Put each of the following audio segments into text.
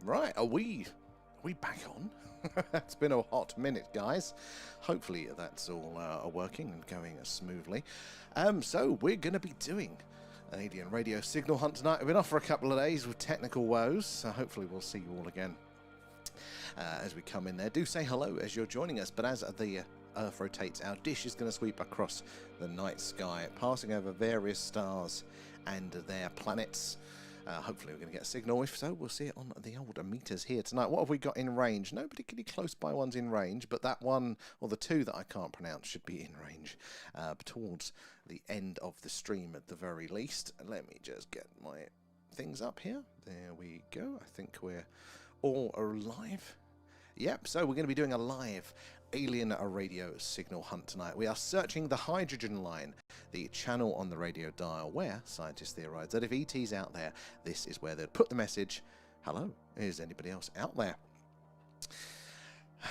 Right, are we back on? It's been a hot minute, guys. Hopefully that's all working and going smoothly. So we're going to be doing an alien radio signal hunt tonight. We've been off for a couple of days with technical woes, so hopefully we'll see you all again as we come in there. Do say hello as you're joining us, but as the Earth rotates, our dish is going to sweep across the night sky, passing over various stars and their planets. Hopefully we're going to get a signal. If so, we'll see it on the old meters here tonight. What have we got in range? No particularly close by ones in range, but that one, or the two that I can't pronounce, should be in range towards the end of the stream at the very least. Let me just get my things up here. There we go. I think we're all alive. Yep, so we're going to be doing a live alien radio signal hunt tonight. We are searching the hydrogen line, the channel on the radio dial where scientists theorize that if ET's out there, this is where they'd put the message, hello, is anybody else out there?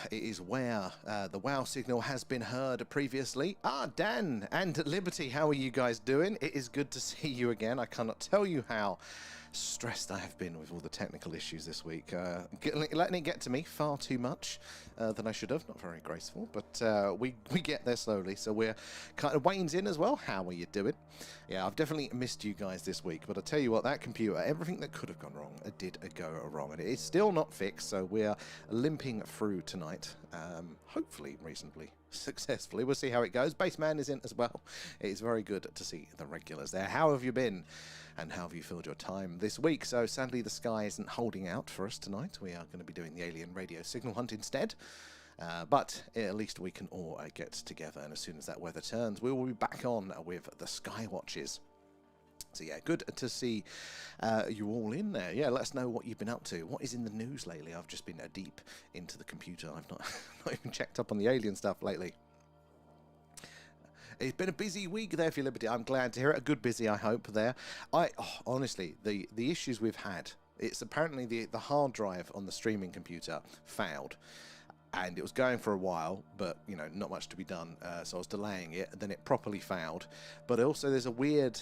It is where the WOW signal has been heard previously. Dan and Liberty, how are you guys doing? It is good to see you again. I cannot tell you how stressed I have been with all the technical issues this week. Letting it get to me far too much than I should have. Not very graceful, but we get there slowly. So we're kind of Wayne's in as well. How are you doing? Yeah, I've definitely missed you guys this week, but I tell you what, that computer, everything that could have gone wrong, did go wrong, and it is still not fixed. So we're limping through tonight, hopefully reasonably successfully. We'll see how it goes. Baseman is in as well. It is very good to see the regulars there. How have you been, and how have you filled your time this week? So sadly the sky isn't holding out for us tonight. We are going to be doing the alien radio signal hunt instead, but at least we can all get together, and as soon as that weather turns, we will be back on with the sky watches. So yeah, good to see you all in there. Yeah, let us know what you've been up to. What is in the news lately? I've just been deep into the computer. I've not even checked up on the alien stuff lately. It's been a busy week there for you, Liberty. I'm glad to hear it. A good busy, I hope, there. Honestly, the issues we've had, it's apparently the hard drive on the streaming computer failed. And it was going for a while, but, you know, not much to be done. So I was delaying it, and then it properly failed. But also there's a weird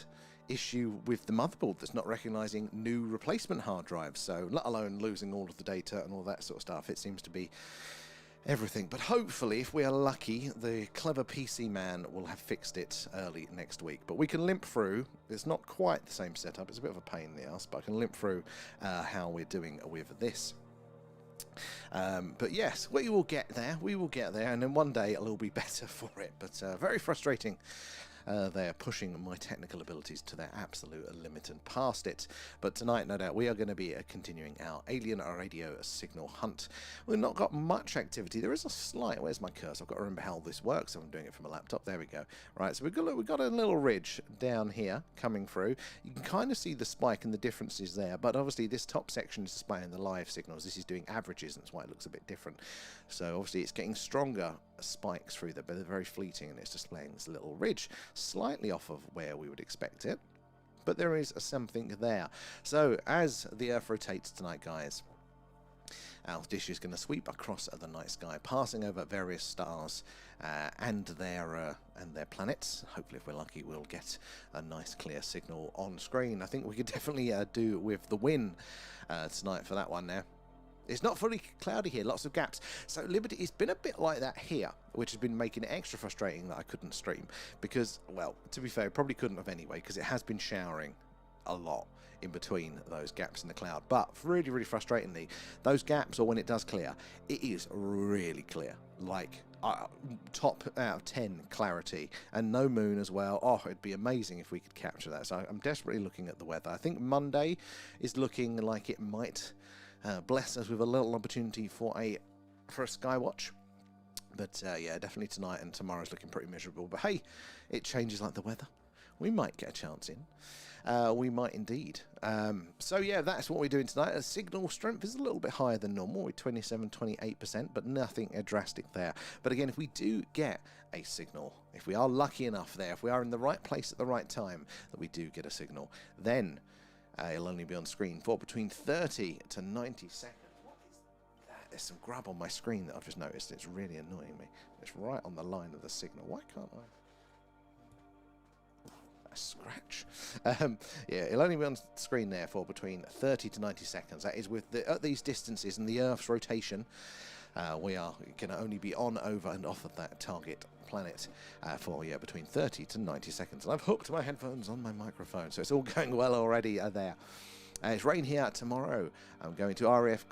issue with the motherboard that's not recognizing new replacement hard drives. So let alone losing all of the data and all that sort of stuff. It seems to be everything. But hopefully, if we are lucky, the clever PC man will have fixed it early next week. But we can limp through. It's not quite the same setup. It's a bit of a pain in the ass, but I can limp through how we're doing with this. But yes, we will get there. We will get there, and then one day it'll all be better for it. But very frustrating. They are pushing my technical abilities to their absolute limit and past it. But tonight, no doubt, we are going to be continuing our alien radio signal hunt. We've not got much activity. There is a slight... Where's my cursor? I've got to remember how this works. So I'm doing it from a laptop. There we go. Right, so we've got a little ridge down here coming through. You can kind of see the spike and the differences there. But obviously, this top section is displaying the live signals. This is doing averages, and that's why it looks a bit different. So obviously, it's getting stronger spikes through there, but they're very fleeting, and it's displaying this little ridge slightly off of where we would expect it, but there is something there. So as the Earth rotates tonight, guys, our dish is going to sweep across the night sky, passing over various stars and their planets. Hopefully, if we're lucky, we'll get a nice clear signal on screen. I think we could definitely do with the win tonight for that one now. It's not fully cloudy here, lots of gaps. So Liberty, it's been a bit like that here, which has been making it extra frustrating that I couldn't stream. Because, well, to be fair, probably couldn't have anyway, because it has been showering a lot in between those gaps in the cloud. But really, really frustratingly, those gaps, or when it does clear, it is really clear. Like, top out of 10 clarity, and no moon as well. Oh, it'd be amazing if we could capture that. So I'm desperately looking at the weather. I think Monday is looking like it might... bless us with a little opportunity for a sky watch, but yeah, definitely tonight and tomorrow's looking pretty miserable. But hey, it changes like the weather. We might get a chance in. We might indeed. So yeah, that's what we're doing tonight. The signal strength is a little bit higher than normal, with 27-28%, but nothing drastic there. But again, if we do get a signal, if we are lucky enough there, if we are in the right place at the right time, that we do get a signal, then it'll only be on screen for between 30 to 90 seconds. What is that? There's some grab on my screen that I've just noticed. It's really annoying me. It's right on the line of the signal. Why can't I? a scratch. Yeah, it'll only be on screen there for between 30 to 90 seconds. That is with at these distances and the Earth's rotation. We are going to only be on, over, and off of that target planet for between 30 to 90 seconds. And I've hooked my headphones on my microphone, so it's all going well already there. It's rain here tomorrow. I'm going to RAF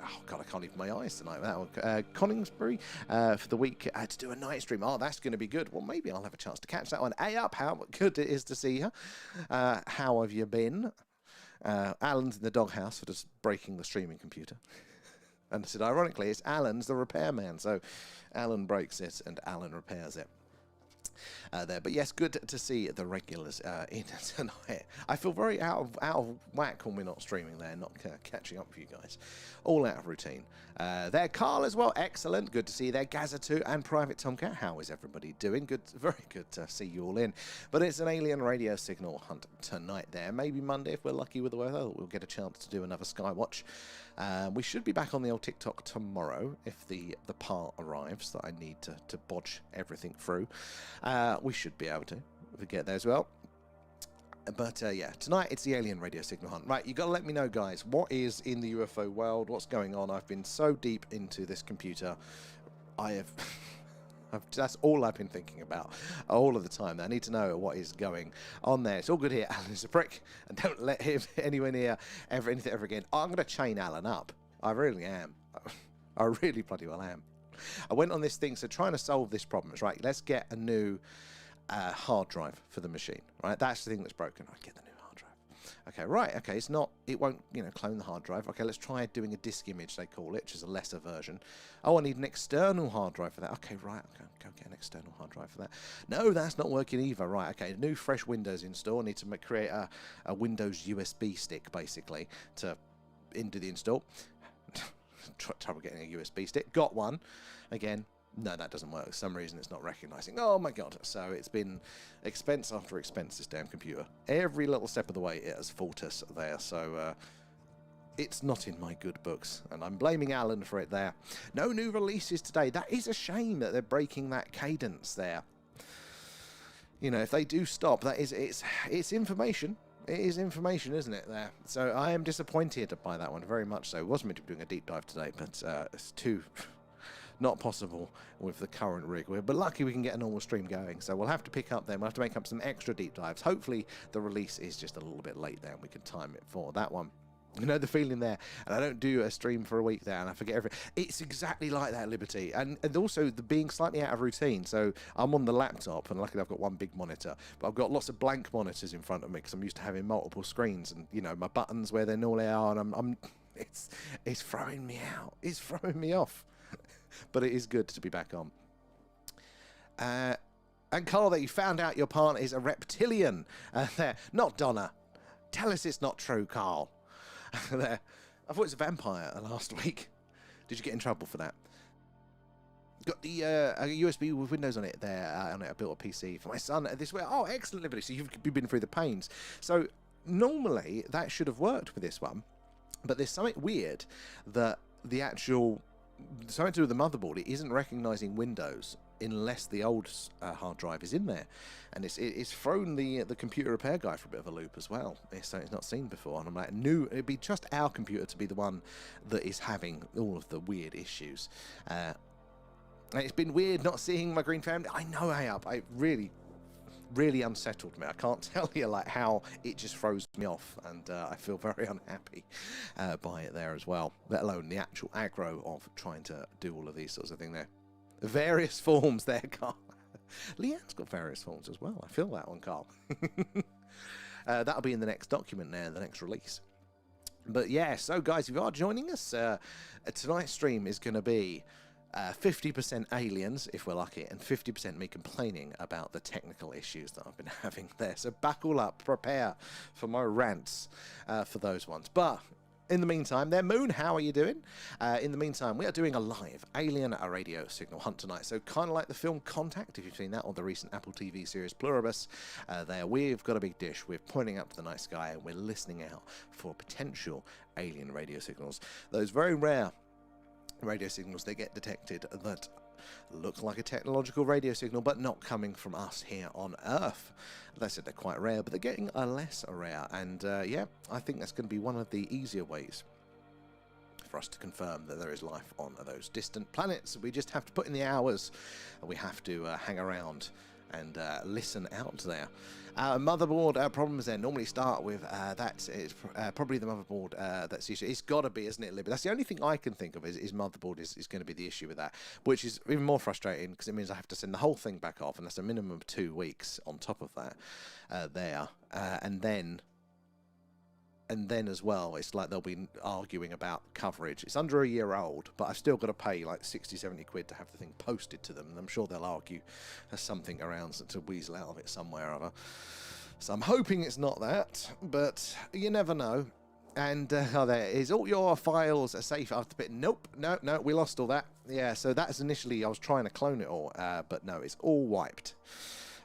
oh god, I can't even my eyes tonight. That one, Coningsbury for the week to do a night stream. Oh, that's going to be good. Well, maybe I'll have a chance to catch that one. Hey up, how good it is to see you. How have you been? Alan's in the doghouse for just breaking the streaming computer. And I said, ironically, it's Alan's the repairman. So Alan breaks it and Alan repairs it. There, but yes, good to see the regulars in tonight. I feel very out of whack when we're not streaming there, not catching up with you guys. All out of routine. There, Carl as well, excellent. Good to see you there. Gaza2 and Private Tomcat. How is everybody doing? Good, very good to see you all in. But it's an alien radio signal hunt tonight. There, maybe Monday if we're lucky with the weather, we'll get a chance to do another Skywatch. We should be back on the old TikTok tomorrow if the part arrives that I need to bodge everything through. We should be able to if we get there as well. But yeah, tonight it's the alien radio signal hunt. Right, you got to let me know, guys, what is in the UFO world, what's going on. I've been so deep into this computer. That's all I've been thinking about all of the time. I need to know what is going on there. It's all good here. Alan is a prick, and don't let him anywhere near anything ever again. I'm going to chain Alan up. I really am. I really bloody well am. I went on this thing, so trying to solve this problem is right. Let's get a new hard drive for the machine. Right, that's the thing that's broken. I get the new hard drive. Okay, right. Okay, it's not. It won't, clone the hard drive. Okay, let's try doing a disk image. They call it, which is a lesser version. Oh, I need an external hard drive for that. Okay, right. Okay, go get an external hard drive for that. No, that's not working either. Right. Okay, new fresh Windows install. I need to create a Windows USB stick basically to do the install. Trouble getting a USB stick. Got one. Again, no, that doesn't work. For some reason, it's not recognizing. Oh my god. So it's been expense after expense, this damn computer. Every little step of the way, it has fought us there. So it's not in my good books. And I'm blaming Alan for it there. No new releases today. That is a shame that they're breaking that cadence there. If they do stop, it's information. It is information, isn't it, there? So I am disappointed by that one, very much so. I was meant to be doing a deep dive today, but it's too not possible with the current rig. But lucky we can get a normal stream going, so we'll have to pick up then. We'll have to make up some extra deep dives. Hopefully the release is just a little bit late there, and we can time it for that one. You know the feeling there, and I don't do a stream for a week there, and I forget everything. It's exactly like that, Liberty, and also the being slightly out of routine. So I'm on the laptop, and luckily I've got one big monitor, but I've got lots of blank monitors in front of me because I'm used to having multiple screens, and my buttons where they normally are, and it's throwing me out. It's throwing me off, but it is good to be back on. And Carl, that you found out your partner is a reptilian. There, not Donna. Tell us it's not true, Carl. There. I thought it was a vampire last week. Did you get in trouble for that? Got the USB with Windows on it there. I built a PC for my son this way. Oh, excellent, Liberty. So you've been through the pains. So normally that should have worked with this one, but there's something weird that something to do with the motherboard. It isn't recognizing Windows unless the old hard drive is in there, and it's thrown the computer repair guy for a bit of a loop as well. It's something he's not seen before, and I'm like, it'd be just our computer to be the one that is having all of the weird issues. And it's been weird not seeing my green family. I know, I really unsettled me. I can't tell you how it just throws me off, and I feel very unhappy by it there as well, let alone the actual aggro of trying to do all of these sorts of things there. Various forms there, Carl. Leanne's got various forms as well. I feel that one, Carl. That'll be in the next document there, the next release. But yeah, so guys, if you are joining us, tonight's stream is going to be 50% aliens, if we're lucky, and 50% me complaining about the technical issues that I've been having there. So buckle up, prepare for my rants for those ones. But in the meantime, there, Moon, how are you doing? In the meantime, we are doing a live alien radio signal hunt tonight. So kind of like the film Contact, if you've seen that, or the recent Apple TV series Pluribus. There, we've got a big dish. We're pointing up to the night sky, and we're listening out for potential alien radio signals. Those very rare radio signals that get detected that look like a technological radio signal, but not coming from us here on Earth. As I said, they're quite rare, but they're getting less rare. And yeah, I think that's going to be one of the easier ways for us to confirm that there is life on those distant planets. We just have to put in the hours, and we have to hang around and listen out there. Motherboard problems there normally start with that. It's probably the motherboard that's the issue. It's got to be, isn't it, Libby? That's the only thing I can think of is motherboard is going to be the issue with that, which is even more frustrating because it means I have to send the whole thing back off, and that's a minimum of 2 weeks on top of that and then as well, it's like they'll be arguing about coverage. It's under a year old, but I've still got to pay like 60, 70 quid to have the thing posted to them. And I'm sure they'll argue there's something around to weasel out of it somewhere or other. So I'm hoping it's not that, but you never know. And there is all your files are safe after the bit. Nope, no, we lost all that. Yeah, so that's initially, I was trying to clone it all, but no, it's all wiped.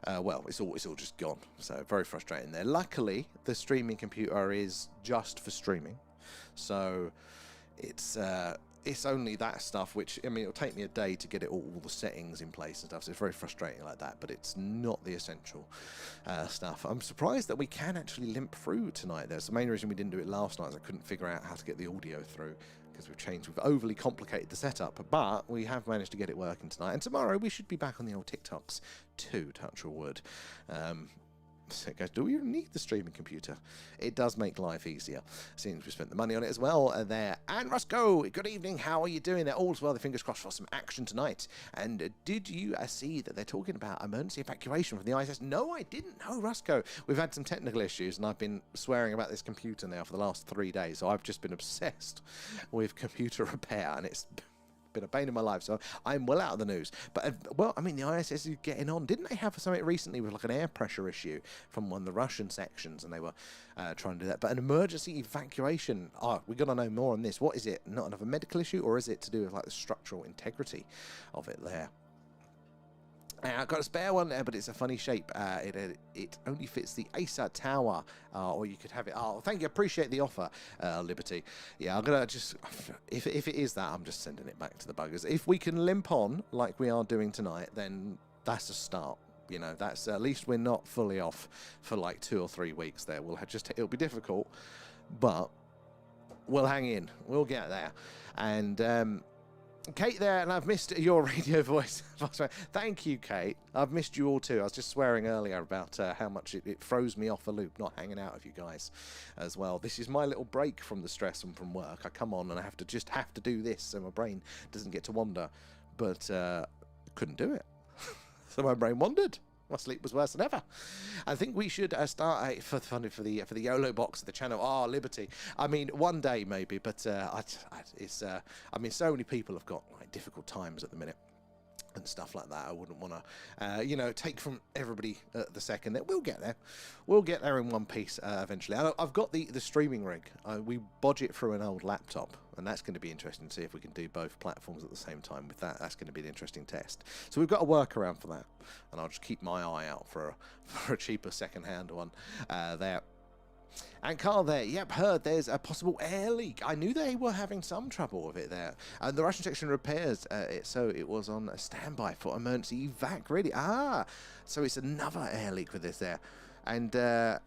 Well, it's all just gone, so very frustrating there. Luckily, the streaming computer is just for streaming, so it's only that stuff, which, I mean, it'll take me a day to get it all the settings in place and stuff, so it's very frustrating like that, but it's not the essential stuff. I'm surprised that we can actually limp through tonight. There's the main reason we didn't do it last night is I couldn't figure out how to get the audio through, because we've overly complicated the setup, but we have managed to get it working tonight, and tomorrow we should be back on the old TikToks too, touch of wood. So it goes, do we even need the streaming computer? It does make life easier, since we spent the money on it as well there. And Roscoe, good evening, how are you doing there? All's well, the fingers crossed for some action tonight. And did you see that they're talking about emergency evacuation from the ISS? No, I didn't know, Roscoe. We've had some technical issues, and I've been swearing about this computer now for the last 3 days, so I've just been obsessed with computer repair, and it's been a bane in my life, so I'm well out of the news. But well, I mean, the ISS is getting on. Didn't they have something recently with like an air pressure issue from one of the Russian sections, and they were trying to do that? But an emergency evacuation, we got to know more on this. What is it? Not another medical issue, or is it to do with like the structural integrity of it there? I've got a spare one there, but it's a funny shape. It only fits the ASA tower, or you could have it. Oh, thank you. Appreciate the offer, Liberty. Yeah, I'm going to just, if it is that, I'm just sending it back to the buggers. If we can limp on like we are doing tonight, then that's a start. You know, that's at least we're not fully off for like 2 or 3 weeks there. It'll be difficult, but we'll hang in. We'll get there. And, Kate there, and I've missed your radio voice. Thank you, Kate. I've missed you all too. I was just swearing earlier about how much it throws me off a loop not hanging out with you guys as well. This is my little break from the stress and from work. I come on and I have to do this so my brain doesn't get to wander, but couldn't do it. So my brain wandered. My sleep was worse than ever. I think we should start for the YOLO box of the channel. Liberty. I mean, one day maybe, but I mean, so many people have got like difficult times at the minute and stuff like that. I wouldn't want to, take from everybody the second. That we'll get there. We'll get there in one piece eventually. I've got the streaming rig. We bodge it through an old laptop, and that's going to be interesting to see if we can do both platforms at the same time with that. That's going to be an interesting test. So we've got a workaround for that, and I'll just keep my eye out for a cheaper second-hand one there. And Carl there, yep, heard there's a possible air leak. I knew they were having some trouble with it there. And the Russian section repairs it, so it was on a standby for emergency evac, really. So it's another air leak with this there. And, so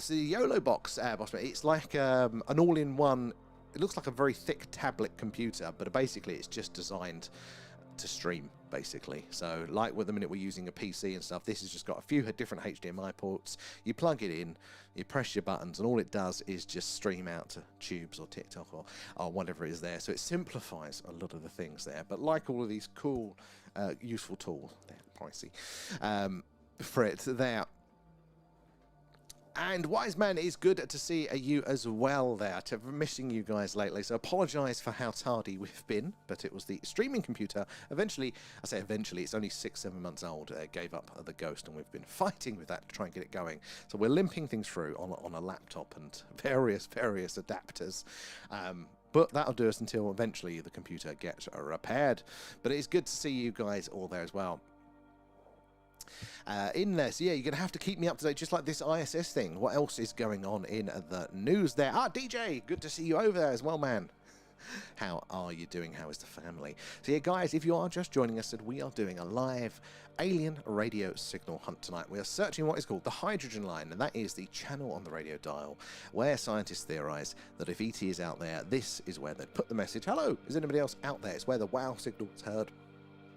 the YOLO box, Bossman, it's like an all-in-one, it looks like a very thick tablet computer, but basically it's just designed to stream, basically. So like with the minute we're using a PC and stuff, this has just got a few different HDMI ports. You plug it in, you press your buttons, and all it does is just stream out to tubes or TikTok or whatever is there. So it simplifies a lot of the things there. But like all of these cool, useful tools, they're pricey for it there. And Wise Man, is good to see you as well there. Missing you guys lately, so apologise for how tardy we've been, but it was the streaming computer. Eventually, I say eventually, it's only 6-7 months old, gave up the ghost, and we've been fighting with that to try and get it going. So we're limping things through on a laptop and various adapters. But that'll do us until eventually the computer gets repaired. But it's good to see you guys all there as well. In there, so yeah, you're gonna have to keep me up to date, just like this ISS thing. What else is going on in the news there? DJ, good to see you over there as well, man. How are you doing? How is the family? So yeah, guys, if you are just joining us, we are doing a live alien radio signal hunt tonight. We are searching what is called the hydrogen line, and that is the channel on the radio dial where scientists theorize that if ET is out there, this is where they'd put the message, hello, is anybody else out there? It's where the wow signal is heard,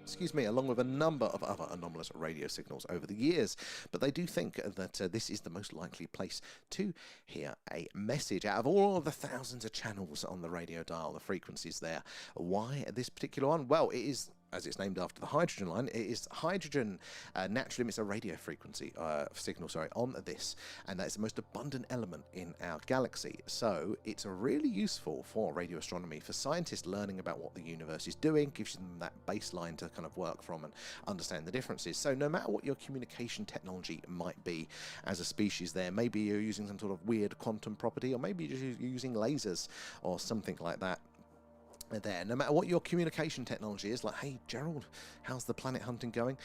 excuse me, along with a number of other anomalous radio signals over the years. But they do think that this is the most likely place to hear a message. Out of all of the thousands of channels on the radio dial, the frequencies there, why this particular one? Well, it is, as it's named after the hydrogen line, it is hydrogen naturally emits a radio frequency signal, on this, and that is the most abundant element in our galaxy. So it's really useful for radio astronomy, for scientists learning about what the universe is doing, gives them that baseline to kind of work from and understand the differences. So no matter what your communication technology might be as a species there, maybe you're using some sort of weird quantum property, or maybe you're just using lasers or something like that. There, no matter what your communication technology is, like, hey Gerald, how's the planet hunting going?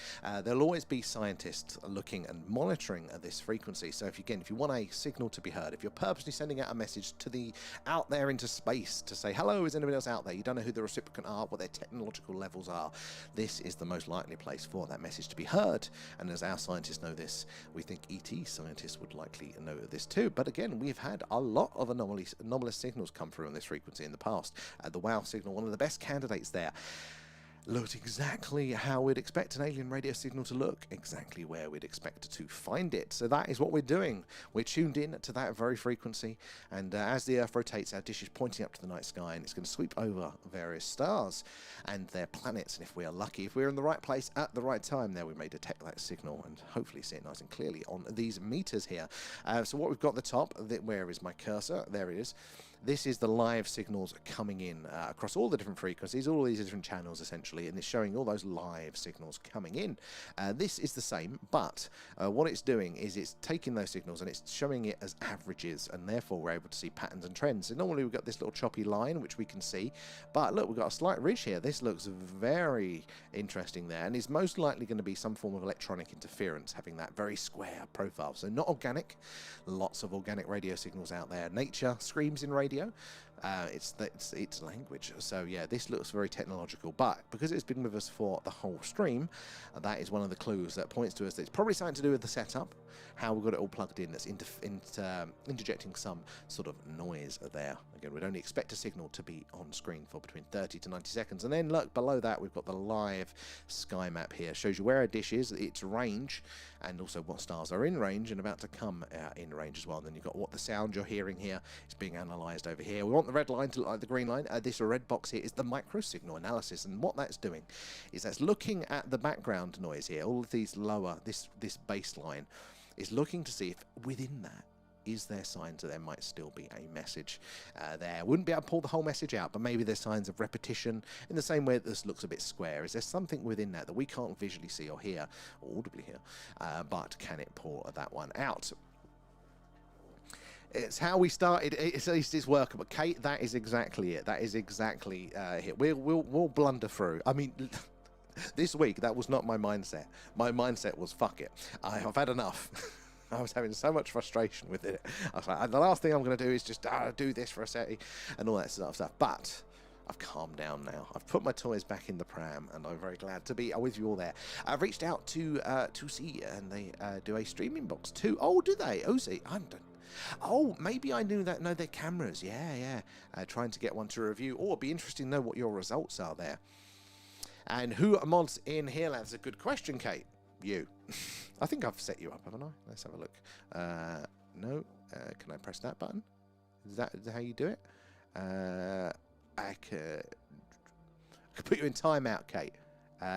There'll always be scientists looking and monitoring this frequency. So if you want a signal to be heard, if you're purposely sending out a message to the out there into space to say hello, is anybody else out there? You don't know who the recipient are, what their technological levels are. This is the most likely place for that message to be heard. And as our scientists know this, we think ET scientists would likely know this too. But again, we've had a lot of anomalous signals come through on this frequency in the past. The WOW signal, one of the best candidates there, looked exactly how we'd expect an alien radio signal to look, exactly where we'd expect to find it. So that is what we're doing. We're tuned in to that very frequency, and as the Earth rotates, our dish is pointing up to the night sky, and it's going to sweep over various stars and their planets. And if we are lucky, if we're in the right place at the right time, there we may detect that signal and hopefully see it nice and clearly on these meters here. So what we've got at the top, where is my cursor? There it is. This is the live signals coming in across all the different frequencies, all these different channels essentially, and it's showing all those live signals coming in. This is the same, but what it's doing is it's taking those signals and it's showing it as averages, and therefore we're able to see patterns and trends. So normally we've got this little choppy line which we can see, but look, we've got a slight ridge here. This looks very interesting there, and is most likely going to be some form of electronic interference, having that very square profile. So not organic. Lots of organic radio signals out there. Nature screams in radio. It's language. So yeah, this looks very technological, but because it's been with us for the whole stream, that is one of the clues that points to us that it's probably something to do with the setup, how we've got it all plugged in, that's interjecting some sort of noise there. Again, we'd only expect a signal to be on screen for between 30 to 90 seconds. And then look, below that we've got the live sky map here. Shows you where a dish is, its range, and also what stars are in range and about to come in range as well. And then you've got what the sound you're hearing here is being analysed over here. We want the red line to look like the green line. This red box here is the micro signal analysis, and what that's doing is that's looking at the background noise here, all of these lower, this baseline is looking to see if within that is there signs that there might still be a message there. Wouldn't be able to pull the whole message out, but maybe there's signs of repetition in the same way that this looks a bit square. Is there something within that that we can't visually see or hear, or audibly hear, but can it pull that one out? It's how we started. It's workable. Kate, that is exactly it. That is exactly it. We'll blunder through. I mean, this week, that was not my mindset. My mindset was, fuck it. I've had enough. I was having so much frustration with it. I was like, the last thing I'm going to do is just do this for a SETI and all that sort of stuff. But I've calmed down now. I've put my toys back in the pram, and I'm very glad to be with you all there. I've reached out to see, and they do a streaming box too. Oh, do they? Oh, see, I'm done. Oh, maybe I know their cameras. Yeah. Trying to get one to review. Oh, it'd be interesting to know what your results are there. And who are mods in here? That's a good question, Kate. You. I think I've set you up, haven't I? Let's have a look. No. Can I press that button? Is that how you do it? I could put you in timeout, Kate.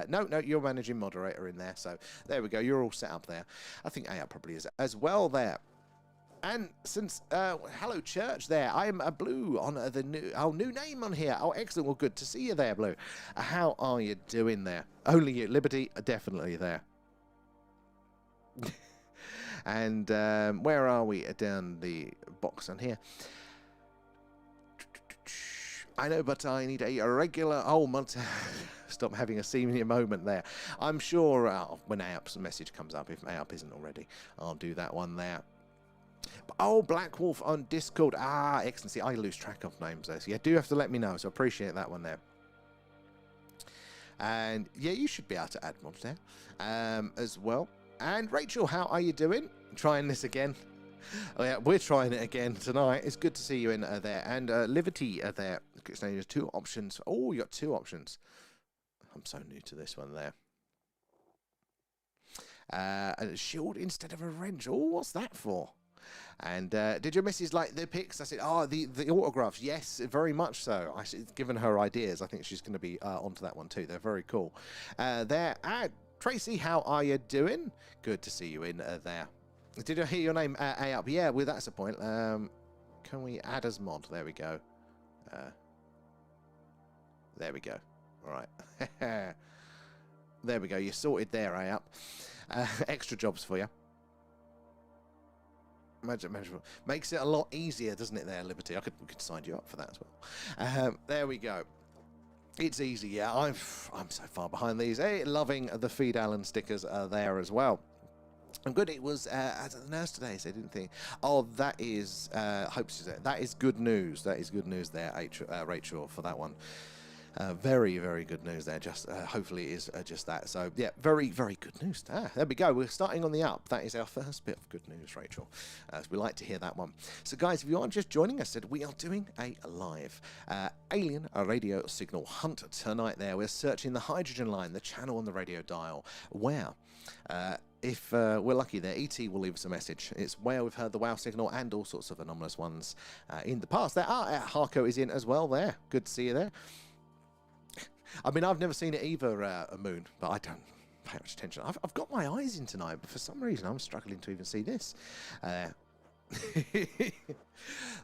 No, you're managing moderator in there. So there we go. You're all set up there. I think AI probably is as well there. And since, hello church there, I'm Blue on the new name on here. Oh, excellent. Well, good to see you there, Blue. How are you doing there? Only you. Liberty, definitely there. And where are we? Down the box on here. I know, but I need a regular... Oh, stop having a senior moment there. I'm sure when AOP's message comes up, if AOP isn't already, I'll do that one there. Oh, Black Wolf on Discord. Ah, excellent. See, I lose track of names there. So yeah, do have to let me know. So appreciate that one there. And yeah, you should be able to add mobs there as well. And Rachel, how are you doing? Trying this again. Oh yeah, we're trying it again tonight. It's good to see you in there. And Liberty there. There's 2 options. Oh, you got 2 options. I'm so new to this one there. A shield instead of a wrench. Oh, what's that for? And did your missus like the pics? I said, oh, the autographs. Yes, very much so. Given her ideas, I think she's going to be onto that one too. They're very cool. There, Tracy, how are you doing? Good to see you in there. Did I hear your name A up? Yeah, well, that's a point. Can we add as mod? There we go. There we go. All right. There we go. You're sorted there, A up. Extra jobs for you. Makes it a lot easier, doesn't it there, Liberty? We could sign you up for that as well. There we go. It's easy, yeah. I'm so far behind these. Hey, loving the Feed Allen stickers there as well. I'm good. It was as a nurse today, so I didn't think. Oh, that is that is good news. That is good news there, Rachel, for that one. Very, very good news there. Just hopefully it is just that. So yeah, very, very good news. There we go. We're starting on the up. That is our first bit of good news, Rachel. So we like to hear that one. So guys, if you are just joining us, we are doing a live alien radio signal hunt tonight. There, we're searching the hydrogen line, the channel on the radio dial, where. If we're lucky there, ET will leave us a message. It's where we've heard the WOW signal and all sorts of anomalous ones in the past. There are Harco is in as well there. Good to see you there. I mean, I've never seen it either, Moon, but I don't pay much attention. I've got my eyes in tonight, but for some reason I'm struggling to even see this. I'll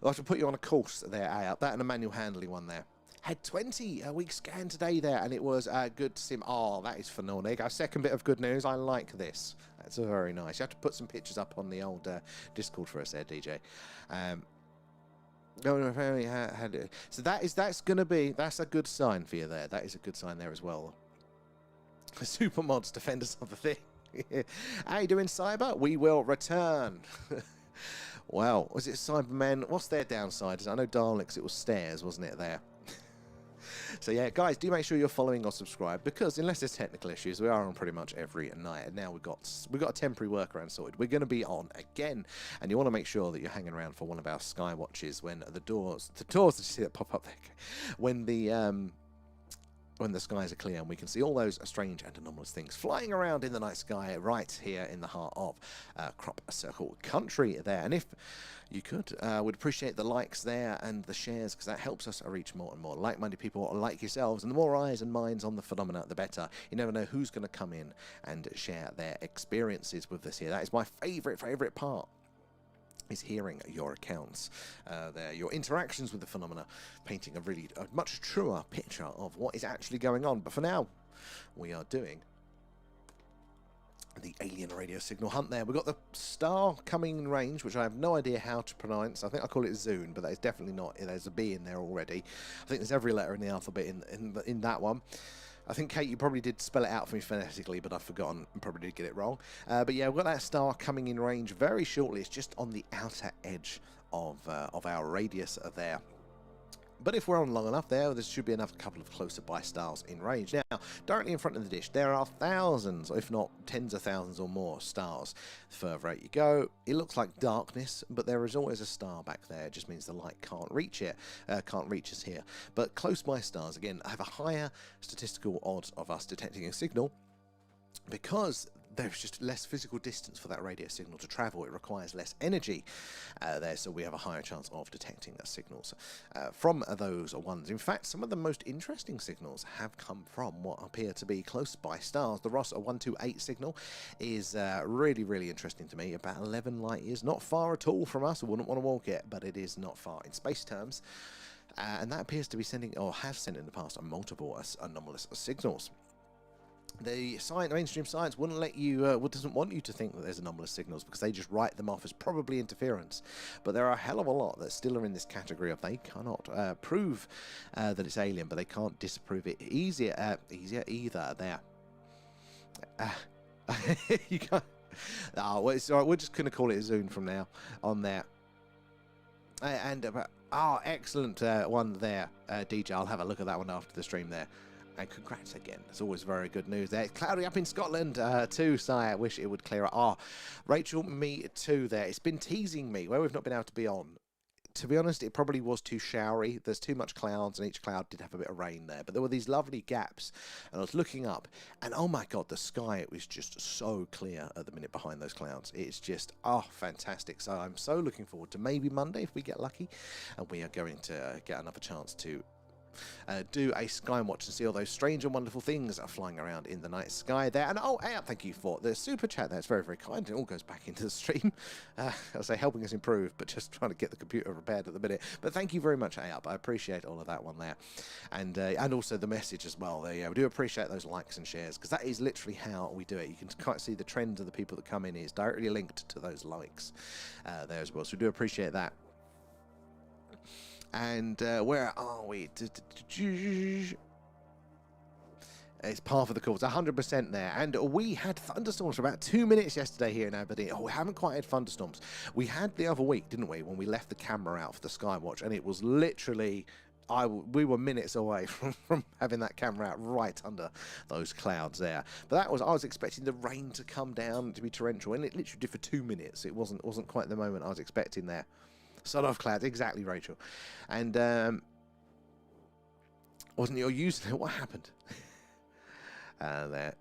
have to put you on a course there, A-up. That and a manual handling one there. Had 20 a week scan today there, and it was good to see him. Oh, that is phenomenal. There you go. Second bit of good news. I like this. That's very nice. You have to put some pictures up on the old Discord for us there, DJ. So that's a good sign for you there. That is a good sign there as well. Supermods defend us of the thing. How you doing, Cyber? We will return. Wow, was it Cybermen? What's their downside? I know Daleks, it was stairs, wasn't it there? So yeah, guys, do make sure you're following or subscribe, because unless there's technical issues, we are on pretty much every night. And now we've got a temporary workaround sorted. We're going to be on again, and you want to make sure that you're hanging around for one of our sky watches when the doors that you see that pop up there, when the skies are clear and we can see all those strange and anomalous things flying around in the night sky right here in the heart of Crop Circle country there. And if you could, would appreciate the likes there and the shares, because that helps us reach more and more like-minded people like yourselves. And the more eyes and minds on the phenomena, the better. You never know who's going to come in and share their experiences with us here. That is my favourite part, is hearing your accounts there, your interactions with the phenomena, painting a much truer picture of what is actually going on. But for now, we are doing the alien radio signal hunt there. We've got the star coming in range, which I have no idea how to pronounce. I think I call it Zune, but that is definitely not. There's a B in there already. I think there's every letter in the alphabet in that one. I think, Kate, you probably did spell it out for me phonetically, but I've forgotten and probably did get it wrong. But yeah, we've got that star coming in range very shortly. It's just on the outer edge of our radius there. But if we're on long enough there should be enough couple of closer by stars in range. Now, directly in front of the dish, there are thousands, if not tens of thousands or more stars. The further out you go, it looks like darkness, but there is always a star back there. It just means the light can't reach it, can't reach us here. But close by stars, again, have a higher statistical odds of us detecting a signal, because there's just less physical distance for that radio signal to travel. It requires less energy there, so we have a higher chance of detecting signals from those ones. In fact, some of the most interesting signals have come from what appear to be close by stars. The Ross 128 signal is really interesting to me. About 11 light years, not far at all from us. I wouldn't want to walk it, but it is not far in space terms. And that appears to be sending, or has sent in the past, multiple anomalous signals. The mainstream science wouldn't let you, doesn't want you to think that there's anomalous signals, because they just write them off as probably interference. But there are a hell of a lot that still are in this category of they cannot prove that it's alien, but they can't disprove it easier either. There, you can't. Oh, well, it's all right. We're just going to call it a Zune from now on there. Excellent one there, DJ. I'll have a look at that one after the stream there. And congrats again. It's always very good news there. It's cloudy up in Scotland too, Si. I wish it would clear up. Oh, Rachel, me too there. It's been teasing me where we've not been able to be on. To be honest, it probably was too showery. There's too much clouds, and each cloud did have a bit of rain there. But there were these lovely gaps, and I was looking up, and oh my God, the sky, it was just so clear at the minute behind those clouds. It's just, fantastic. So I'm so looking forward to maybe Monday, if we get lucky, and we are going to get another chance to do a sky watch and see all those strange and wonderful things are flying around in the night sky there. And thank you for the super chat. That's very, very kind. It all goes back into the stream. I say helping us improve, but just trying to get the computer repaired at the minute. But thank you very much, Ayup. I appreciate all of that one there, and also the message as well. There, yeah, we do appreciate those likes and shares, because that is literally how we do it. You can quite see the trend of the people that come in is directly linked to those likes there as well. So we do appreciate that. And where are we? It's par for the course, 100% there. And we had thunderstorms for about 2 minutes yesterday here in Aberdeen. Oh, we haven't quite had thunderstorms. We had the other week, didn't we, when we left the camera out for the Skywatch, and it was literally, we were minutes away from having that camera out right under those clouds there. But I was expecting the rain to come down to be torrential, and it literally did for 2 minutes. It wasn't quite the moment I was expecting there. Sod off clouds, exactly, Rachel. And wasn't you using it? What happened? There.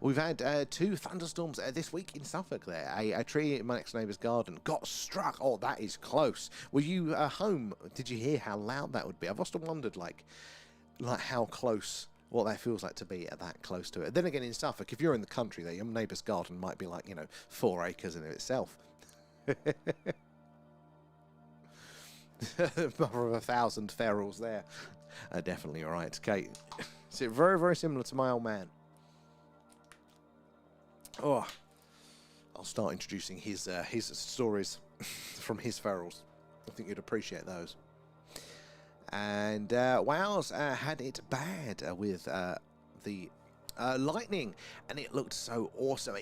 We've had 2 thunderstorms this week in Suffolk there. A tree in my next neighbour's garden got struck. Oh, that is close. Were you home? Did you hear how loud that would be? I've often wondered, like how close, what that feels like to be that close to it. Then again, in Suffolk, if you're in the country there, your neighbour's garden might be like, 4 acres in itself. Mother of 1,000 ferals there. Definitely all right, Kate. So very, very similar to my old man. Oh, I'll start introducing his stories from his ferals. I think you'd appreciate those. And Wales had it bad with the lightning, and it looked so awesome.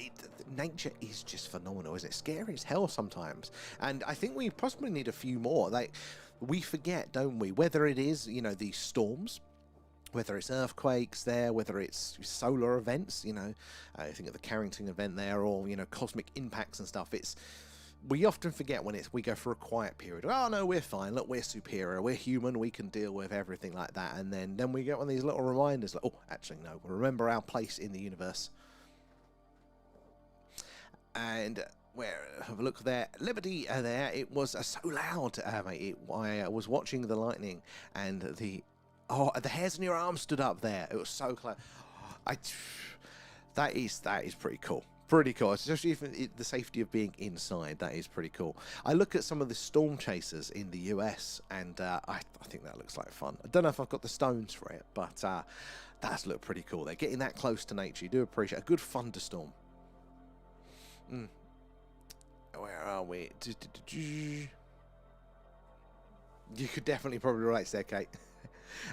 Nature is just phenomenal, isn't it? Scary as hell sometimes, and I think we possibly need a few more. Like, we forget, don't we, whether it is these storms, whether it's earthquakes there, whether it's solar events, I think of the Carrington event there, or cosmic impacts and stuff. We often forget when we go for a quiet period. Oh no, we're fine. Look, we're superior. We're human. We can deal with everything like that. And then we get one of these little reminders, like, oh, actually no. Remember our place in the universe. And have a look there, Liberty there. It was so loud, mate. I was watching the lightning, and the hairs on your arm stood up there. It was so close. That is pretty cool. Pretty cool, especially if the safety of being inside. That is pretty cool. I look at some of the storm chasers in the US, and I think that looks like fun. I don't know if I've got the stones for it, but that's look pretty cool. They're getting that close to nature. You do appreciate a good thunderstorm. Where are we? You could definitely probably relate there, Kate.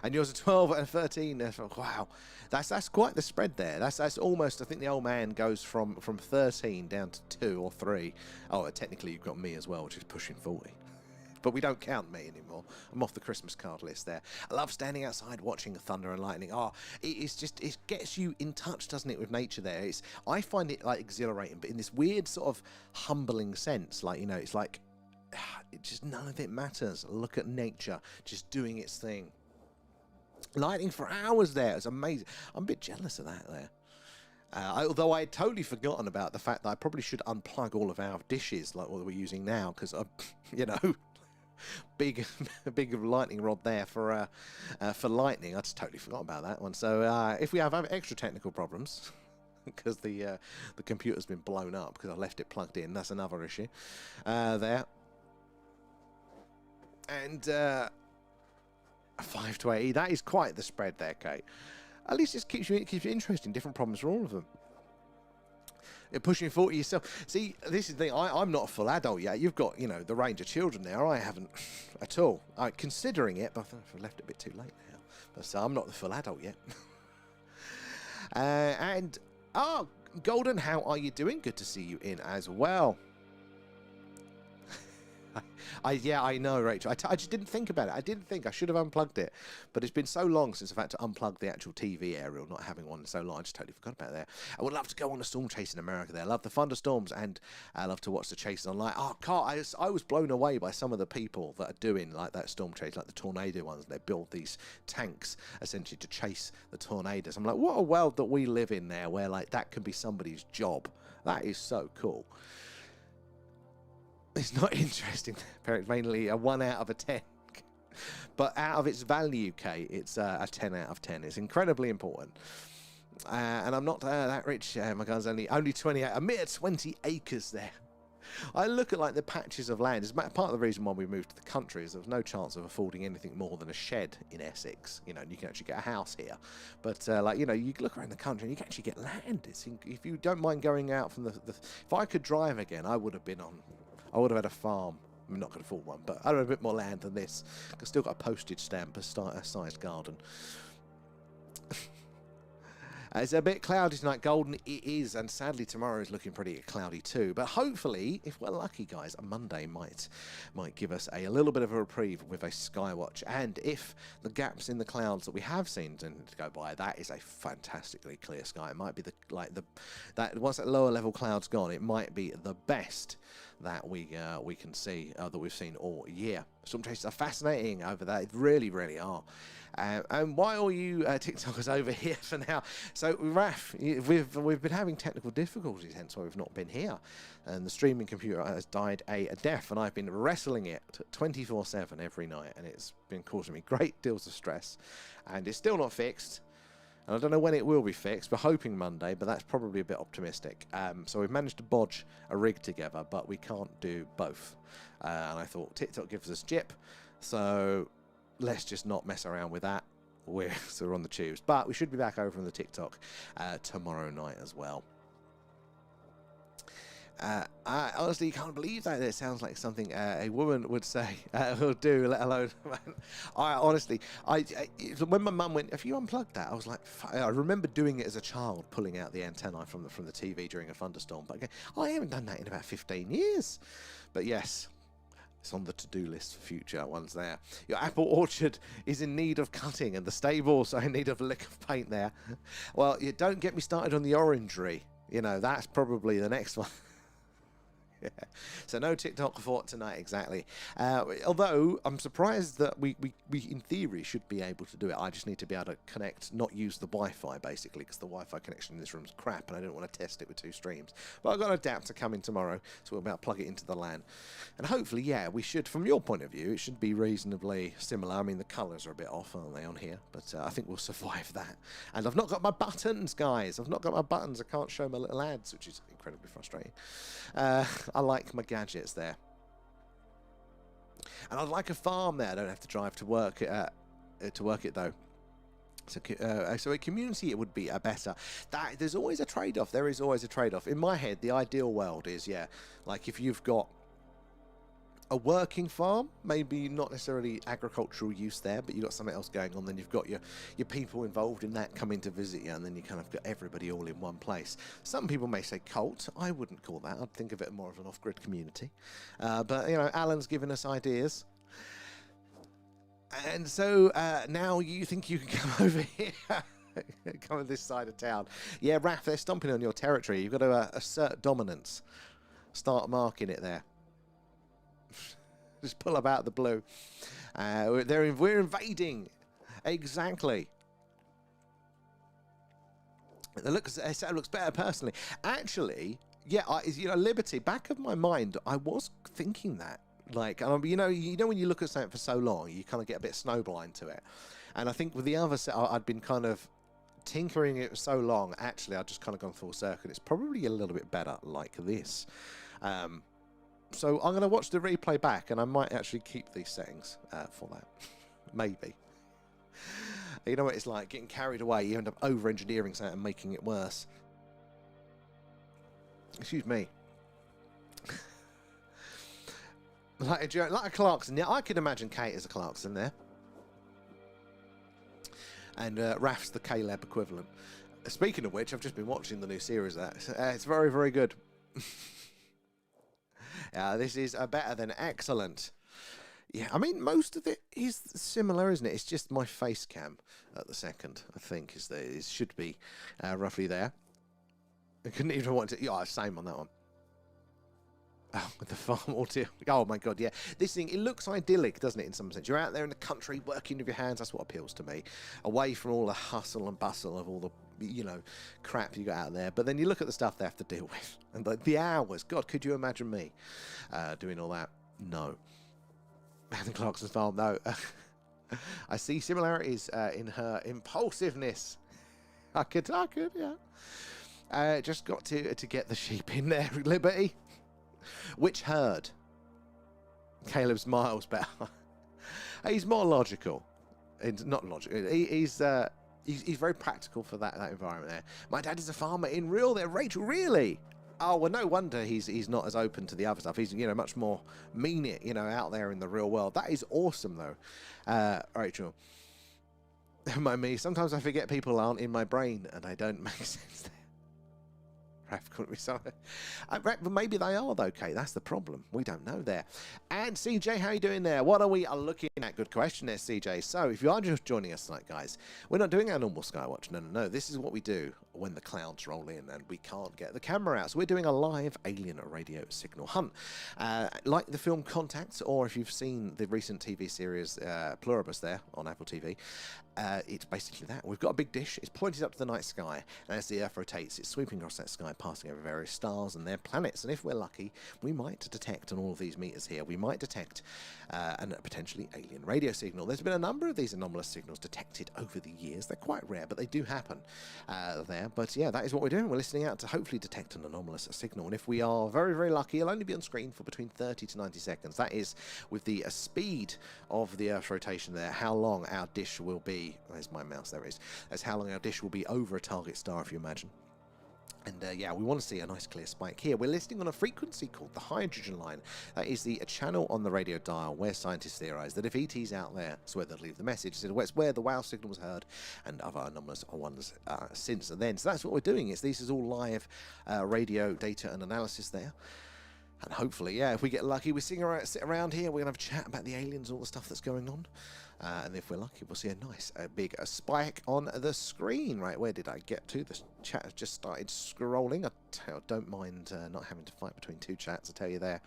And yours are 12 and 13. Wow, that's quite the spread there. That's almost. I think the old man goes from 13 down to 2 or 3. Oh, technically you've got me as well, which is pushing 40. But we don't count me anymore. I'm off the Christmas card list there. I love standing outside watching the thunder and lightning. Oh, it gets you in touch, doesn't it, with nature there. I find it like exhilarating, but in this weird sort of humbling sense. Like, it's like it just, none of it matters. Look at nature just doing its thing. Lightning for hours there. It's amazing. I'm a bit jealous of that there. Although I had totally forgotten about the fact that I probably should unplug all of our dishes like what we're using now, because big lightning rod there for lightning. I just totally forgot about that one. So if we have extra technical problems because the computer's been blown up because I left it plugged in, that's another issue there. And 5 to 80, that is quite the spread there, Kate. At least it keeps you interesting. Different problems for all of them. You're pushing 40 yourself. See, this is the thing. I'm not a full adult yet. You've got, the range of children there. I haven't at all. Considering it, but I've left it a bit too late now. But so I'm not the full adult yet. Golden, how are you doing? Good to see you in as well. Yeah, I know, Rachel. I just didn't think about it. I should have unplugged it. But it's been so long since I've had to unplug the actual TV aerial, not having one so long. I just totally forgot about that. I would love to go on a storm chase in America there. I love the thunderstorms, and I love to watch the chases online. Oh, God, I was blown away by some of the people that are doing like that storm chase, like the tornado ones. They build these tanks, essentially, to chase the tornadoes. I'm like, what a world that we live in there, where like that can be somebody's job. That is so cool. It's not interesting. Apparently, mainly a 1 out of a 10. But out of its value, Kate, it's a 10 out of 10. It's incredibly important. And I'm not that rich. My guy's only 28, a mere 20 acres there. I look at like the patches of land. It's part of the reason why we moved to the country is there was no chance of affording anything more than a shed in Essex. You know, and you can actually get a house here. But like, you know, you look around the country and you can actually get land. If you don't mind going out from if I could drive again, I would have had a farm. I'm not going to afford one, but I have a bit more land than this. I've still got a postage stamp, a sized garden. It's a bit cloudy tonight, Golden. It is, and sadly tomorrow is looking pretty cloudy too. But hopefully, if we're lucky, guys, a Monday might give us a little bit of a reprieve with a sky watch. And if the gaps in the clouds that we have seen to go by, that is a fantastically clear sky. It might be once that lower level cloud's gone, it might be the best that we can see that we've seen all year. Storm chases are fascinating over there. It really, really are. And why are you TikTokers over here for now? So, Raf, we've been having technical difficulties, hence why we've not been here. And the streaming computer has died a death, and I've been wrestling it 24/7 every night, and it's been causing me great deals of stress. And it's still not fixed. And I don't know when it will be fixed. We're hoping Monday, but that's probably a bit optimistic. So we've managed to bodge a rig together, but we can't do both. And I thought TikTok gives us jip, so let's just not mess around with that. So we're on the tubes. But we should be back over on the TikTok tomorrow night as well. I honestly can't believe that. It sounds like something a woman would say or do, let alone man. When my mum went, "Have you unplugged that?" I was like, I remember doing it as a child, pulling out the antennae from the TV during a thunderstorm. But again, I haven't done that in about 15 years. But yes, it's on the to-do list for future ones there. Your apple orchard is in need of cutting, and the stables are in need of a lick of paint there. Well, you don't get me started on the orangery. You know, that's probably the next one. Yeah. So no TikTok for tonight, exactly. Although I'm surprised that we in theory should be able to do it. I just need to be able to connect, not use the Wi-Fi basically, because the Wi-Fi connection in this room is crap, and I don't want to test it with 2 streams. But I've got an adapter coming tomorrow, so we'll be able to plug it into the LAN, and hopefully, yeah, we should. From your point of view, it should be reasonably similar. I mean, the colours are a bit off, aren't they, on here? But I think we'll survive that. And I've not got my buttons, guys. I've not got my buttons. I can't show my little ads, which is incredibly frustrating. I like my gadgets there. And I'd like a farm there. I don't have to drive to work it though. So a community, it would be a better. There's always a trade-off. There is always a trade-off. In my head, the ideal world is, yeah, like if you've got a working farm, maybe not necessarily agricultural use there, but you've got something else going on, then you've got your people involved in that coming to visit you, and then you kind of got everybody all in one place. Some people may say cult. I wouldn't call that. I'd think of it more of an off-grid community. But, you know, Alan's given us ideas. And so now you think you can come over here, come on this side of town. Yeah, Raph, they're stomping on your territory. You've got to assert dominance. Start marking it there. Just pull up out of the blue. We're invading. Exactly. It looks better personally. Actually, yeah, Liberty. Back of my mind, I was thinking that. Like, you know, when you look at something for so long, you kind of get a bit snowblind to it. And I think with the other set, I'd been kind of tinkering it so long. Actually, I'd just kind of gone full circle. It's probably a little bit better like this. So I'm going to watch the replay back, and I might actually keep these settings for that. Maybe. You know what it's like, getting carried away. You end up over-engineering something and making it worse. Excuse me. like a Clarkson. Yeah, I could imagine Kate as a Clarkson there. And Raf's the Caleb equivalent. Speaking of which, I've just been watching the new series. It's very, very good. This is better than excellent. Yeah, I mean, most of it is similar, isn't it? It's just my face cam at the second, I think, it should be roughly there. I couldn't even want to... Yeah, same on that one. Oh, with the farm audio. Oh, my God, yeah. This thing, it looks idyllic, doesn't it, in some sense? You're out there in the country working with your hands. That's what appeals to me. Away from all the hustle and bustle of all the, you know, crap you got out there. But then you look at the stuff they have to deal with. And the hours. God, could you imagine me doing all that? No. And Clarkson's farm, no. I see similarities in her impulsiveness. I could, yeah. Just got to get the sheep in there, Liberty. Which herd? Caleb's miles better. He's more logical. It's not logical. He's very practical for that environment there. My dad is a farmer in real there. Rachel, really? Oh, well, no wonder he's not as open to the other stuff. He's, you know, much more mean it, you know, out there in the real world. That is awesome, though. Rachel. Mind me, sometimes I forget people aren't in my brain and I don't make sense there. Raph couldn't be sorry. Maybe they are, though, Kate. That's the problem. We don't know there. And CJ, how are you doing there? What are we looking at? Good question there, CJ. So, if you are just joining us tonight, guys, we're not doing our normal Skywatch. No. This is what we do when the clouds roll in and we can't get the camera out. So, we're doing a live alien radio signal hunt. Like the film Contact, or if you've seen the recent TV series Pluribus there on Apple TV, it's basically that. We've got a big dish. It's pointed up to the night sky, and as the Earth rotates, it's sweeping across that sky, passing over various stars and their planets. And if we're lucky, we might detect on all of these meters here, we might detect a potentially alien radio signal. There's been a number of these anomalous signals detected over the years. They're quite rare, but they do happen there. But yeah, that is what we're doing. We're listening out to hopefully detect an anomalous signal. And if we are very, very lucky, it'll only be on screen for between 30 to 90 seconds. That is with the speed of the Earth's rotation there, how long our dish will be. There's my mouse, there it is. That's how long our dish will be over a target star, if you imagine. And yeah, we want to see a nice clear spike here. We're listening on a frequency called the hydrogen line. That is the channel on the radio dial where scientists theorize that if ET's out there, it's where they'll leave the message. It's where the WOW signal was heard and other anomalous ones since then. So that's what we're doing. This is all live radio data and analysis there. And hopefully, yeah, if we get lucky, we sit around here, we're going to have a chat about the aliens, all the stuff that's going on. And if we're lucky, we'll see a nice big spike on the screen. Right, where did I get to? The chat has just started scrolling. I don't mind not having to fight between two chats, I tell you there.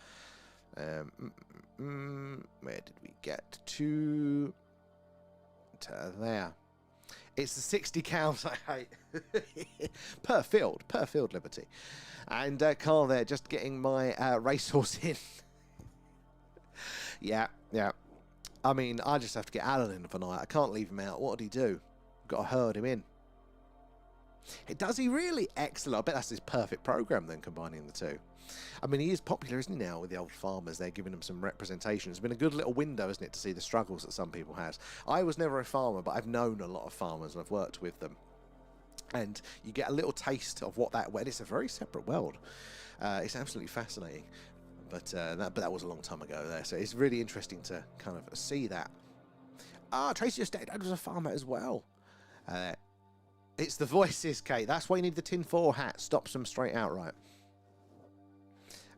Where did we get to? There. It's the 60 cows I hate. per field, Liberty. And Carl there, just getting my racehorse in. Yeah. I mean, I just have to get Alan in for night. I can't leave him out. What did he do? Got to herd him in. Does he really? Excellent. I bet that's his perfect program then, combining the two. I mean, he is popular, isn't he, now, with the old farmers? They're giving him some representation. It's been a good little window, isn't it, to see the struggles that some people have. I was never a farmer, but I've known a lot of farmers and I've worked with them. And you get a little taste of what that... Well, it's a very separate world. It's absolutely fascinating. But that was a long time ago there. So it's really interesting to kind of see that. Tracy just dad was a farmer as well. It's the voices, Kate. That's why you need the tinfoil hat. Stops them straight out right.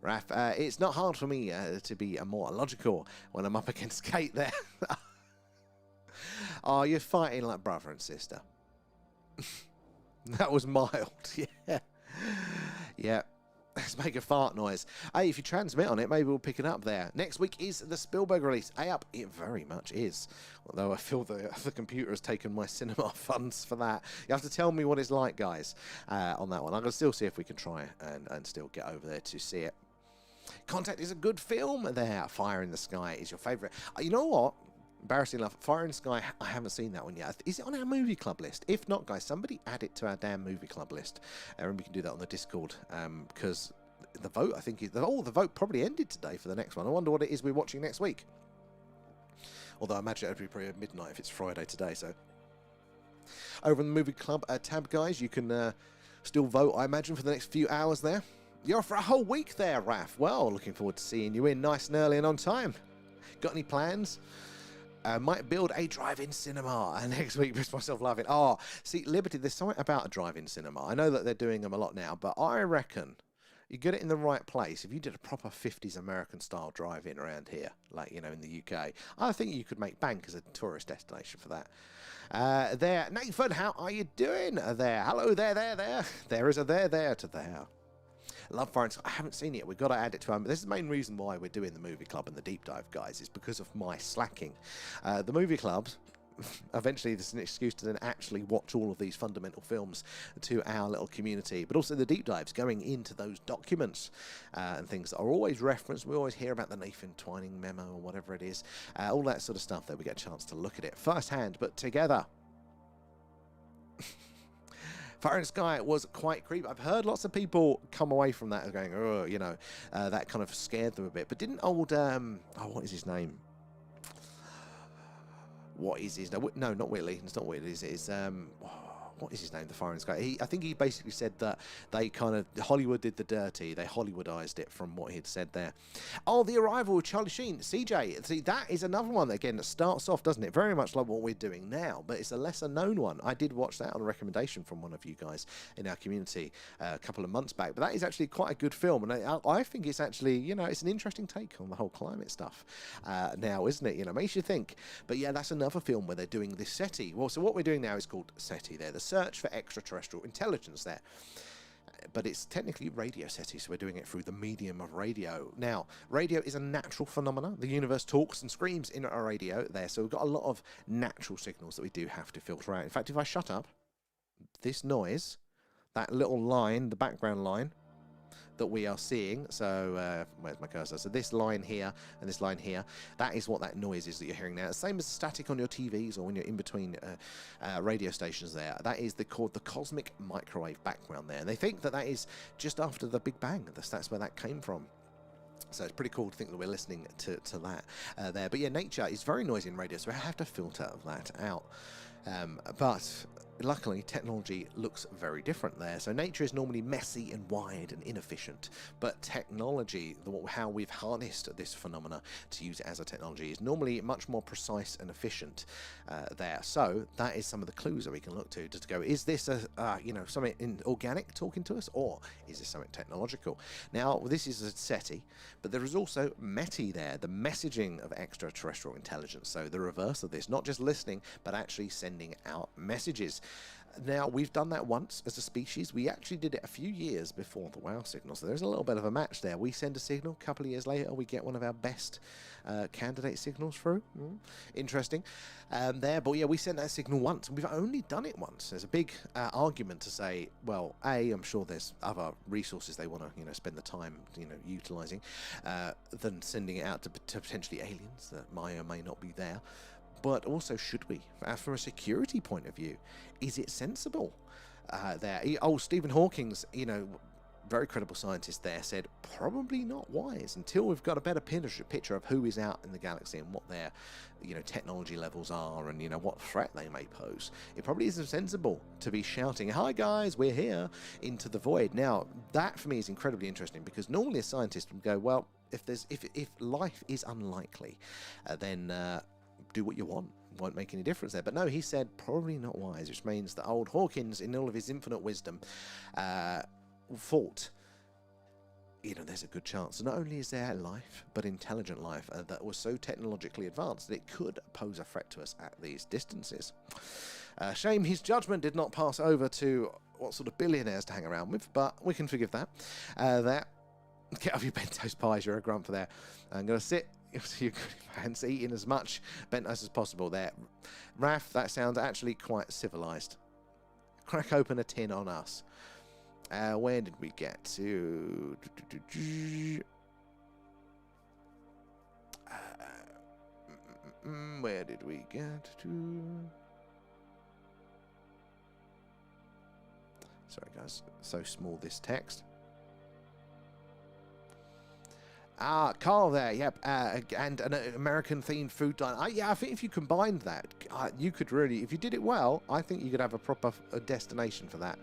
Raph, it's not hard for me to be more logical when I'm up against Kate there. Oh, you're fighting like brother and sister. That was mild. Yeah. Let's make a fart noise. Hey, if you transmit on it, maybe we'll pick it up there. Next week is the Spielberg release. Up, it very much is. Although I feel the computer has taken my cinema funds for that. You have to tell me what it's like, guys, on that one. I'm going to still see if we can try and still get over there to see it. Contact is a good film there. Fire in the Sky is your favourite. You know what? Embarrassing enough, Fire in the Sky, I haven't seen that one yet. Is it on our movie club list? If not, guys, somebody add it to our damn movie club list. And we can do that on the Discord, because the vote, I think, is... Oh, the vote probably ended today for the next one. I wonder what it is we're watching next week. Although I imagine it would be probably at midnight if it's Friday today, so... Over in the movie club tab, guys, you can still vote, I imagine, for the next few hours there. You're off for a whole week there, Raph. Well, looking forward to seeing you in nice and early and on time. Got any plans? Might build a drive-in cinema. And next week, miss myself laughing. Oh, see, Liberty, there's something about a drive-in cinema. I know that they're doing them a lot now, but I reckon you get it in the right place. If you did a proper 50s American-style drive-in around here, like, you know, in the UK, I think you could make bank as a tourist destination for that. There, Nathan, how are you doing there? Hello there. There is a there to there. Love Fire and Sky. I haven't seen it yet. We've got to add it to our... This is the main reason why we're doing the movie club and the deep dive, guys, is because of my slacking. The movie clubs... Eventually, this is an excuse to then actually watch all of these fundamental films to our little community, but also the deep dives going into those documents and things that are always referenced. We always hear about the Nathan Twining memo or whatever it is, all that sort of stuff that we get a chance to look at it firsthand, but together. Fire and Sky was quite creepy. I've heard lots of people come away from that going, oh, you know, that kind of scared them a bit. But didn't old, oh, what is his name? What is his name? No, not Whitley. It's not Whitley. It's what is his name? The Fire and Sky. I think he basically said that they kind of Hollywood did the dirty. They Hollywoodized it from what he'd said there. Oh, The Arrival with Charlie Sheen, CJ. See, that is another one again that starts off, doesn't it? Very much like what we're doing now, but it's a lesser known one. I did watch that on a recommendation from one of you guys in our community a couple of months back. But that is actually quite a good film, and I think it's actually, you know, it's an interesting take on the whole climate stuff now, isn't it? You know, makes you think. But yeah, that's another film where they're doing this SETI. Well, so what we're doing now is called SETI. There, the search for extraterrestrial intelligence there. But it's technically radio SETI, so we're doing it through the medium of radio. Now, radio is a natural phenomenon. The universe talks and screams in our radio there, so we've got a lot of natural signals that we do have to filter out. In fact, if I shut up, this noise, that little line, the background line, that we are seeing, so where's my cursor? So this line here and this line here, that is what that noise is that you're hearing now. The same as static on your TVs or when you're in between radio stations there. That is called the cosmic microwave background there. And they think that that is just after the Big Bang. That's where that came from. So it's pretty cool to think that we're listening to that there. But yeah, nature is very noisy in radio, so we have to filter that out. But luckily, technology looks very different there. So nature is normally messy and wide and inefficient, but technology, how we've harnessed this phenomena to use it as a technology, is normally much more precise and efficient there. So that is some of the clues that we can look to just to go, is this you know, something organic talking to us, or is this something technological? Now, this is a SETI, but there is also METI there, the messaging of extraterrestrial intelligence. So the reverse of this, not just listening, but actually sending out messages. Now, we've done that once as a species. We actually did it a few years before the WOW signal, so there's a little bit of a match there. We send a signal, a couple of years later, we get one of our best candidate signals through. Interesting there, but yeah, we sent that signal once, and we've only done it once. There's a big argument to say, well, I'm sure there's other resources they want to, you know, spend the time, you know, utilizing than sending it out to potentially aliens that may or may not be there. But also, should we? From a security point of view, is it sensible there? Oh, Stephen Hawking's, you know, very credible scientist there, said probably not wise until we've got a better picture of who is out in the galaxy and what their, you know, technology levels are and, you know, what threat they may pose. It probably isn't sensible to be shouting, "Hi guys, we're here," into the void. Now, that for me is incredibly interesting, because normally a scientist would go, well, if life is unlikely, then do what you want. Won't make any difference there. But no, he said probably not wise, which means that old Hawkins, in all of his infinite wisdom, thought, you know, there's a good chance not only is there life, but intelligent life that was so technologically advanced that it could pose a threat to us at these distances. Shame his judgment did not pass over to what sort of billionaires to hang around with, but we can forgive that. Get off your Bento's pies, you're a grump for there. I'm going to sit your hands, eating as much Bentos as possible there. Raf, that sounds actually quite civilized. Crack open a tin on us. Where did we get to? Where did we get to? Sorry guys, so small this text. Carl there, yep, and an American-themed food diner. Yeah, I think if you combined that, you could really, if you did it well, I think you could have a proper destination for that.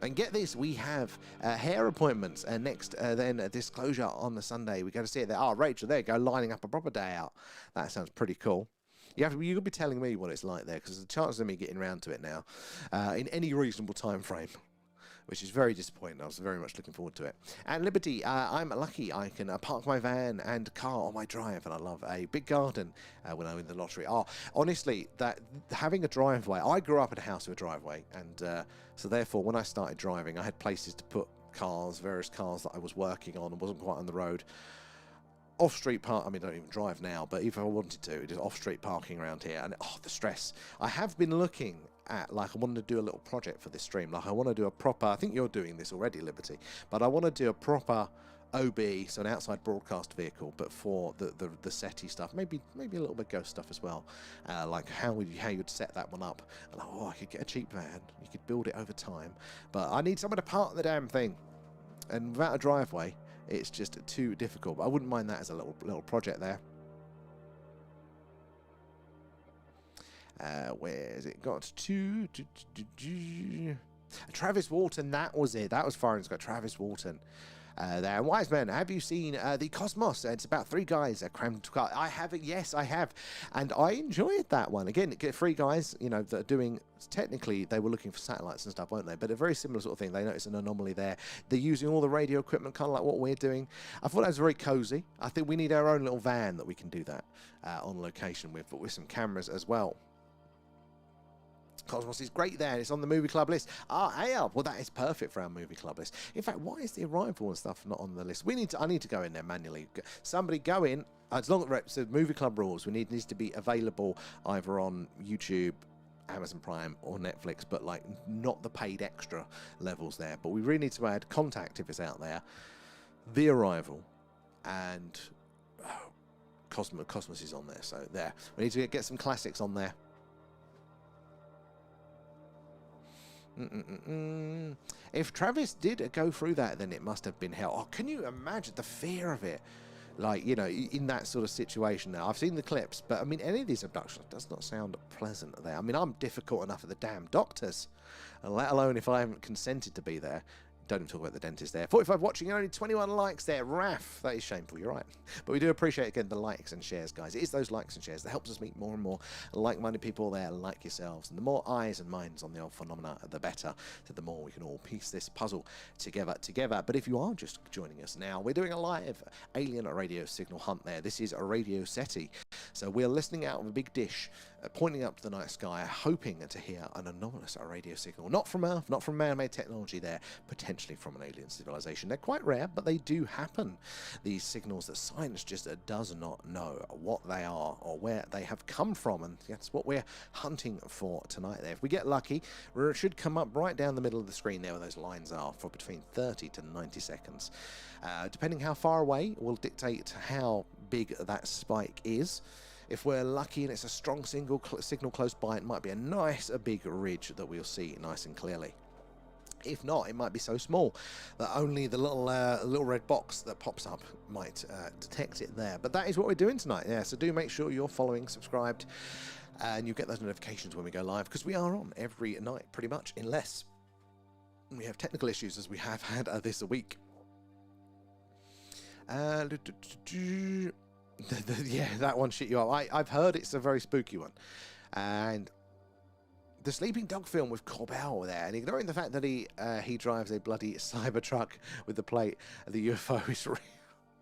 And get this, we have hair appointments next, then a disclosure on the Sunday. We go to see it there. Oh, Rachel, there you go, lining up a proper day out. That sounds pretty cool. You'll be telling me what it's like there, because the chances of me getting around to it now, in any reasonable time frame, which is very disappointing. I was very much looking forward to it. And Liberty, I'm lucky I can park my van and car on my drive, and I love a big garden when I win the lottery. Oh, honestly, that having a driveway, I grew up in a house with a driveway, and so therefore when I started driving, I had places to put cars, various cars that I was working on and wasn't quite on the road. Off-street park, I mean, I don't even drive now, but if I wanted to, it is off-street parking around here, and oh, the stress. I have been looking at, like, I wanted to do a little project for this stream. Like, I want to do a proper, I think you're doing this already, Liberty, but I want to do a proper OB, so an outside broadcast vehicle, but for the SETI stuff, maybe a little bit ghost stuff as well, like how you'd set that one up. And oh, I could get a cheap van, you could build it over time, but I need somewhere to park the damn thing, and without a driveway, it's just too difficult. But I wouldn't mind that as a little project there. Where's it got to? Travis Walton, that was it. That was far. It's got Travis Walton. There. And Wise Man, have you seen the Cosmos? It's about 3 guys crammed. I have it. Yes, I have, and I enjoyed that one. Again, get 3 guys, you know, that are doing. Technically, they were looking for satellites and stuff, weren't they? But a very similar sort of thing. They noticed an anomaly there. They're using all the radio equipment, kind of like what we're doing. I thought that was very cozy. I think we need our own little van that we can do that on location with, but with some cameras as well. Cosmos is great there. It's on the movie club list. Well, that is perfect for our movie club list. In fact, why is the Arrival and stuff not on the list? I need to go in there manually. Somebody go in. As long as so movie club rules, needs to be available either on YouTube, Amazon Prime or Netflix, but like not the paid extra levels there. But we really need to add Contact if it's out there, The Arrival, and Cosmos is on there. So there, we need to get some classics on there. If Travis did go through that, then it must have been hell. Oh, can you imagine the fear of it? Like, you know, in that sort of situation now. I've seen the clips, but I mean, any of these abductions does not sound pleasant there. I mean, I'm difficult enough at the damn doctors, let alone if I haven't consented to be there. Don't even talk about the dentist there. 45 watching, only 21 likes there. Raf, that is shameful, you're right. But we do appreciate, again, the likes and shares, guys. It is those likes and shares that helps us meet more and more like-minded people there like yourselves. And the more eyes and minds on the old phenomena, the better. So the more we can all piece this puzzle together. But if you are just joining us now, we're doing a live alien radio signal hunt there. This is a radio SETI. So we're listening out of a big dish, pointing up to the night sky, hoping to hear an anomalous radio signal. Not from Earth, not from man-made technology there, potentially from an alien civilization. They're quite rare, but they do happen. These signals that science just does not know what they are or where they have come from, and that's what we're hunting for tonight there. If we get lucky, it should come up right down the middle of the screen there where those lines are for between 30 to 90 seconds. Depending how far away will dictate how big that spike is. If we're lucky and it's a strong signal close by, it might be a big ridge that we'll see nice and clearly. If not, it might be so small that only the little red box that pops up might detect it there. But that is what we're doing tonight. Yeah, so do make sure you're following, subscribed, and you get those notifications when we go live, because we are on every night pretty much, unless we have technical issues as we have had this week. Yeah, that one shit you up. I've heard it's a very spooky one. And the Sleeping Dog film with Corbell there, and ignoring the fact that he drives a bloody Cybertruck with the plate, the UFO is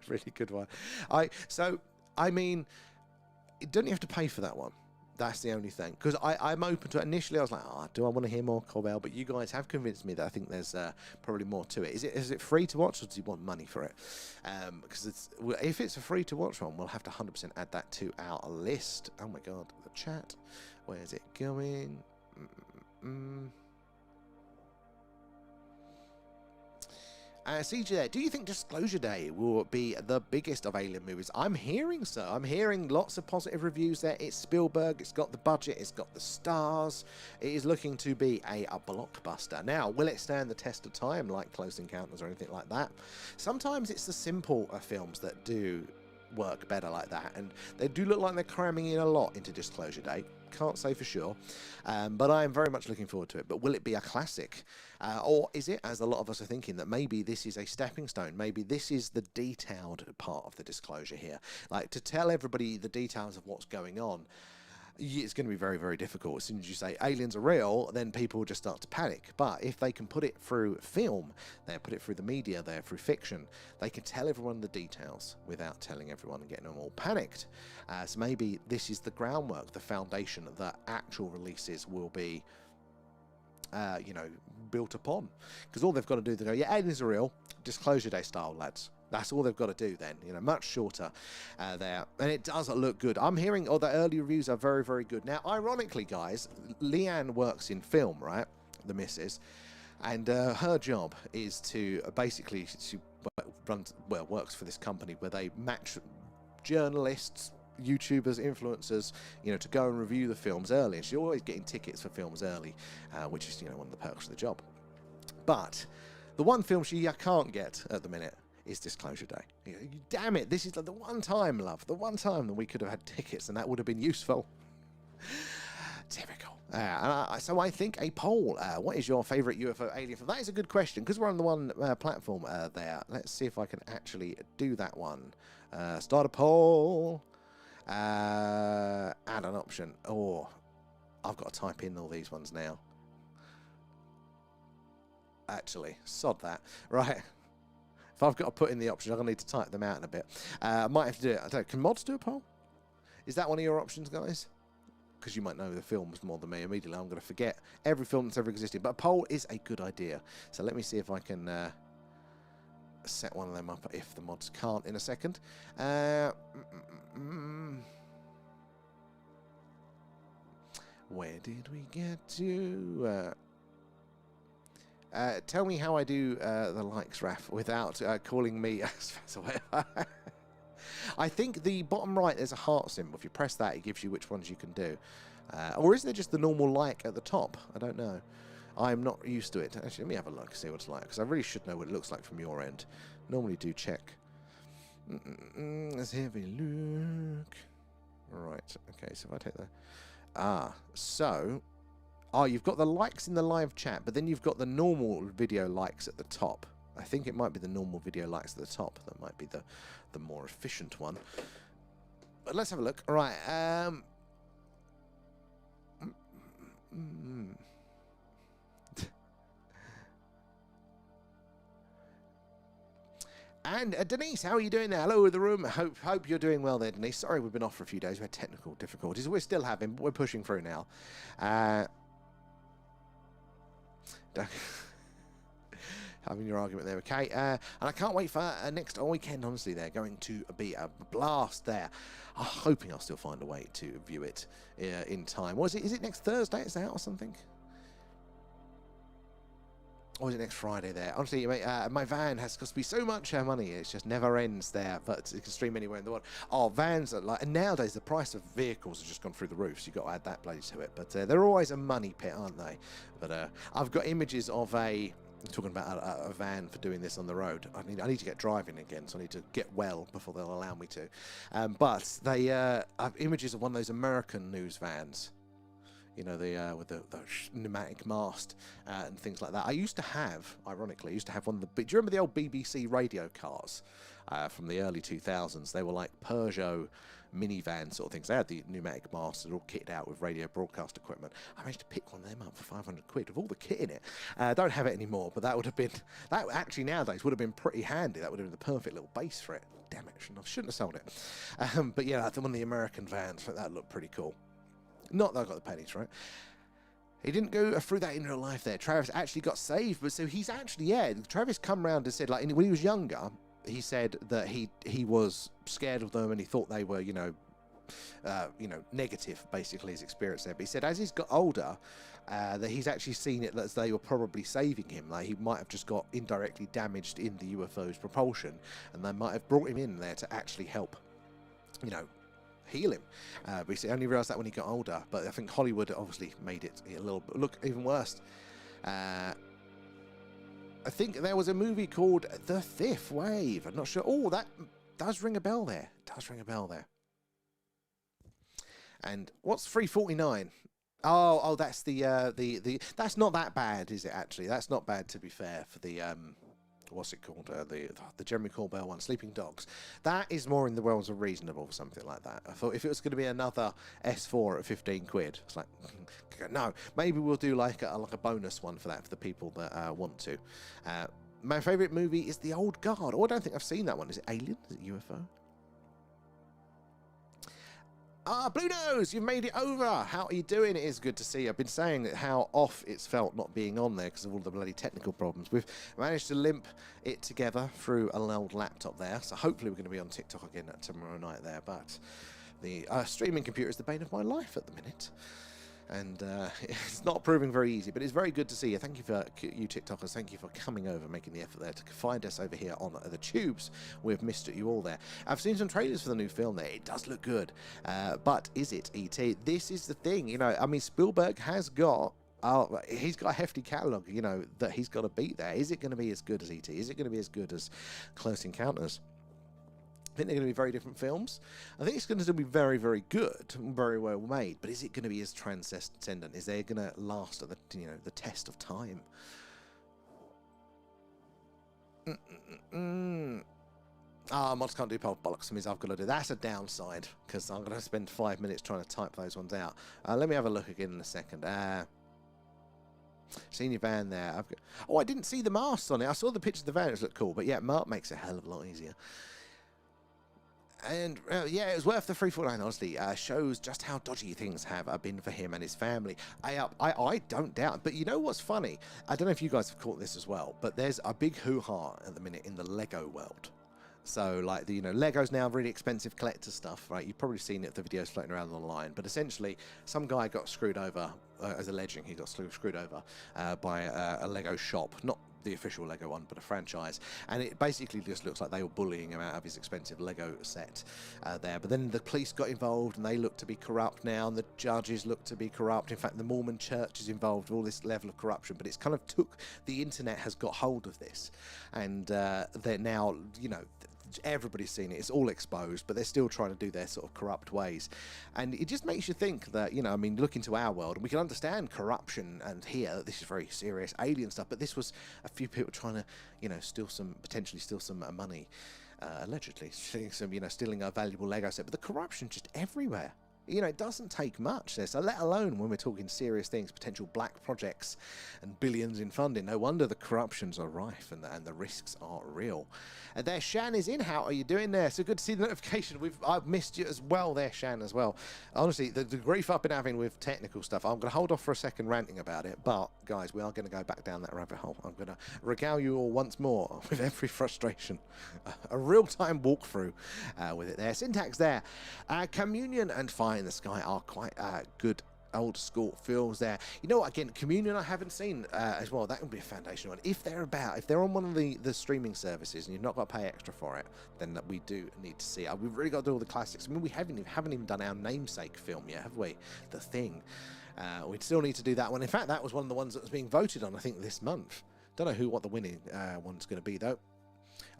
really good one. I mean, don't you have to pay for that one? That's the only thing. Because I'm open to it. Initially, I was like, do I want to hear more Corbell? But you guys have convinced me that I think there's probably more to it. Is it free to watch, or do you want money for it? Because if it's a free to watch one, we'll have to 100% add that to our list. Oh my god, the chat. Where is it going? CJ there, do you think Disclosure Day will be the biggest of alien movies? I'm hearing so. I'm hearing lots of positive reviews there. It's Spielberg, it's got the budget, it's got the stars. It is looking to be a blockbuster. Now, will it stand the test of time like Close Encounters or anything like that? Sometimes it's the simple films that do work better like that, and they do look like they're cramming in a lot into Disclosure Day. Can't say for sure, but I am very much looking forward to it. But will it be a classic, or is it, as a lot of us are thinking, that maybe this is a stepping stone? Maybe this is the detailed part of the disclosure here, like to tell everybody the details of what's going on. It's going to be very, very difficult. As soon as you say aliens are real, then people will just start to panic. But if they can put it through film, they put it through the media, they're through fiction, they can tell everyone the details without telling everyone and getting them all panicked. So maybe this is the groundwork, the foundation that actual releases will be, built upon. Because all they've got to do, they go, yeah, aliens are real, Disclosure Day style, lads. That's all they've got to do then, much shorter there. And it does look good. I'm hearing the early reviews are very, very good. Now, ironically, guys, Leanne works in film, right? The missus. And her job is to basically, she works for this company where they match journalists, YouTubers, influencers, to go and review the films early. And she's always getting tickets for films early, which is, one of the perks of the job. But the one film she can't get at the minute is Disclosure Day. Damn it, this is like the one time, love, the one time that we could have had tickets and that would have been useful. Typical. So I think a poll. What is your favourite UFO alien film? That is a good question, because we're on the one platform there. Let's see if I can actually do that one. Start a poll. Add an option. Oh, I've got to type in all these ones now. Actually, sod that. Right. If I've got to put in the options, I'm going to need to type them out in a bit. I might have to do it. I don't know, can mods do a poll? Is that one of your options, guys? Because you might know the films more than me. Immediately, I'm going to forget every film that's ever existed. But a poll is a good idea. So let me see if I can set one of them up if the mods can't in a second. Where did we get to? Tell me how I do the likes, Raf, without calling me. I think the bottom right, there's a heart symbol. If you press that, it gives you which ones you can do. Or is there just the normal like at the top? I don't know. I'm not used to it. Actually, let me have a look, see what it's like, because I really should know what it looks like from your end. Normally do check. Let's have a look. Right, okay, so if I take the... so... you've got the likes in the live chat, but then you've got the normal video likes at the top. I think it might be the normal video likes at the top. That might be the more efficient one. But let's have a look. All right. And Denise, how are you doing there? Hello, the room. Hope you're doing well there, Denise. Sorry we've been off for a few days. We had technical difficulties. We're still having, but we're pushing through now. Having your argument there, okay? And I can't wait for next weekend, honestly. They're going to be a blast there. I'm hoping I'll still find a way to view it in time. Is it next Thursday it's out or something? Or is it next Friday there? Honestly, my van has cost me so much money. It just never ends there. But it can stream anywhere in the world. Oh, vans are like... And nowadays, the price of vehicles has just gone through the roof. So you've got to add that bloody to it. But they're always a money pit, aren't they? But I've got images of I'm talking about a van for doing this on the road. I need to get driving again. So I need to get well before they'll allow me to. But they have images of one of those American news vans. With the pneumatic mast and things like that. I used to have, ironically, one of the... Do you remember the old BBC radio cars from the early 2000s? They were like Peugeot minivan sort of things. They had the pneumatic mast. They're all kitted out with radio broadcast equipment. I managed to pick one of them up for 500 quid with all the kit in it. I don't have it anymore, but that would have been... That actually nowadays would have been pretty handy. That would have been the perfect little base for it. Damn it, I shouldn't have sold it. But yeah, one of the American vans, that looked pretty cool. Not that I got the pennies, right? He didn't go through that in real life there. Travis actually got saved, but so he's actually, Travis come round and said, like, when he was younger, he said that he was scared of them and he thought they were, negative, basically, his experience there. But he said as he's got older, that he's actually seen it as they were probably saving him. Like, he might have just got indirectly damaged in the UFO's propulsion, and they might have brought him in there to actually help, heal him. But he said, only realised that when he got older. But I think Hollywood obviously made it a little bit look even worse. I think there was a movie called The Fifth Wave. I'm not sure. Oh, that does ring a bell there. And what's 349? Oh, that's the that's not that bad, is it? Actually, that's not bad, to be fair, for the what's it called? The Jeremy Corbell one, Sleeping Dogs. That is more in the realms of reasonable, something like that. I thought if it was going to be another S4 at 15 quid, it's like, no, maybe we'll do like a bonus one for that for the people that want to. My favourite movie is The Old Guard. Oh, I don't think I've seen that one. Is it Alien? Is it UFO? Ah, Blue Nose, you've made it over. How are you doing? It is good to see you. I've been saying how off it's felt not being on there because of all the bloody technical problems. We've managed to limp it together through an old laptop there, so hopefully we're going to be on TikTok again tomorrow night there. But the streaming computer is the bane of my life at the minute. And it's not proving very easy, but it's very good to see you. Thank you for you TikTokers. Thank you for coming over, making the effort there to find us over here on the tubes. We've missed you all there. I've seen some trailers for the new film there. It does look good. But is it E.T.? This is the thing. You know, I mean, Spielberg has got... he's got a hefty catalogue, you know, that he's got to beat there. Is it going to be as good as E.T.? Is it going to be as good as Close Encounters? I think they're going to be very different films. I think it's going to be very, very good, very well made. But is it going to be as transcendent? Is they going to last at the test of time? Mods can't do bollocks. Means I've got to do. That's a downside because I'm going to spend 5 minutes trying to type those ones out. Let me have a look again in a second. Seen your van there. I didn't see the masts on it. I saw the picture of the van. It looked cool. But yeah, Mark makes it a hell of a lot easier. And yeah, it was worth the $3.49, honestly. Shows just how dodgy things have been for him and his family. I don't doubt. But you know what's funny? I don't know if you guys have caught this as well, but there's a big hoo-ha at the minute in the Lego world. So, like, Lego's now really expensive collector stuff, right? You've probably seen it, the videos floating around online. But essentially, some guy got screwed over, as alleging he got screwed over by a Lego shop. Not the official Lego one, but a franchise. And it basically just looks like they were bullying him out of his expensive Lego set there. But then the police got involved, and they look to be corrupt now, and the judges look to be corrupt. In fact, the Mormon church is involved with all this level of corruption. But it's kind of the internet has got hold of this. And they're now, everybody's seen it. It's all exposed, but they're still trying to do their sort of corrupt ways. And it just makes you think that, I mean, look into our world, and we can understand corruption, and here, this is very serious alien stuff, but this was a few people trying to, potentially steal some money, allegedly, stealing a valuable Lego set, but the corruption just everywhere. It doesn't take much, so let alone when we're talking serious things, potential black projects and billions in funding. No wonder the corruptions are rife and the risks are real. And there, Shan is in. How are you doing there? So good to see the notification. I've missed you as well there, Shan, as well. Honestly, the grief I've been having with technical stuff, I'm going to hold off for a second ranting about it, but guys, we are going to go back down that rabbit hole. I'm going to regale you all once more with every frustration. A real-time walkthrough with it there. Syntax there. Communion and Fire in the Sky are quite good old school films there. You know what, again, Communion I haven't seen as well. That would be a foundation one. If they're on one of the streaming services and you've not got to pay extra for it, then we do need to see it. We've really got to do all the classics. I mean, we haven't even done our namesake film yet, have we? The Thing. We'd still need to do that one. In fact, that was one of the ones that was being voted on, I think, this month. Don't know what the winning one's going to be, though.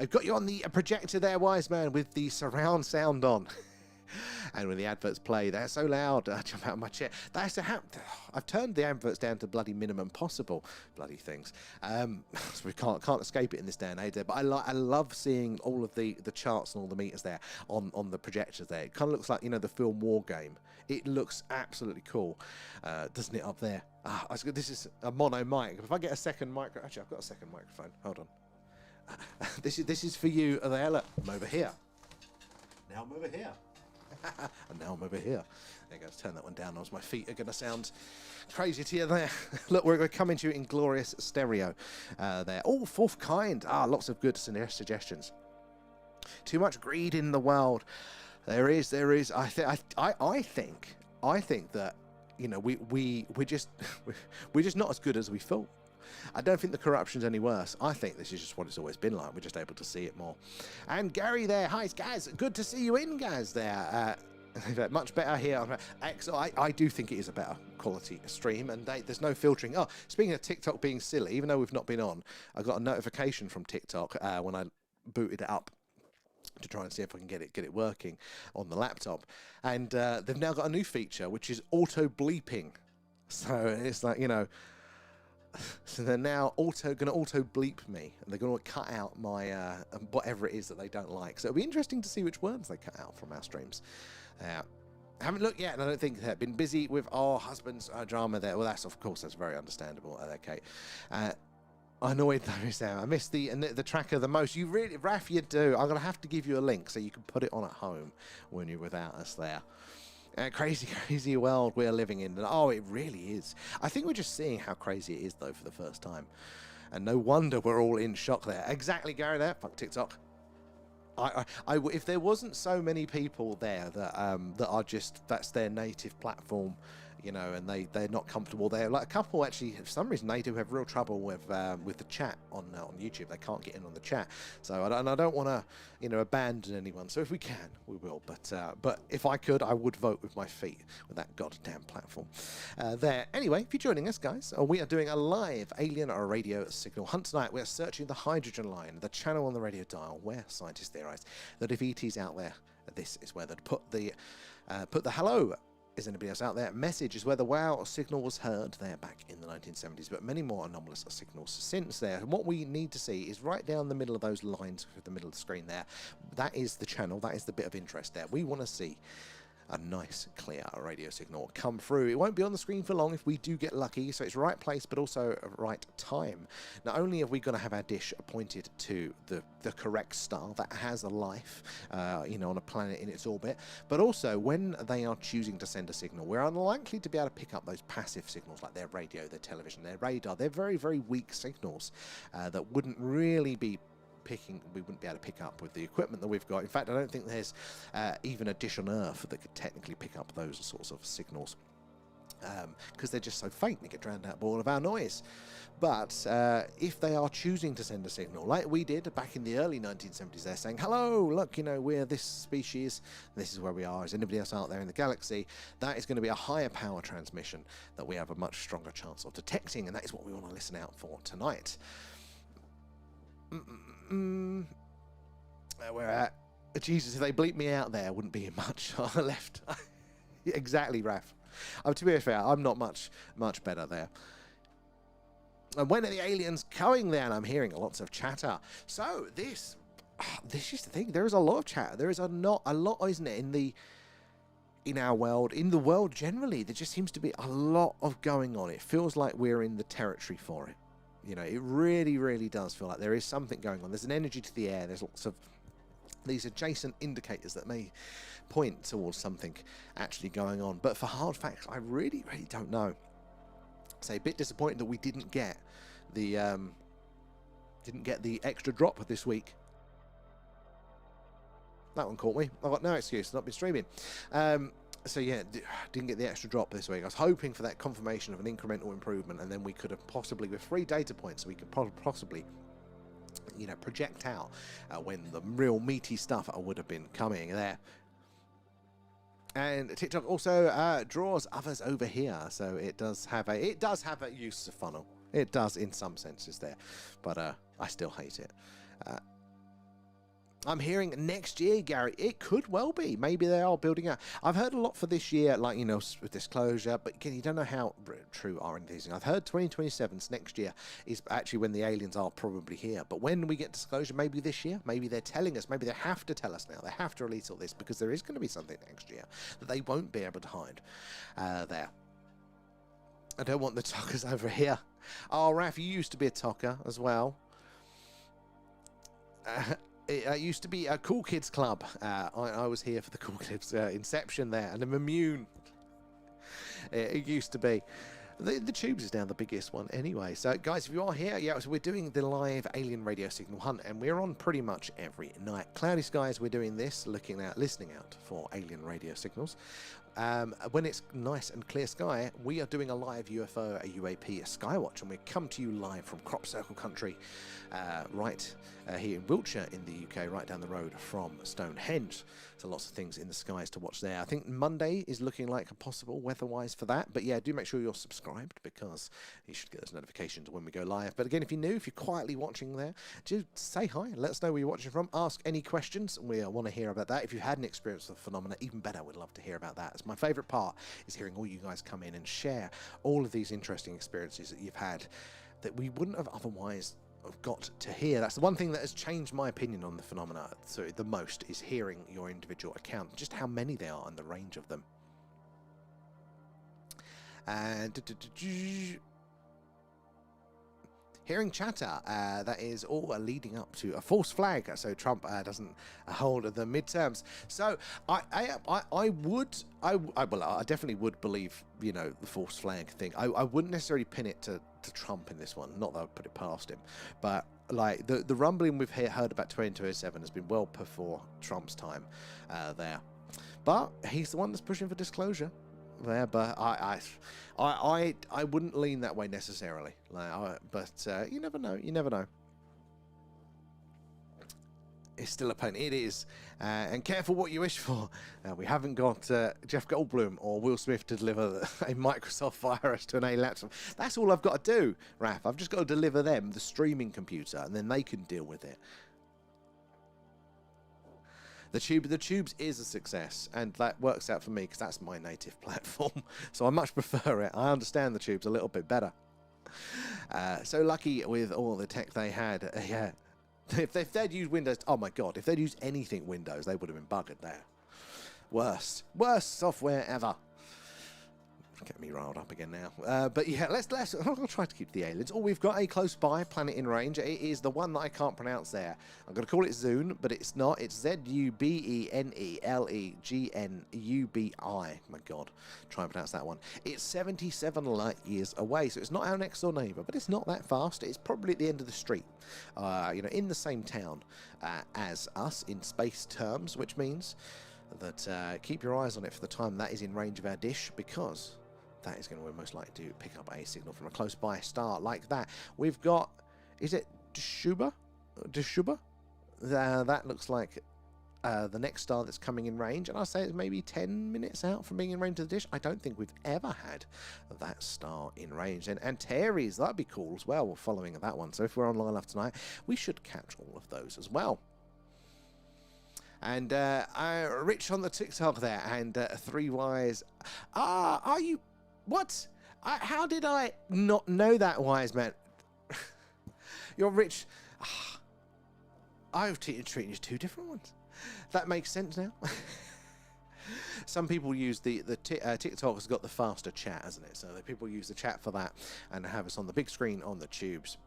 I've got you on the projector there, wise man, with the surround sound on. And when the adverts play, they're so loud, I jump out of my chair. That's I've turned the adverts down to bloody minimum possible, bloody things. So we can't escape it in this day and age there. But I love seeing all of the charts and all the meters there on the projectors there. It kind of looks like, the film War Game. It looks absolutely cool, doesn't it, up there? This is a mono mic. If I get a second microphone, actually, I've got a second microphone. Hold on. This is for you there. Look, I'm over here. Now I'm over here. And now I'm over here. There you go, let's turn that one down, as my feet are going to sound crazy to you there. Look, we're coming to you in glorious stereo there. Oh, fourth kind. Lots of good suggestions. Too much greed in the world. There is. I think that, we're just not as good as we thought. I don't think the corruption's any worse. I think this is just what it's always been like. We're just able to see it more. And Gary there. Hi, it's Gaz. Good to see you in, Gaz, there. Much better here. I do think it is a better quality stream, and there's no filtering. Oh, speaking of TikTok being silly, even though we've not been on, I got a notification from TikTok when I booted it up to try and see if I can get it working on the laptop. And they've now got a new feature, which is auto bleeping. So it's like, So they're now going to auto bleep me, and they're going to cut out my whatever it is that they don't like. So it'll be interesting to see which words they cut out from our streams. Haven't looked yet, and I don't think they've been busy with our husband's drama there. Well, that's very understandable. Okay. Annoyed though, Sam. I missed the tracker the most. You really, Raf, you do. I'm gonna have to give you a link so you can put it on at home when you're without us there. Crazy, crazy world we're living in. And oh, it really is. I think we're just seeing how crazy it is though for the first time, and no wonder we're all in shock there. Exactly, Gary. There, fuck TikTok. If there wasn't so many people there that are just, that's their native platform, you know, and they're not comfortable there. Like a couple actually, for some reason, they do have real trouble with the chat on YouTube. They can't get in on the chat. So I don't want to, you know, abandon anyone. So if we can, we will. But if I could, I would vote with my feet with that goddamn platform there. Anyway, if you're joining us, guys, we are doing a live alien radio signal hunt tonight. We are searching the hydrogen line, the channel on the radio dial where scientists theorize that if ET's out there, this is where they'd put the hello. Is anybody else out there? Message is where the wow signal was heard there back in the 1970s, but many more anomalous signals since there. And what we need to see is right down the middle of those lines, the middle of the screen there. That is the channel. That is the bit of interest there. We want to see a nice clear radio signal come through. It won't be on the screen for long if we do get lucky, so it's right place but also right time. Not only are we going to have our dish pointed to the correct star that has a life, you know, on a planet in its orbit, but also when they are choosing to send a signal, we're unlikely to be able to pick up those passive signals like their radio, their television, their radar. They're very, very weak signals that wouldn't really be we wouldn't be able to pick up with the equipment that we've got. In fact, I don't think there's even a dish on Earth that could technically pick up those sorts of signals because they're just so faint they get drowned out by all of our noise. But if they are choosing to send a signal like we did back in the early 1970s, they're saying, hello, look, you know, we're this species, this is where we are, is anybody else out there in the galaxy? That is going to be a higher power transmission that we have a much stronger chance of detecting, and that is what we want to listen out for tonight. We're at Jesus. If they bleep me out there, wouldn't be much left. Exactly, Raf. To be fair, I'm not much better there. And when are the aliens going there? And I'm hearing lots of chatter. So this is the thing. There is a lot of chatter. There is not a lot, isn't it, in our world, in the world generally. There just seems to be a lot of going on. It feels like we're in the territory for it. You know, it really, really does feel like there is something going on. There's an energy to the air. There's lots of these adjacent indicators that may point towards something actually going on. But for hard facts, I really, really don't know. So a bit disappointed that we didn't get the extra drop this week. That one caught me. I've got no excuse. Not been streaming. So yeah, didn't get the extra drop this week. I was hoping for that confirmation of an incremental improvement, and then we could have possibly, with 3 data points, we could possibly, you know, project out when the real meaty stuff would have been coming there. And TikTok also draws others over here, so it does have a use of funnel. It does in some senses there, but I still hate it. I'm hearing next year, Gary. It could well be. Maybe they are building out. I've heard a lot for this year, like, you know, with disclosure, but again, you don't know how true are any of these things. I've heard 2027, next year, is actually when the aliens are probably here. But when we get disclosure, maybe this year, maybe they're telling us, maybe they have to tell us now. They have to release all this because there is going to be something next year that they won't be able to hide there. I don't want the talkers over here. Oh, Raf, you used to be a talker as well. It used to be a Cool Kids Club. I was here for the Cool Kids inception there, and I'm immune. It used to be. The Tubes is now the biggest one anyway. So, guys, if you are here, yeah, so we're doing the live alien radio signal hunt, and we're on pretty much every night. Cloudy skies, we're doing this, listening out for alien radio signals. When it's nice and clear sky, we are doing a live UFO, a UAP, a Skywatch, and we come to you live from Crop Circle Country, right here in Wiltshire in the UK, right down the road from Stonehenge. So lots of things in the skies to watch there. I think Monday is looking like a possible weather-wise for that. But yeah, do make sure you're subscribed because you should get those notifications when we go live. But again, if you're new, if you're quietly watching there, just say hi. Let us know where you're watching from. Ask any questions. We want to hear about that. If you had an experience with the phenomena, even better, we'd love to hear about that. It's my favourite part is hearing all you guys come in and share all of these interesting experiences that you've had that we wouldn't have otherwise have got to hear. That's the one thing that has changed my opinion on the phenomena the most, is hearing your individual account, just how many there are and the range of them. And hearing chatter, that is all leading up to a false flag, so Trump doesn't hold the midterms. So I definitely would believe, you know, the false flag thing. I wouldn't necessarily pin it to Trump in this one, not that I would put it past him, but like the rumbling we've heard about 2027 has been well before Trump's time there, but he's the one that's pushing for disclosure there. But I wouldn't lean that way necessarily, but you never know. It's still a pain. It is. And careful what you wish for. We haven't got Jeff Goldblum or Will Smith to deliver a Microsoft virus to an A laptop. That's all I've got to do, Raph. I've just got to deliver them the streaming computer, and then they can deal with it. The Tubes is a success, and that works out for me because that's my native platform. So I much prefer it. I understand the Tubes a little bit better. So lucky with all the tech they had. Yeah. If they'd used Windows, oh my god, if they'd used anything Windows, they would have been buggered there. Worst software ever. Get me riled up again now. But yeah, let's I'll try to keep the aliens. Oh, we've got a close by planet in range. It is the one that I can't pronounce there. I'm going to call it Zune, but it's not. It's Zubenelegnubi. My god, try and pronounce that one. It's 77 light years away, so it's not our next door neighbor, but it's not that fast. It's probably at the end of the street, you know, in the same town as us in space terms, which means that keep your eyes on it for the time that is in range of our dish, because that is going to most likely to pick up a signal from a close by star like that. We've got, is it Deshuba? That looks like the next star that's coming in range, and I'll say it's maybe 10 minutes out from being in range of the dish. I don't think we've ever had that star in range. And Antares, that'd be cool as well, following that one. So if we're on long enough tonight, we should catch all of those as well. And Rich on the TikTok there, and Three Wise. Are you... What? How did I not know that, Wise Man? You're Rich. I've treated you two different ones. That makes sense now. Some people use TikTok has got the faster chat, hasn't it? So people use the chat for that and have us on the big screen on the Tubes.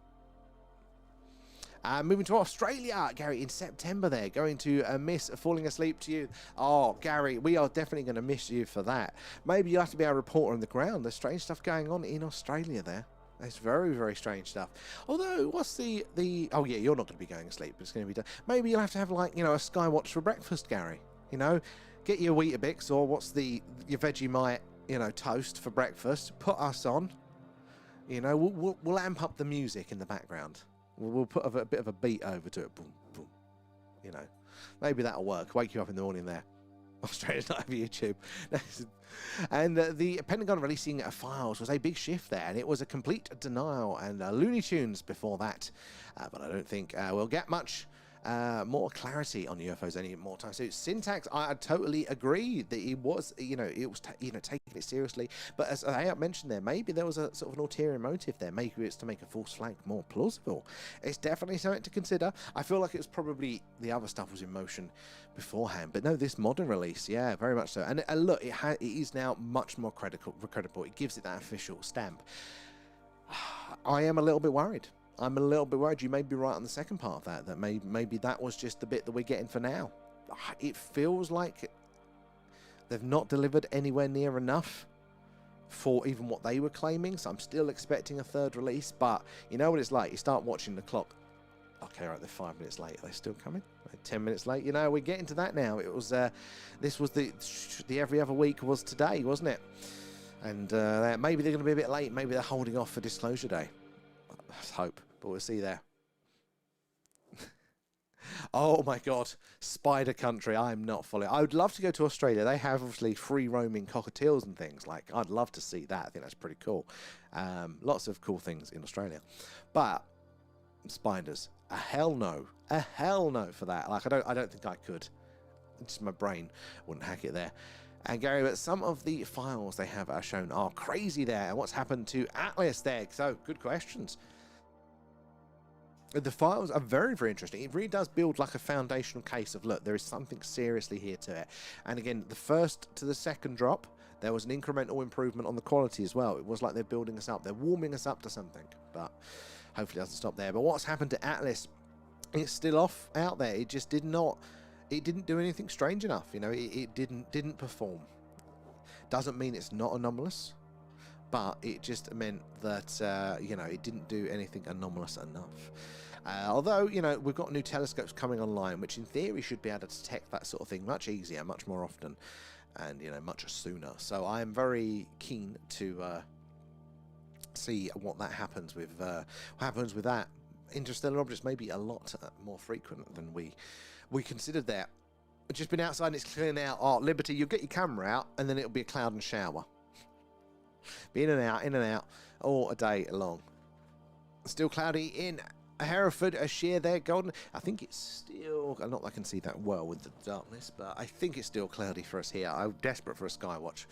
Moving to Australia, Gary, in September there, going to miss falling asleep to you. Oh, Gary, we are definitely going to miss you for that. Maybe you have to be our reporter on the ground. There's strange stuff going on in Australia there. It's very, very strange stuff. Although, what's the... Oh, yeah, you're not going to be going to sleep. It's going to be done. Maybe you'll have to have, like, you know, a Skywatch for breakfast, Gary. You know, get your Weetabix or what's your Vegemite, you know, toast for breakfast. Put us on. You know, we'll amp up the music in the background. We'll put a bit of a beat over to it. Boom, boom. You know, maybe that'll work. Wake you up in the morning there. Australia's not over YouTube. And the Pentagon releasing files was a big shift there, and it was a complete denial, and Looney Tunes before that. But I don't think we'll get much more clarity on UFOs any more time. So syntax, I totally agree that it was, taking it seriously. But as I mentioned there, maybe there was a sort of an ulterior motive there. Maybe it's to make a false flag more plausible. It's definitely something to consider. I feel like it was probably the other stuff was in motion beforehand, but no, this modern release, yeah, very much so. And look, it is now much more credible. It gives it that official stamp. I am a little bit worried. I'm a little bit worried. You may be right on the second part of that maybe that was just the bit that we're getting for now. It feels like they've not delivered anywhere near enough for even what they were claiming, so I'm still expecting a third release, but you know what it's like. You start watching the clock. Okay, right, they're 5 minutes late. Are they still coming? They're 10 minutes late. You know, we're getting to that now. It was, this was the every other week was today, wasn't it? And maybe they're going to be a bit late. Maybe they're holding off for Disclosure Day. Let's hope. But we'll see there. Oh my god, Spider Country. I'm not following. I would love to go to Australia. They have obviously free roaming cockatiels and things. Like, I'd love to see that. I think that's pretty cool. Lots of cool things in Australia. But spiders, a hell no. A hell no for that. Like, I don't think I could. Just my brain wouldn't hack it there. And Gary, but some of the files they have shown are crazy there. And what's happened to Atlas there? So, good questions. The files are very, very interesting. It really does build like a foundational case of, look, there is something seriously here to it. And again, the first to the second drop, there was an incremental improvement on the quality as well. It was like they're building us up. They're warming us up to something. But hopefully it doesn't stop there. But what's happened to Atlas, it's still off out there. It just did not, it didn't do anything strange enough. You know, it didn't perform. Doesn't mean it's not anomalous, but it just meant that, you know, it didn't do anything anomalous enough. Although, you know, we've got new telescopes coming online, which in theory should be able to detect that sort of thing much easier, much more often, and, you know, much sooner. So I am very keen to see what that happens with, what happens with that. Interstellar objects may be a lot more frequent than we considered there. We've just been outside and it's clear now. Oh, Liberty, you'll get your camera out and then it'll be a cloud and shower. Be in and out, all a day long. Still cloudy in Hereford, a sheer there, golden. I think it's still, not that I can see that well with the darkness, but I think it's still cloudy for us here. I'm desperate for a sky watch,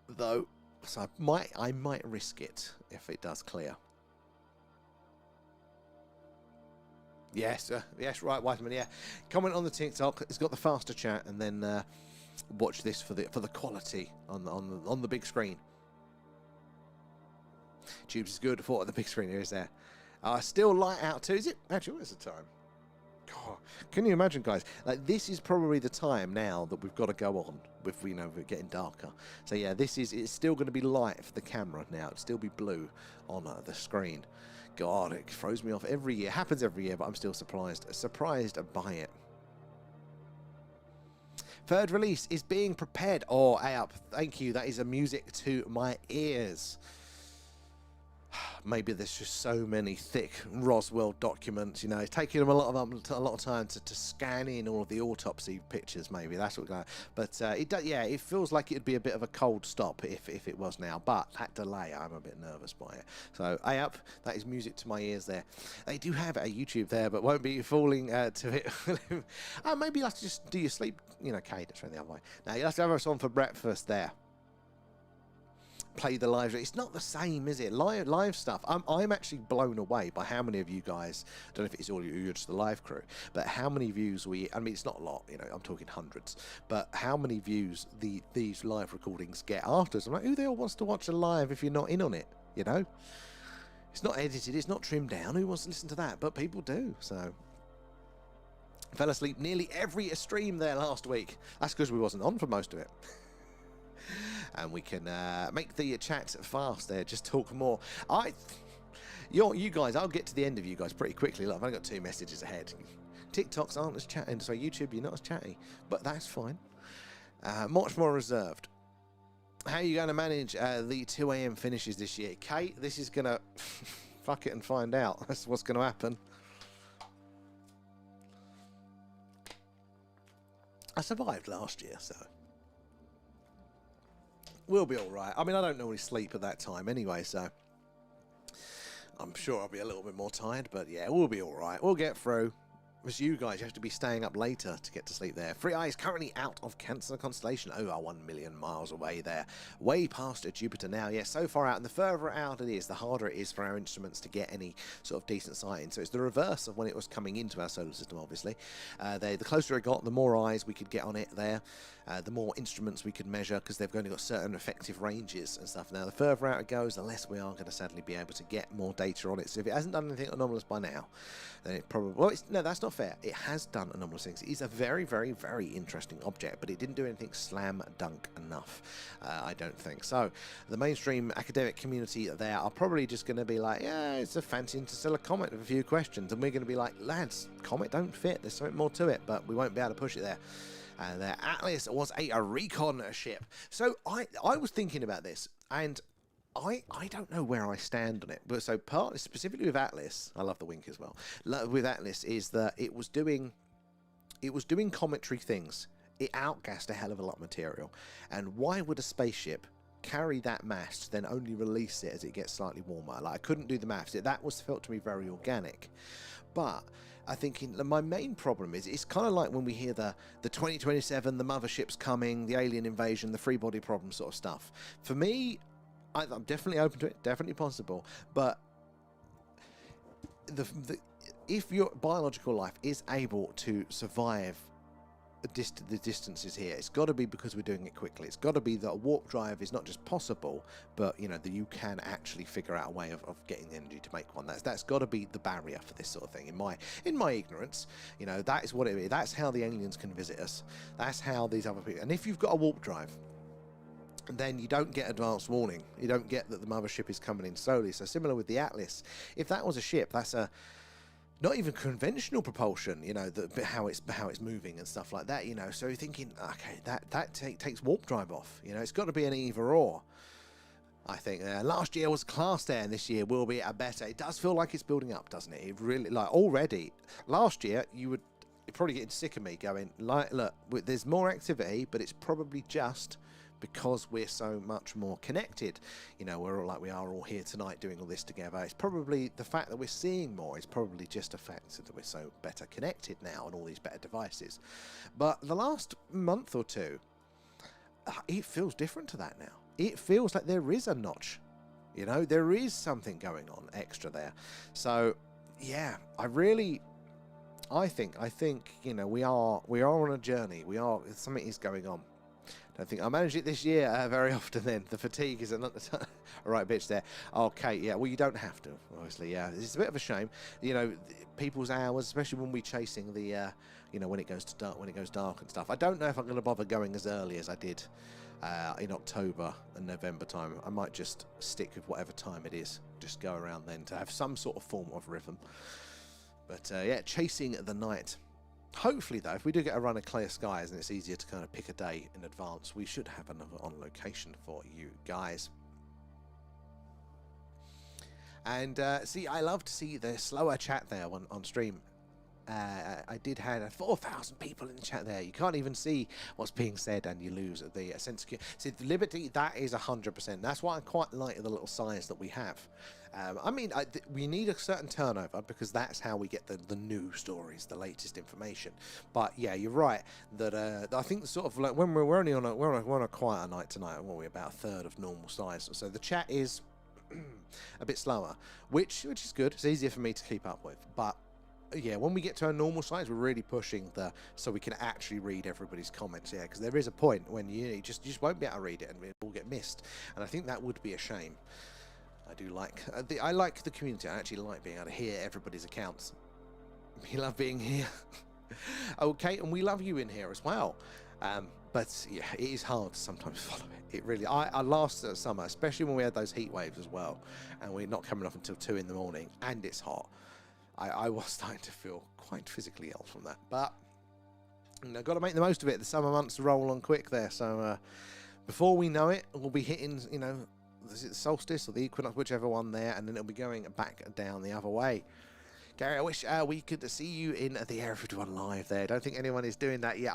though, so I might risk it if it does clear. Yes, yes, right, Whiteman. Yeah, comment on the TikTok. It's got the faster chat, and then watch this for the quality on the big screen. Tubes is good. For the big screen here is there. Still light out too. Is it actually? What is the time? God, can you imagine, guys? Like, this is probably the time now that we've got to go on with, you know, we're getting darker. So yeah, it's still going to be light for the camera now. It'll still be blue on the screen. God, it throws me off every year. Happens every year, but I'm still surprised by it. Third release is being prepared. Oh, AUP, thank you. That is a music to my ears. Maybe there's just so many thick Roswell documents, you know, it's taking them a lot of time to scan in all of the autopsy pictures. Maybe that's what we're going. But yeah, it feels like it'd be a bit of a cold stop if it was now. But that delay, I'm a bit nervous by it. So AUP, that is music to my ears there. They do have a YouTube there, but won't be falling to it. Maybe you'll have to just do your sleep, you know, Kate, that's right the other way. Now you'll have to have us on for breakfast there. Play the live. It's not the same, is it? Live stuff. I'm actually blown away by how many of you guys, I don't know if it's all you're just the live crew, but how many views I mean, it's not a lot, you know, I'm talking hundreds, but how many views these live recordings get afterwards. I'm like, who the hell wants to watch a live if you're not in on it, you know? It's not edited, it's not trimmed down. Who wants to listen to that? But people do, so. Fell asleep nearly every stream there last week. That's because we wasn't on for most of it. And we can make the chat fast there, just talk more. You guys, I'll get to the end of you guys pretty quickly. Look, I've only got 2 messages ahead. TikToks aren't as chatting, so YouTube, you're not as chatty, but that's fine. Much more reserved. How are you going to manage the 2 AM finishes this year? Kate, this is going to fuck it and find out. That's what's going to happen. I survived last year, so we'll be all right. I mean, I don't normally sleep at that time anyway, so I'm sure I'll be a little bit more tired, but yeah, we'll be all right. We'll get through. As you guys, you have to be staying up later to get to sleep there. 3i is currently out of Cancer constellation, over 1 million miles away there. Way past Jupiter now. Yeah, so far out, and the further out it is, the harder it is for our instruments to get any sort of decent sighting. So it's the reverse of when it was coming into our solar system, obviously. The closer it got, the more eyes we could get on it there. The more instruments we could measure, because they've only got certain effective ranges and stuff. Now, the further out it goes, the less we are going to sadly be able to get more data on it. So if it hasn't done anything anomalous by now, then it probably... Well, no, that's not fair. It has done anomalous things. It is a very, very, very interesting object, but it didn't do anything slam dunk enough, I don't think. So the mainstream academic community there are probably just going to be like, yeah, it's a fancy interstellar comet with a few questions. And we're going to be like, lads, comet don't fit. There's something more to it, but we won't be able to push it there. And their Atlas was a recon ship. So I was thinking about this, and I don't know where I stand on it. But so partly, specifically with Atlas, I love the wink as well. With Atlas is that it was doing cometary things. It outgassed a hell of a lot of material. And why would a spaceship carry that mass, then only release it as it gets slightly warmer? Like, I couldn't do the maths. That was felt to me very organic. But I think my main problem is, it's kind of like when we hear the 2027, the mothership's coming, the alien invasion, the free body problem sort of stuff. For me, I'm definitely open to it, definitely possible. But if your biological life is able to survive the distances here, it's got to be because we're doing it quickly. It's got to be that a warp drive is not just possible, but that you can actually figure out a way of getting the energy to make one. That's got to be the barrier for this sort of thing. In my ignorance, that is what it is. That's how the aliens can visit us. That's how these other people. And if you've got a warp drive, then you don't get advanced warning. You don't get that the mothership is coming in slowly. So similar with the Atlas, if that was a ship, that's a not even conventional propulsion, how it's moving and stuff like that, So you're thinking, okay, that takes warp drive off, It's got to be an either or. I think last year was class air, and this year will be a better. It does feel like it's building up, doesn't it? It really, already last year you're probably getting sick of me going look, there's more activity, but it's probably just because we're so much more connected. We're all like we are all here tonight doing all this together. It's probably the fact that we're seeing more is probably just a fact that we're so better connected now and all these better devices. But the last month or two, it feels different to that now. It feels like there is a notch. There is something going on extra there. So yeah, I think we are on a journey. Something is going on. I think I managed it this year very often. Then the fatigue is another right bitch there. Okay, yeah. Well, you don't have to, obviously. Yeah, it's a bit of a shame. People's hours, especially when we're chasing the, when it goes dark and stuff. I don't know if I'm going to bother going as early as I did in October and November time. I might just stick with whatever time it is. Just go around then to have some sort of form of rhythm. But yeah, chasing the night. Hopefully, though, if we do get a run of clear skies and it's easier to kind of pick a day in advance, we should have another on location for you guys. And see, I love to see the slower chat there on stream. I did have 4,000 people in the chat there. You can't even see what's being said, and you lose the sense of see, the liberty. That is 100%. That's why I quite like the little size that we have. We need a certain turnover because that's how we get the new stories, the latest information. But yeah, you're right that I think sort of like when we're only on a quieter night tonight, we're about a third of normal size. So the chat is a bit slower, which is good. It's easier for me to keep up with, but. Yeah, when we get to our normal size, we're really pushing so we can actually read everybody's comments. Yeah, because there is a point when you just won't be able to read it and it will get missed, and I think that would be a shame. I do like I like the community. I actually like being able to hear everybody's accounts. We love being here. Okay, and we love you in here as well. But yeah, it is hard to sometimes follow it. It really. I last summer, especially when we had those heat waves as well, and we're not coming off until 2 in the morning, and it's hot. I was starting to feel quite physically ill from that, but got to make the most of it. The summer months roll on quick there, so before we know it, we'll be hitting, the solstice or the equinox, whichever one there, and then it'll be going back down the other way. Gary, I wish we could see you in the Area 51 live there. I don't think anyone is doing that yet.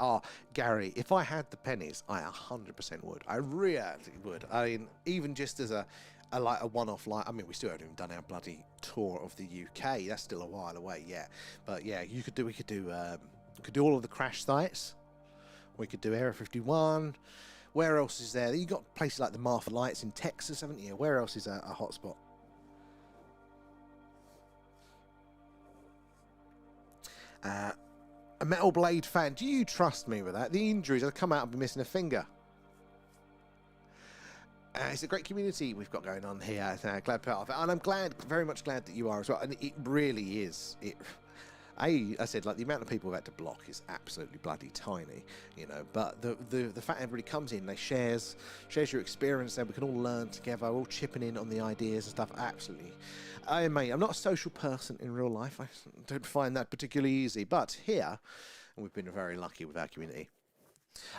Gary, if I had the pennies, I 100% would. I really would. I mean, even just as a one-off, we still haven't even done our bloody tour of the UK. That's still a while away, yeah. But yeah, we could do all of the crash sites. We could do Area 51. Where else is there? You got places like the Martha Lights in Texas, haven't you? Where else is a hotspot? A Metal Blade fan. Do you trust me with that? The injuries, I've come out and be missing a finger. It's a great community we've got going on here. Glad to be part of it, and I'm very much glad that you are as well. And it really is. I said, like, the amount of people we've had to block is absolutely bloody tiny, But the fact everybody comes in, they shares your experience, and we can all learn together, all chipping in on the ideas and stuff. Absolutely. I'm not a social person in real life. I don't find that particularly easy, but here, we've been very lucky with our community.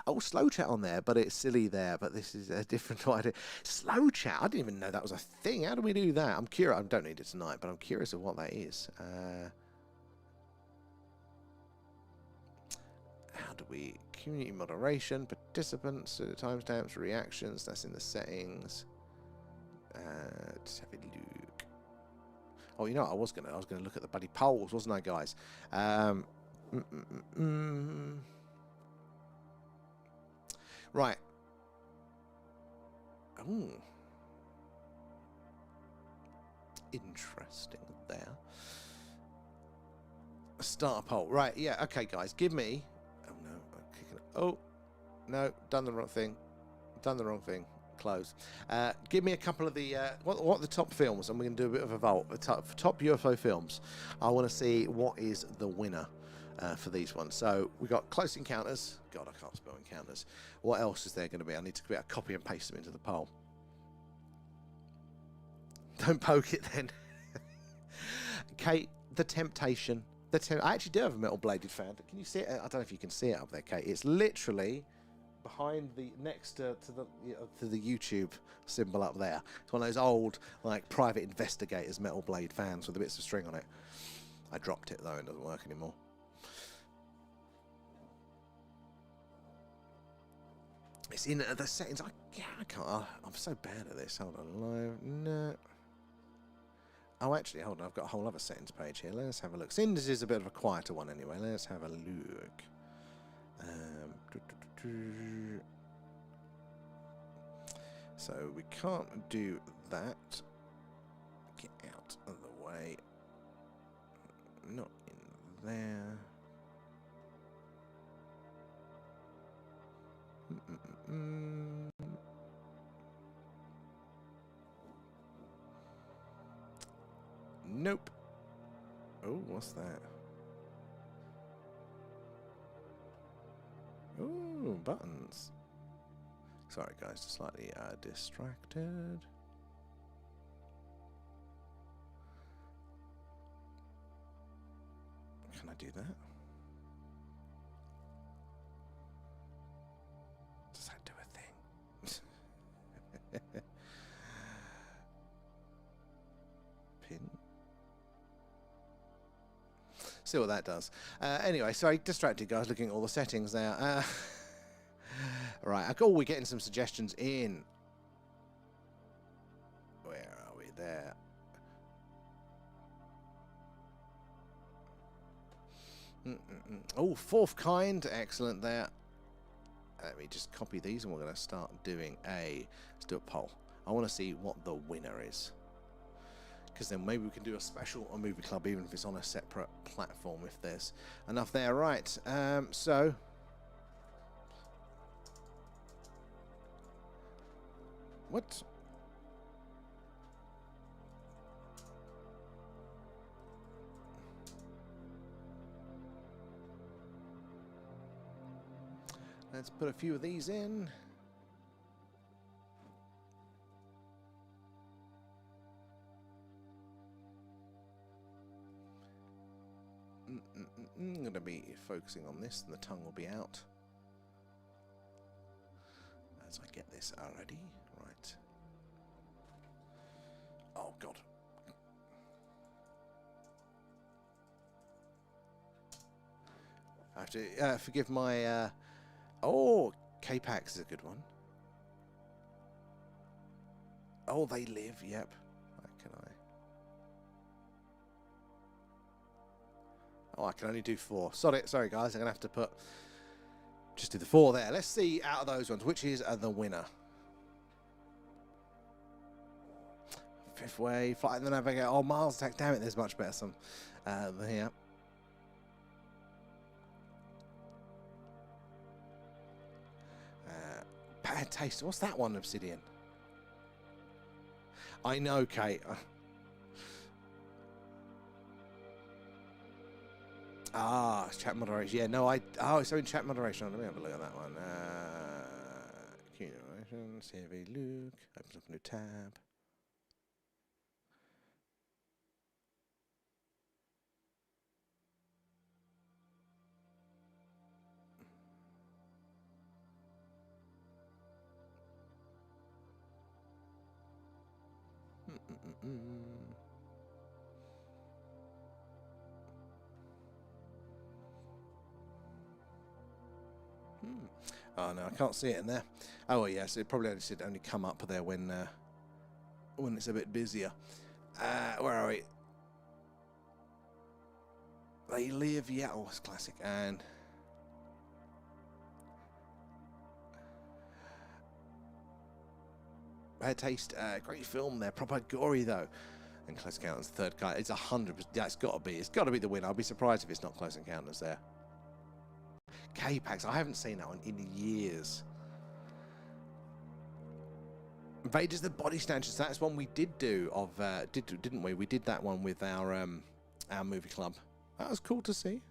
Oh, slow chat on there, but it's silly there. But this is a different idea. Slow chat. I didn't even know that was a thing. How do we do that? I'm curious. I don't need it tonight, but I'm curious of what that is. How do we community moderation, participants, timestamps, reactions? That's in the settings. Let's have a look. Oh, I was gonna look at the bloody polls, wasn't I, guys? Right. Oh. Interesting there. Start a poll. Right, yeah, okay, guys. Give me... Oh, no. Oh, no. Done the wrong thing. Done the wrong thing. Close. Give me a couple of the... what are the top films? And we're going to do a bit of a vote. The top UFO films. I want to see what is the winner for these ones. So, we've got Close Encounters. God, I can't spell Encounters. What else is there going to be? I need to be able to copy and paste them into the poll. Don't poke it then. Kate, The Temptation. I actually do have a metal bladed fan. Can you see it? I don't know if you can see it up there, Kate. It's literally behind the next to the YouTube symbol up there. It's one of those old like private investigators metal blade fans with the bits of string on it. I dropped it though; it doesn't work anymore. It's in the settings. I can't. I'm so bad at this. Hold on, live. No. Oh, actually, hold on. I've got a whole other settings page here. Let's have a look. Seems is a bit of a quieter one anyway. Let's have a look. So we can't do that. Get out of the way. Not in there. Nope. Oh, what's that? Oh, buttons. Sorry, guys, just slightly distracted. Can I do that? Does that do a thing? Pin. See what that does. Anyway, sorry, distracted, guys, looking at all the settings there. Right, oh, we're getting some suggestions in. Where are we? There. Oh, fourth kind. Excellent there. Let me just copy these and we're going to start doing let's do a poll. I want to see what the winner is. Because then maybe we can do a special on Movie Club, even if it's on a separate platform, if there's enough there. Right, so... What? Let's put a few of these in. I'm going to be focusing on this, and the tongue will be out as I get this already. Right. Oh, God. I have to forgive my... oh, K-Pax is a good one. Oh, They Live, yep. Can I... Oh, I can only do 4. Sorry, guys. I'm going to have to just do the 4 there. Let's see out of those ones, which is the winner. Fifth Wave, Flight of the Navigator. Oh, Mars Attack. Damn it, there's much better some here. Bad Taste. What's that one, Obsidian? I know, Kate. It's chat moderation. Yeah, no, it's in chat moderation. Let me have a look at that one. Q moderation, CV Luke. Opens up a new tab. Oh no, I can't see it in there. Oh well, yes, it probably should only come up there when it's a bit busier. Where are we? They Live, yeah, oh, it's classic. And Bad Taste, great film there, proper gory though. And Close Encounters, third guy. It's 100%. Yeah, it's got to be. It's got to be the winner. I'll be surprised if it's not Close Encounters there. K-Pax. I haven't seen that one in years. Invaders the Body Snatchers. That's one we did do of, didn't we? We did that one with our movie club. That was cool to see.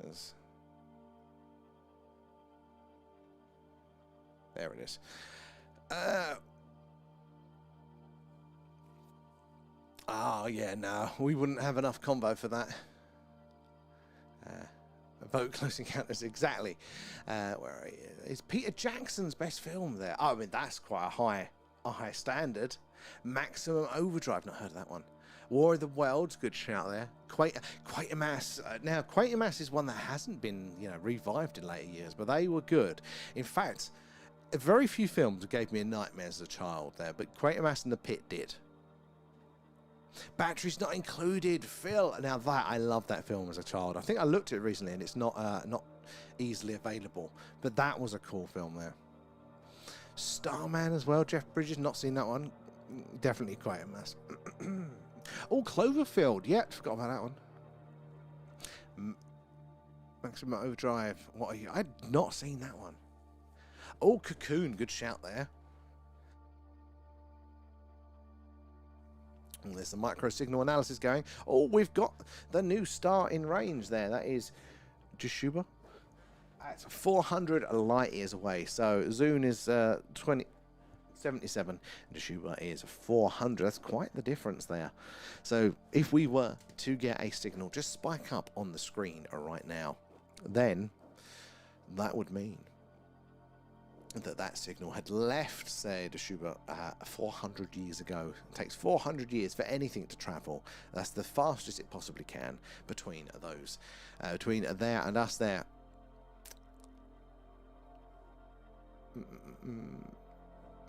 Yes. There it is. Oh, yeah, no. We wouldn't have enough combo for that. Vote Close Encounters, exactly. Where is Peter Jackson's best film there? Oh, I mean, that's quite a high standard. Maximum Overdrive, not heard of that one. War of the Worlds, good shout there. Quatermass. Now, Quatermass is one that hasn't been, revived in later years, but they were good. In fact, very few films gave me a nightmare as a child there, but Quatermass and The Pit did. Batteries Not Included, Phil. Now that, I loved that film as a child. I think I looked at it recently and it's not easily available, but that was a cool film there. Starman as well, Jeff Bridges, not seen that one. Definitely quite a mess. Oh, Cloverfield, yeah, forgot about that one. Maximum Overdrive, what are you? I'd not seen that one. Oh, Cocoon, good shout there. There's the micro signal analysis going. Oh, we've got the new star in range there. That is Jashuba. That's 400 light years away. So Zune is 77. Jashuba is 400. That's quite the difference there. So if we were to get a signal just spike up on the screen right now, then that would mean that signal had left, say, Jashuba 400 years ago. It takes 400 years for anything to travel. That's the fastest it possibly can between those, between there and us there.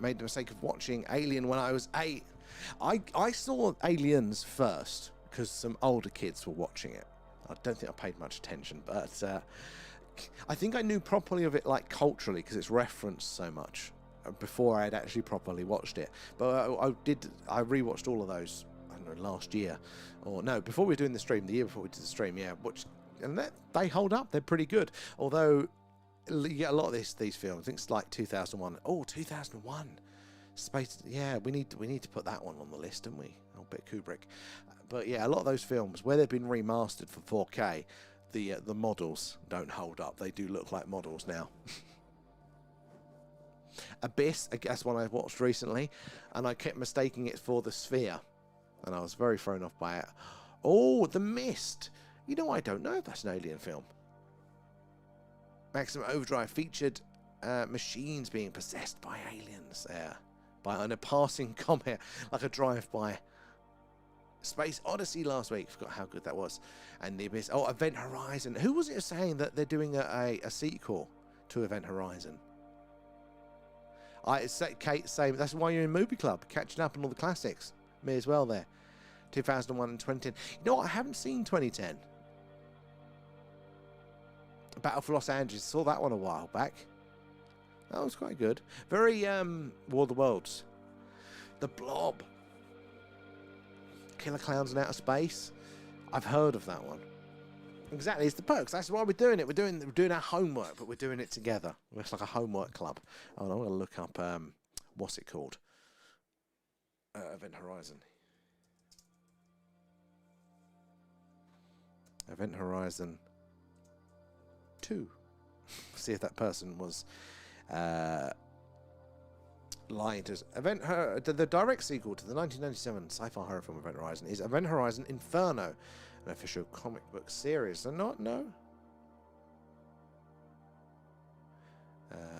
Made the mistake of watching Alien when I was 8. I saw Aliens first because some older kids were watching it. I don't think I paid much attention, but I think I knew properly of it, like culturally, because it's referenced so much before I had actually properly watched it. But I rewatched all of those, I don't know, last year, or no, before we were doing the stream, the year before we did the stream, yeah. And they hold up, they're pretty good. Although you get a lot of these films. I think it's like 2001. Oh, 2001, Space. Yeah, we need to put that one on the list, don't we? I'll bet Kubrick. But yeah, a lot of those films where they've been remastered for 4K. The models don't hold up. They do look like models now. Abyss, I guess, one I watched recently, and I kept mistaking it for The Sphere, and I was very thrown off by it. Oh, The Mist. You know, I don't know if that's an alien film. Maximum Overdrive featured machines being possessed by aliens there, by a passing comet, like a drive-by. Space Odyssey last week, forgot how good that was. And The Abyss. Oh, Event Horizon. Who was it saying that they're doing a sequel to Event Horizon? Kate saying that's why you're in Movie Club, catching up on all the classics. Me as well there. 2001 and 2010. You know what? I haven't seen 2010. Battle for Los Angeles. Saw that one a while back. That was quite good. Very War of the Worlds. The Blob. Killer Clowns in Outer Space. I've heard of that one. Exactly, it's the perks. That's why we're doing it. We're doing our homework, but we're doing it together. It's like a homework club. Oh, I'm going to look up what's it called? Event Horizon. Event Horizon 2. See if that person was lying to us. The direct sequel to the 1997 sci-fi horror film Event Horizon is Event Horizon Inferno, an official comic book series. No.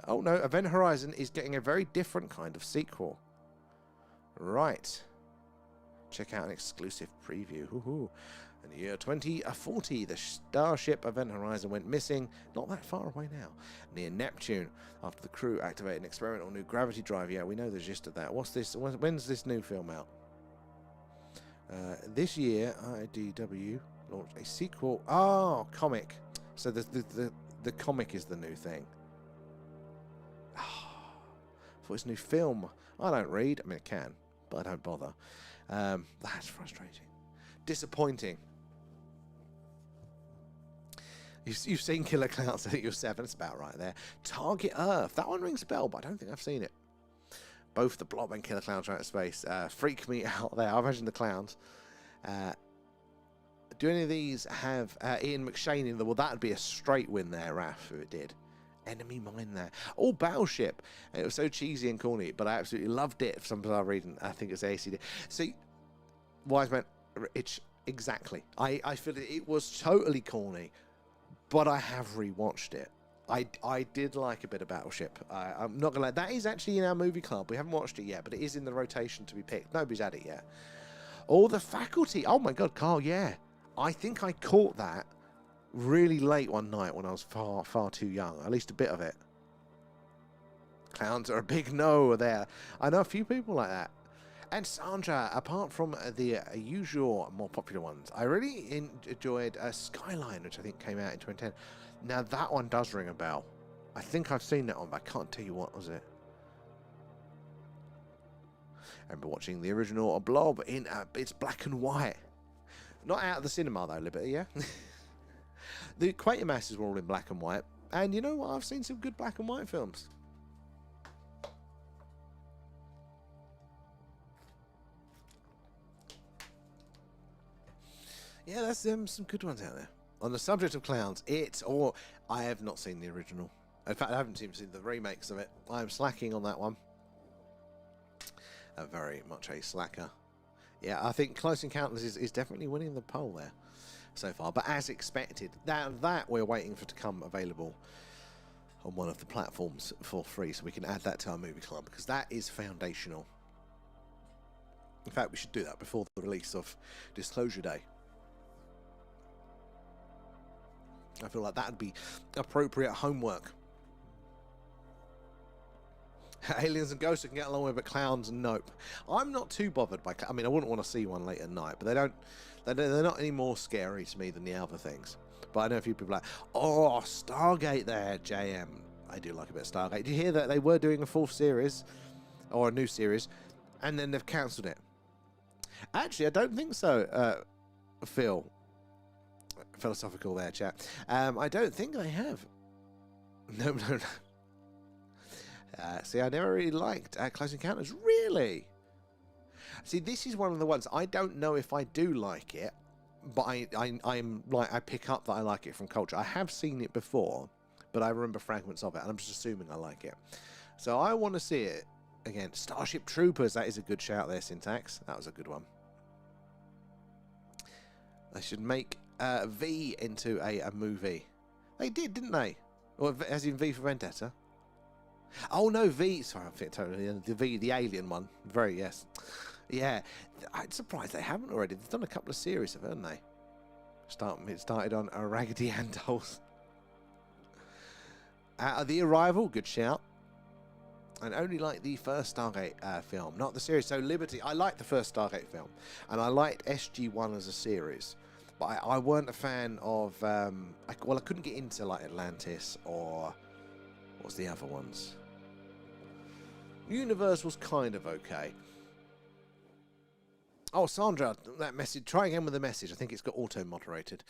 Oh no, Event Horizon is getting a very different kind of sequel. Right. Check out an exclusive preview. Hoo-hoo. In the year 2040, the starship Event Horizon went missing, not that far away now, near Neptune, after the crew activated an experimental new gravity drive. Yeah, we know the gist of that. What's this? When's this new film out? This year, IDW launched a sequel. Oh, comic. So the comic is the new thing. For its new film. I don't read. I mean, I can, but I don't bother. That's frustrating. Disappointing. You've seen Killer Clowns. I think you're 7. It's about right there. Target Earth. That one rings a bell, but I don't think I've seen it. Both the Blob and Killer Clowns from outer space freak me out there. I imagine the clowns. Do any of these have Ian McShane in them? Well, that would be a straight win there, Raph, if it did. Enemy mine there. Oh, Battleship. It was so cheesy and corny, but I absolutely loved it. For some bizarre reason, I think it's ACD. See, Wise Man, it's exactly. I feel it was totally corny, but I have rewatched it. I did like a bit of Battleship. I'm not gonna lie. That is actually in our movie club. We haven't watched it yet, but it is in the rotation to be picked. Nobody's had it yet. Oh, The Faculty. Oh my God, Carl. Yeah, I think I caught that really late one night when I was far too young. At least a bit of it. Clowns are a big no there. I know a few people like that. And Sandra, apart from the usual more popular ones, I really enjoyed Skyline, which I think came out in 2010. Now that one does ring a bell. I think I've seen that one, but I can't tell you what was it. I remember watching the original Blob in it's black and white. Not out of the cinema though, Liberty, yeah? The Quatermasses were all in black and white. And you know what? I've seen some good black and white films. Yeah, there's some good ones out there. On the subject of clowns, I have not seen the original. In fact, I haven't even seen the remakes of it. I'm slacking on that one. Very much a slacker. Yeah, I think Close Encounters is definitely winning the poll there so far. But as expected, that we're waiting for to come available on one of the platforms for free, so we can add that to our movie club, because that is foundational. In fact, we should do that before the release of Disclosure Day. I feel like that would be appropriate homework. Aliens and ghosts I can get along with, but clowns, nope. I'm not too bothered by. I mean, I wouldn't want to see one late at night, but they're not any more scary to me than the other things. But I know a few people are like, oh, Stargate there, JM. I do like a bit of Stargate. Did you hear that they were doing a 4th series, or a new series, and then they've cancelled it? Actually, I don't think so, Phil. Philosophical there, chat. I don't think they have. No. See, I never really liked Close Encounters. Really? See, this is one of the ones I don't know if I do like it, but I'm like, I pick up that I like it from culture. I have seen it before, but I remember fragments of it, and I'm just assuming I like it. So I want to see it again. Starship Troopers. That is a good shout there, Syntax. That was a good one. They should make V into a movie. They did, didn't they? Or as in V for Vendetta. Oh no, V. Sorry, I'm totally the V, the alien one. Very yes, yeah. I'm surprised they haven't already. They've done a couple of series, haven't they? It started on a Raggedy Ann Dolls. The Arrival, good shout. And only like the first Stargate film, not the series. So Liberty, I liked the first Stargate film, and I liked SG-1 as a series. But I weren't a fan of. I couldn't get into like Atlantis or what's the other ones. Universe was kind of okay. Oh, Sandra, that message. Try again with the message. I think it's got auto-moderated.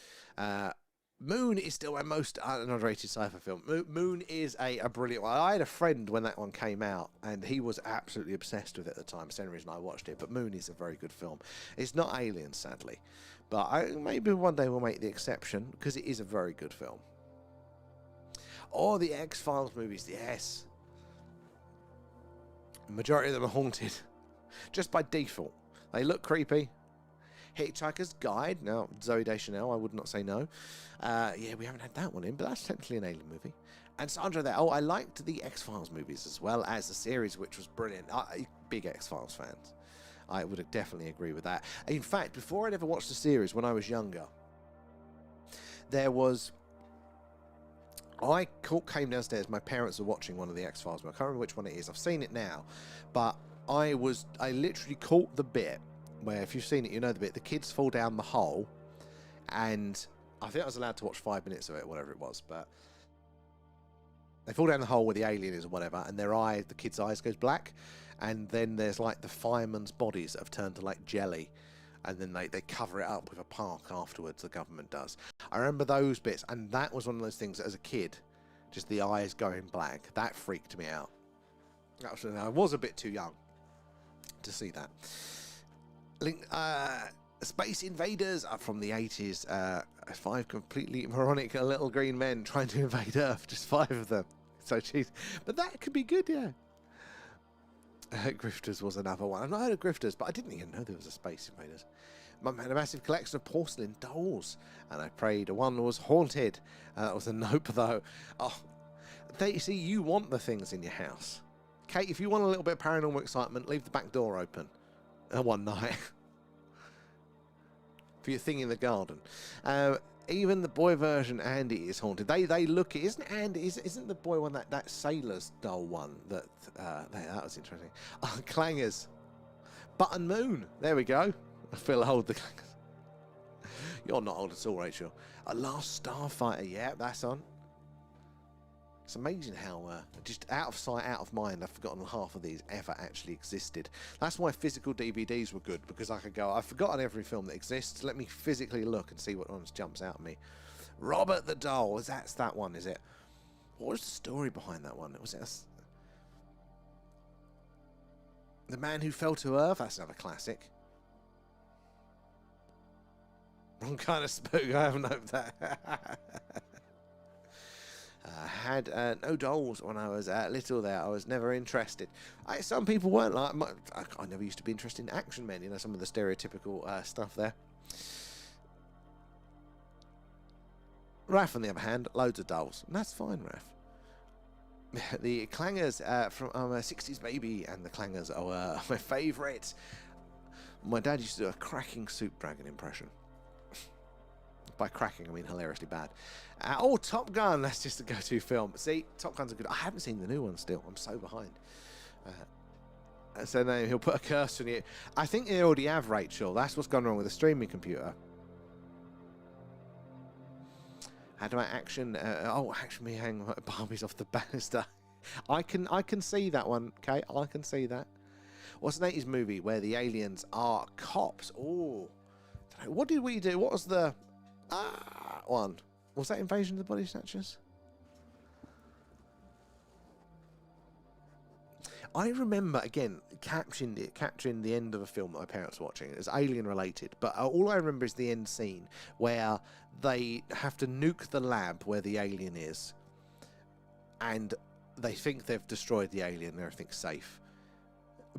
Moon is still my most underrated sci-fi film. Moon is a brilliant one. I had a friend when that one came out, and he was absolutely obsessed with it at the time. It's the only reason I watched it. But Moon is a very good film. It's not Alien, sadly. But maybe one day we'll make the exception, because it is a very good film. Or the X-Files movies, yes. The majority of them are haunted. Just by default. They look creepy. Hitchhiker's Guide. Now, Zooey Deschanel, I would not say no. Yeah, we haven't had that one in, but that's technically an alien movie. And Sandra there. Oh, I liked the X-Files movies as well as the series, which was brilliant. Big X-Files fans. I would definitely agree with that. In fact, before I'd ever watched the series when I was younger, there was... I came downstairs, my parents were watching one of the X-Files, but I can't remember which one it is. I've seen it now, but I literally caught the bit where, if you've seen it, you know the bit, the kids fall down the hole, and I think I was allowed to watch 5 minutes of it, whatever it was, but they fall down the hole where the alien is or whatever, and the kid's eyes goes black, and then there's like the firemen's bodies that have turned to like jelly, and then they cover it up with a park afterwards, the government does. I remember those bits, and that was one of those things that as a kid, just the eyes going black, that freaked me out. I was a bit too young to see that. Space Invaders are from the 80s. 5 completely moronic little green men trying to invade Earth. Just 5 of them. So cheesy. But that could be good, yeah. Grifters was another one. I've not heard of Grifters, but I didn't even know there was a Space Invaders. Mum had a massive collection of porcelain dolls, and I prayed one was haunted. That was a nope, though. Oh, see, you want the things in your house. Kate, if you want a little bit of paranormal excitement, leave the back door open one night. For your thing in the garden. Even the boy version, Andy, is haunted. They look it. Isn't Andy? Isn't the boy one that sailor's doll one that was interesting? Oh, Clangers, Button Moon. There we go. I feel old. The Clangers. You're not old at all, Rachel. A Last Starfighter. Yeah, that's on. It's amazing how just out of sight, out of mind, I've forgotten half of these ever actually existed. That's why physical DVDs were good, because I could go, I've forgotten every film that exists. Let me physically look and see what one jumps out at me. Robert the Doll. That's that one, is it? What was the story behind that one? Was it The Man Who Fell to Earth? That's another classic. Wrong kind of spook. I haven't hoped that. Had no dolls when I was little there. I was never interested. Some people weren't like... I never used to be interested in action men, you know, some of the stereotypical stuff there. Raph, on the other hand, loads of dolls. And that's fine, Raph. The Clangers from I'm a 60s baby, and the Clangers are my favourite. My dad used to do a cracking Soup Dragon impression. By cracking, I mean hilariously bad. Top Gun, that's just a go-to film. See, Top Gun's a good... I haven't seen the new one still. I'm so behind. So now he'll put a curse on you. I think they already have, Rachel. That's what's gone wrong with the streaming computer. How do I action... action me hang Barbies off the banister. I can see that one, okay? I can see that. What's an 80s movie where the aliens are cops? Oh, what did we do? What was the... one. Was that Invasion of the Body Snatchers? I remember, again, capturing the end of a film that my parents were watching. It was alien related, but all I remember is the end scene where they have to nuke the lab where the alien is, and they think they've destroyed the alien and everything's safe.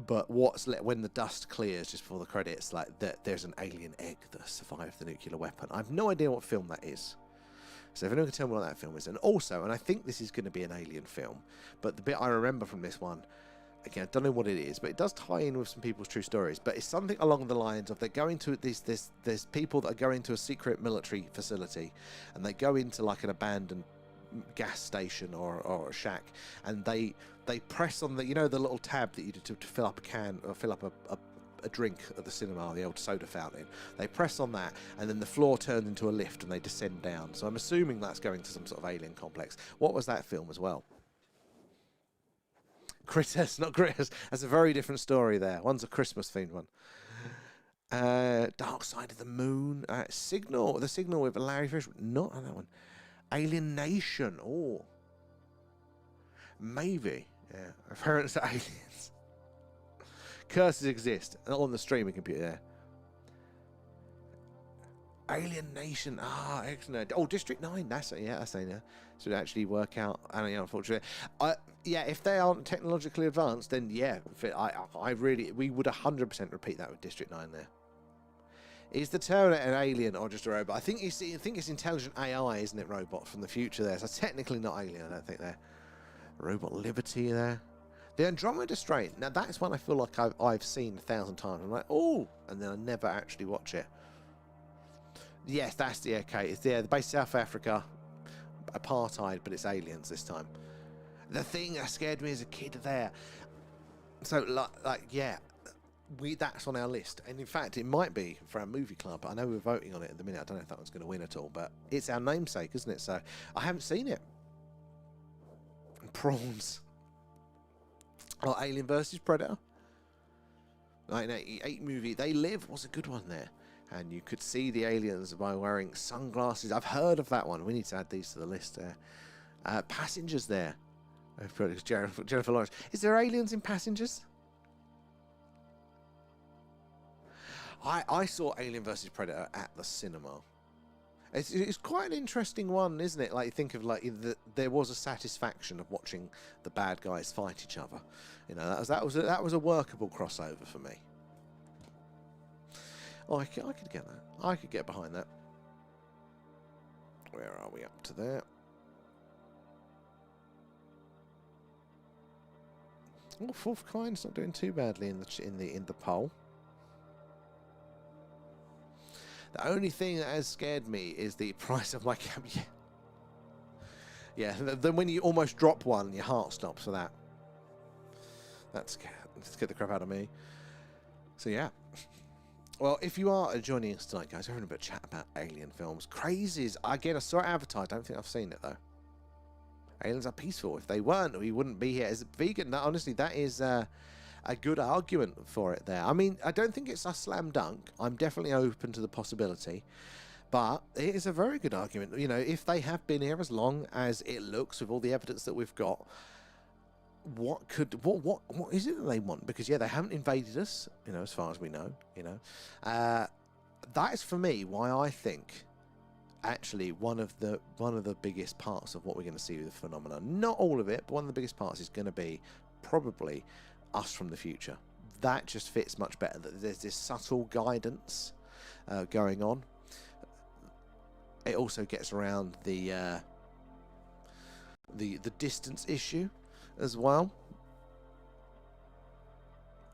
But when the dust clears just before the credits, like there's an alien egg that survived the nuclear weapon. I have no idea what film that is. So if anyone can tell me what that film is. And also, and I think this is going to be an alien film, but the bit I remember from this one, again, I don't know what it is, but it does tie in with some people's true stories. But it's something along the lines of they're going to there's people that are going to a secret military facility, and they go into like an abandoned gas station or a shack, and they press on the the little tab that you do to fill up a can or fill up a drink at the cinema, the old soda fountain. They press on that, and then the floor turns into a lift and they descend down. So I'm assuming that's going to some sort of alien complex. What was that film as well? Critters, not Critters. That's a very different story there. One's a Christmas themed one. Dark Side of the Moon. Signal. The Signal with Larry Fish. Not on that one. Alien Nation. Oh. Maybe. Yeah. Apparently aliens. Curses exist. On the streaming computer. Alien Nation. Excellent. Oh, District 9. That's it. Yeah, that's it. Yeah. So it actually work out. And unfortunately, yeah, if they aren't technologically advanced, then yeah, we would 100% repeat that with District 9 there. Is the Terminator an alien or just a robot? I think it's intelligent AI, isn't it? Robot from the future there. So technically not alien. I don't think they're Robot Liberty there. The Andromeda Strain. Now that's one I feel like I've seen 1,000 times. I'm like, oh, and then I never actually watch it. Yes, that's the okay. It's the base South Africa, apartheid, but it's aliens this time. The thing that scared me as a kid there. So like yeah, that's on our list, and in fact it might be for our movie club. I know we're voting on it at the minute. I don't know if that one's going to win at all, but it's our namesake, isn't it? So I haven't seen it. Prawns. Oh, Alien versus Predator. 1988 movie. They Live was a good one there, and you could see the aliens by wearing sunglasses. I've heard of that one. We need to add these to the list there. Passengers there. Jennifer Lawrence. Is there aliens in Passengers? I saw Alien vs Predator at the cinema. It's quite an interesting one, isn't it? Like, you think of like there was a satisfaction of watching the bad guys fight each other. You know, that was a workable crossover for me. Oh, I could get that. I could get behind that. Where are we up to there? Oh, Fourth Kind's not doing too badly in the poll. The only thing that has scared me is the price of my camera. Yeah. Then when you almost drop one, your heart stops for that. That scared the crap out of me. So yeah. Well, if you are joining us tonight, guys, we're having a bit of chat about alien films. Crazies. Again, I saw it advertised. I don't think I've seen it though. Aliens are peaceful. If they weren't, we wouldn't be here. As a vegan, honestly, that is a good argument for it there. I mean, I don't think it's a slam dunk. I'm definitely open to the possibility. But it is a very good argument. You know, if they have been here as long as it looks with all the evidence that we've got, what is it that they want? Because, yeah, they haven't invaded us, you know, as far as we know, you know. That is, for me, why I think actually one of the biggest parts of what we're going to see with the phenomenon, not all of it, but one of the biggest parts is going to be probably us from the future. That just fits much better. There's this subtle guidance going on. It also gets around the distance issue as well.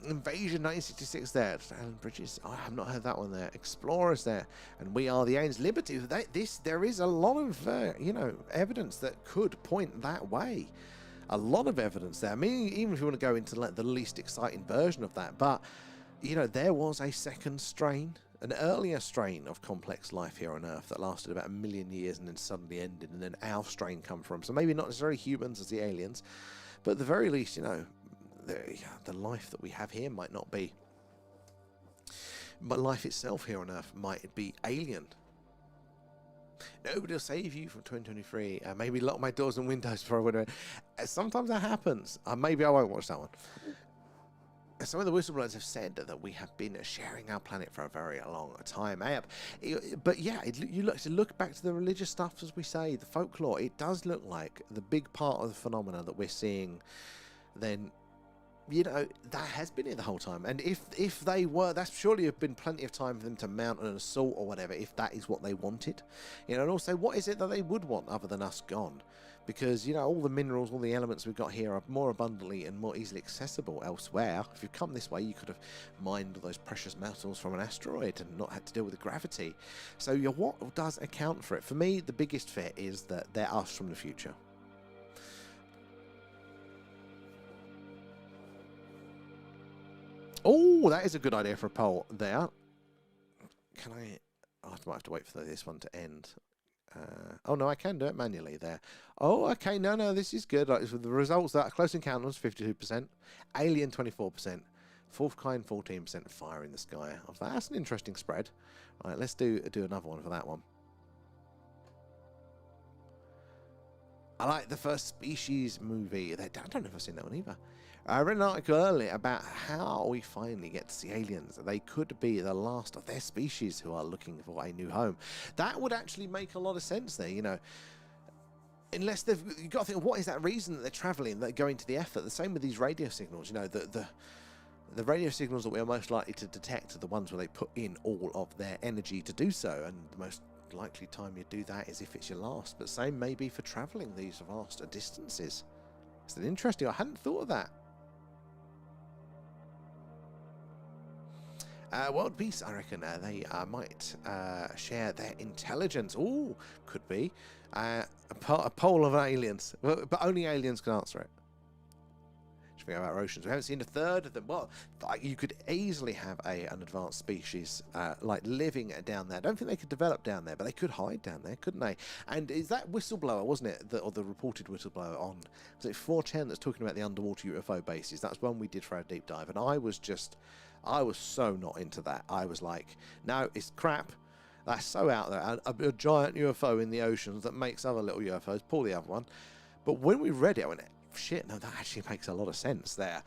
Invasion 1966 there. Alan Bridges. I have not heard that one there. Explorers there. And We Are the Aliens. Liberty. There is a lot of you know, evidence that could point that way. A lot of evidence there. I mean, even if you want to go into like the least exciting version of that, but you know, there was a second strain, an earlier strain of complex life here on Earth that lasted about 1 million years and then suddenly ended, and then our strain come from. So maybe not necessarily humans as the aliens, but at the very least, you know, the life that we have here might not be. But life itself here on Earth might be alien. Nobody will save you from 2023. Maybe lock my doors and windows before I went. Sometimes that happens. Maybe I won't watch that one. Some of the whistleblowers have said that we have been sharing our planet for a very long time. But yeah, you look back to the religious stuff, as we say, the folklore. It does look like the big part of the phenomena that we're seeing. Then, you know, that has been here the whole time. And if they were, that's surely have been plenty of time for them to mount an assault or whatever, if that is what they wanted. You know, and also, what is it that they would want other than us gone? Because, you know, all the minerals, all the elements we've got here are more abundantly and more easily accessible elsewhere. If you come this way, you could have mined those precious metals from an asteroid and not had to deal with the gravity. So what does account for it? For me, the biggest fit is that they're us from the future. Oh, that is a good idea for a poll there. Can I might have to wait for this one to end. Oh, no, I can do it manually there. Oh, okay, no, this is good. Like, the results, that Close Encounters, 52%, Alien, 24%, Fourth Kind, 14%, Fire in the Sky. That's an interesting spread. All right, let's do another one for that one. I like the First Species movie. I don't know if I've seen that one either. I read an article earlier about how we finally get to see aliens. They could be the last of their species who are looking for a new home. That would actually make a lot of sense there, you know. Unless you've got to think, what is that reason that they're traveling, they're going to the effort? The same with these radio signals, you know, the radio signals that we are most likely to detect are the ones where they put in all of their energy to do so, and the most likely time you do that is if it's your last. But same may be for traveling these vast distances. It's interesting. I hadn't thought of that. World Peace, I reckon they might share their intelligence. Oh, could be. A poll of aliens. But only aliens can answer it. everything about our oceans. We haven't seen a third of them. Well, you could easily have an advanced species like living down there. I don't think they could develop down there, but they could hide down there, couldn't they? And is that whistleblower, wasn't it, or the reported whistleblower on, was it 4chan that's talking about the underwater UFO bases? That's one we did for our deep dive, and I was so not into that. I was like, no, it's crap. That's so out there. A giant UFO in the oceans that makes other little UFOs. Pull the other one. But when we read it, I went, shit, no, that actually makes a lot of sense there.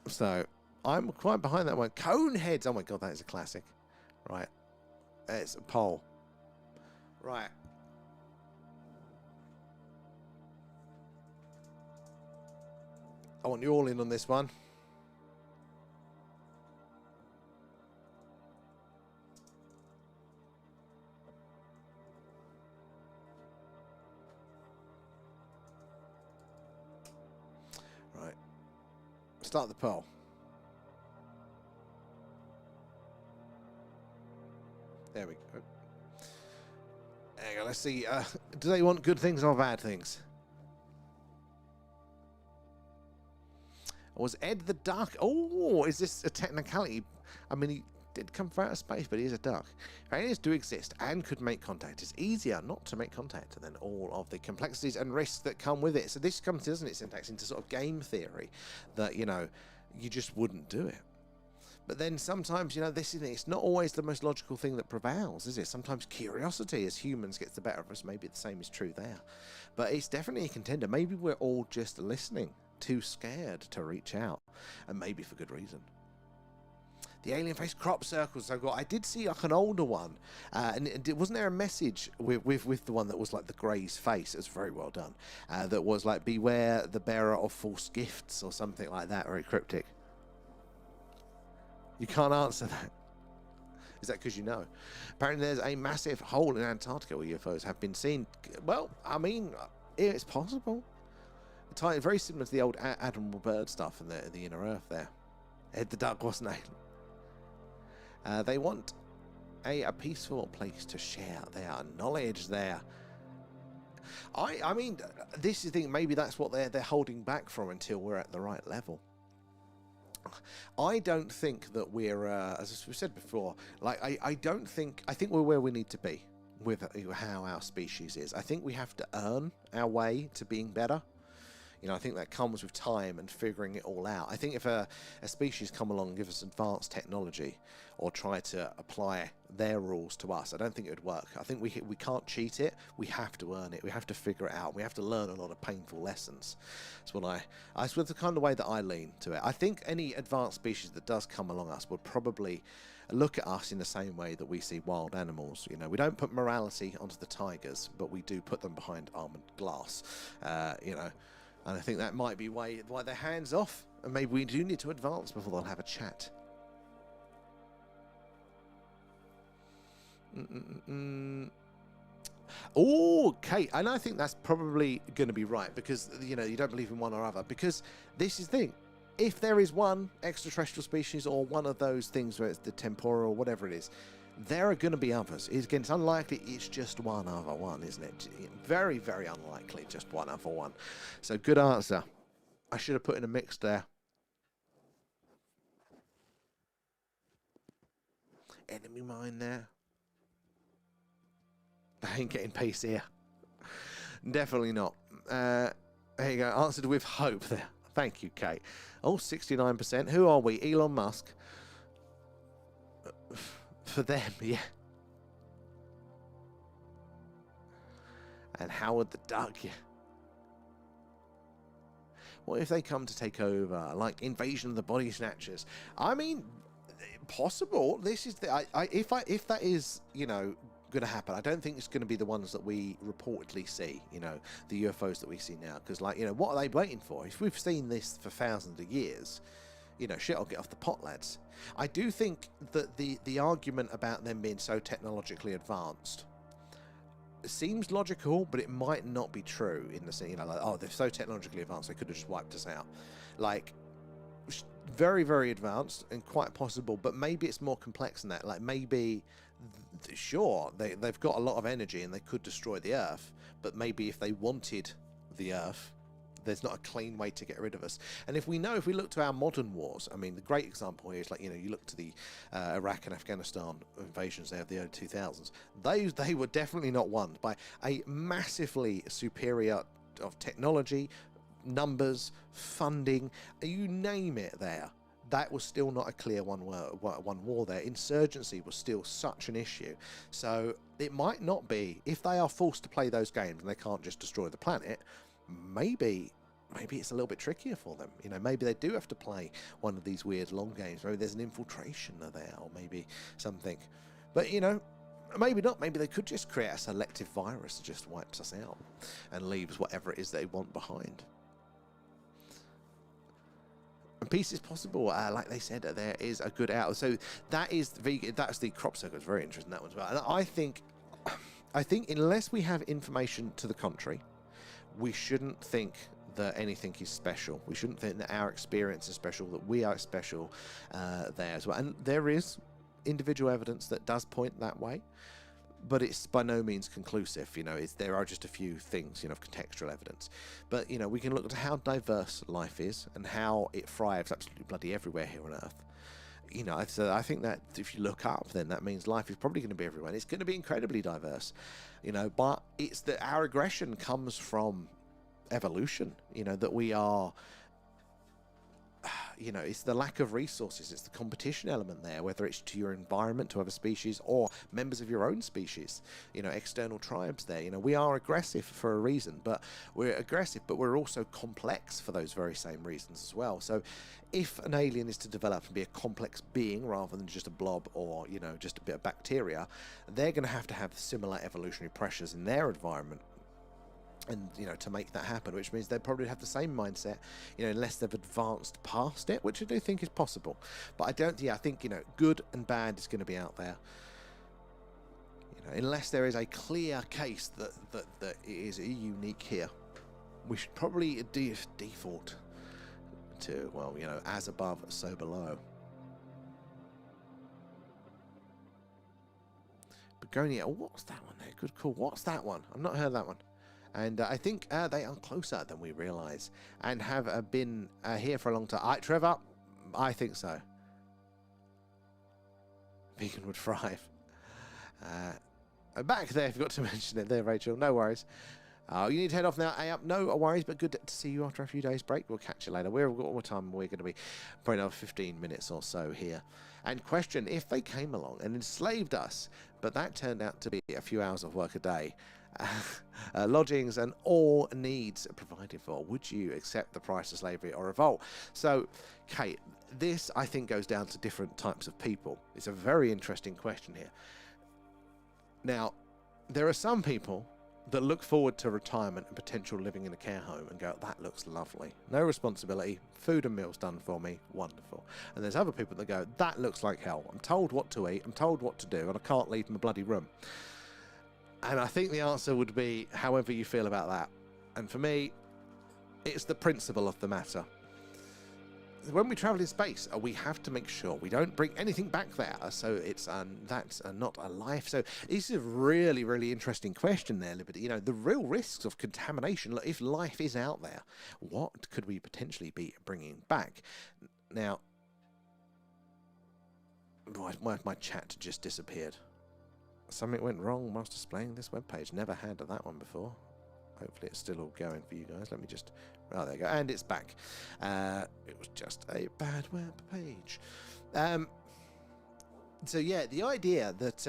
So I'm quite behind that one. Coneheads. Oh my god, that is a classic. Right. It's a poll. Right. I want you all in on this one. Right. Start the poll. There we go. There you go. Let's see. Do they want good things or bad things? Was Ed the Duck? Oh, is this a technicality? I mean, he did come from outer space, but he is a duck. If aliens do exist and could make contact, it's easier not to make contact than all of the complexities and risks that come with it. So this comes, doesn't it, Syntax, into sort of game theory that, you know, you just wouldn't do it. But then sometimes, you know, it's not always the most logical thing that prevails, is it? Sometimes curiosity as humans gets the better of us. Maybe the same is true there. But it's definitely a contender. Maybe we're all just listening, too scared to reach out, and maybe for good reason. The alien face crop circles I've got. I did see like an older one, and wasn't there a message with the one that was like the Grey's face? It was very well done. That was like, beware the bearer of false gifts or something like that, very cryptic. You can't answer that. Is that because you know? Apparently there's a massive hole in Antarctica where UFOs have been seen. Well, I mean, it's possible. Very similar to the old Admiral Byrd stuff in the Inner Earth there. Ed the Duck wasn't they want a peaceful place to share their knowledge there. I mean, this is the thing. Maybe that's what they're holding back from until we're at the right level. I don't think that we're, as we said before, like I think we're where we need to be with how our species is. I think we have to earn our way to being better. You know, I think that comes with time and figuring it all out. I think if a species come along and give us advanced technology or try to apply their rules to us, I don't think it would work. I think we can't cheat it. We have to earn it. We have to figure it out. We have to learn a lot of painful lessons. That's the kind of way that I lean to it. I think any advanced species that does come along us would probably look at us in the same way that we see wild animals. You know, we don't put morality onto the tigers, but we do put them behind armored glass. You know. And I think that might be why they're hands off, and maybe we do need to advance before they'll have a chat. Oh, Kate, and I think that's probably going to be right, because, you know, you don't believe in one or other, because this is the thing. If there is one extraterrestrial species or one of those things where it's the temporal, whatever it is, there are going to be others. Again, it's unlikely it's just one other one, isn't it? Very, very unlikely just one other one. So good answer. I should have put in a mix there. Enemy mine there. I ain't getting peace here. Definitely not. There you go. Answered with hope there. Thank you, Kate. Oh, 69%. Who are we? Elon Musk. For them, yeah. And Howard the Duck, yeah. What if they come to take over, like Invasion of the Body Snatchers? I mean, possible. This is the if that is, you know, going to happen, I don't think it's going to be the ones that we reportedly see. You know, the UFOs that we see now, because, like, you know, what are they waiting for? If we've seen this for thousands of years, you know, shit, I'll get off the pot, lads. I do think that the argument about them being so technologically advanced seems logical, but it might not be true in the sense, you know, like, oh, they're so technologically advanced, they could have just wiped us out. Like, very, very advanced and quite possible, but maybe it's more complex than that. Like, maybe, sure, they've got a lot of energy and they could destroy the Earth, but maybe if they wanted the Earth, there's not a clean way to get rid of us. And if we look to our modern wars, I mean, the great example here is, like, you know, you look to the Iraq and Afghanistan invasions there of the early 2000s. They were definitely not won by a massively superior of technology, numbers, funding, you name it there. That was still not a clear one war there. Insurgency was still such an issue. So it might not be, if they are forced to play those games and they can't just destroy the planet, maybe it's a little bit trickier for them. You know, maybe they do have to play one of these weird long games. Maybe there's an infiltration there, or maybe something. But, you know, maybe not. Maybe they could just create a selective virus that just wipes us out and leaves whatever it is they want behind. And peace is possible, like they said. There is a good out. So that's the crop circle. It's very interesting, that one as well. And I think unless we have information to the contrary, we shouldn't think that anything is special. We shouldn't think that our experience is special, that we are special there as well. And there is individual evidence that does point that way, but it's by no means conclusive. You know, there are just a few things, you know, of contextual evidence. But, you know, we can look at how diverse life is and how it thrives absolutely bloody everywhere here on Earth. You know, so I think that if you look up, then that means life is probably going to be everywhere. And it's going to be incredibly diverse, you know, but it's that our aggression comes from evolution, you know, that we are... You know, it's the lack of resources, it's the competition element there, whether it's to your environment, to other species, or members of your own species, you know, external tribes there. You know, we are aggressive for a reason, but we're aggressive, but we're also complex for those very same reasons as well. So if an alien is to develop and be a complex being rather than just a blob or, you know, just a bit of bacteria, they're going to have similar evolutionary pressures in their environment. And, you know, to make that happen, which means they probably have the same mindset, you know, unless they've advanced past it, which I do think is possible. But I think, you know, good and bad is going to be out there. You know, unless there is a clear case that it is unique here, we should probably default to, well, you know, as above, so below. Begonia, oh, what's that one there? Good call. What's that one? I've not heard that one. And I think they are closer than we realise and have been here for a long time. Trevor, I think so. Vegan would thrive. Back there, I forgot to mention it there, Rachel. No worries. You need to head off now. Up. No worries, but good to see you after a few days' break. We'll catch you later. What time we're going to be? Probably another 15 minutes or so here. And question, if they came along and enslaved us, but that turned out to be a few hours of work a day, lodgings and all needs provided for, would you accept the price of slavery or revolt? So, Kate, this I think goes down to different types of people. It's a very interesting question here. Now, there are some people that look forward to retirement and potential living in a care home and go, that looks lovely. No responsibility, food and meals done for me, wonderful. And there's other people that go, that looks like hell. I'm told what to eat, I'm told what to do, and I can't leave my bloody room. And I think the answer would be however you feel about that. And for me, it's the principle of the matter. When we travel in space, we have to make sure we don't bring anything back there. So it's that's not a life. So this is a really, really interesting question there, Liberty. You know, the real risks of contamination. If life is out there, what could we potentially be bringing back? Now, my chat just disappeared. Something went wrong whilst displaying this webpage. Never had that one before. Hopefully it's still all going for you guys. Let me just... Oh, there you go. And it's back. It was just a bad web page. So, yeah, the idea that,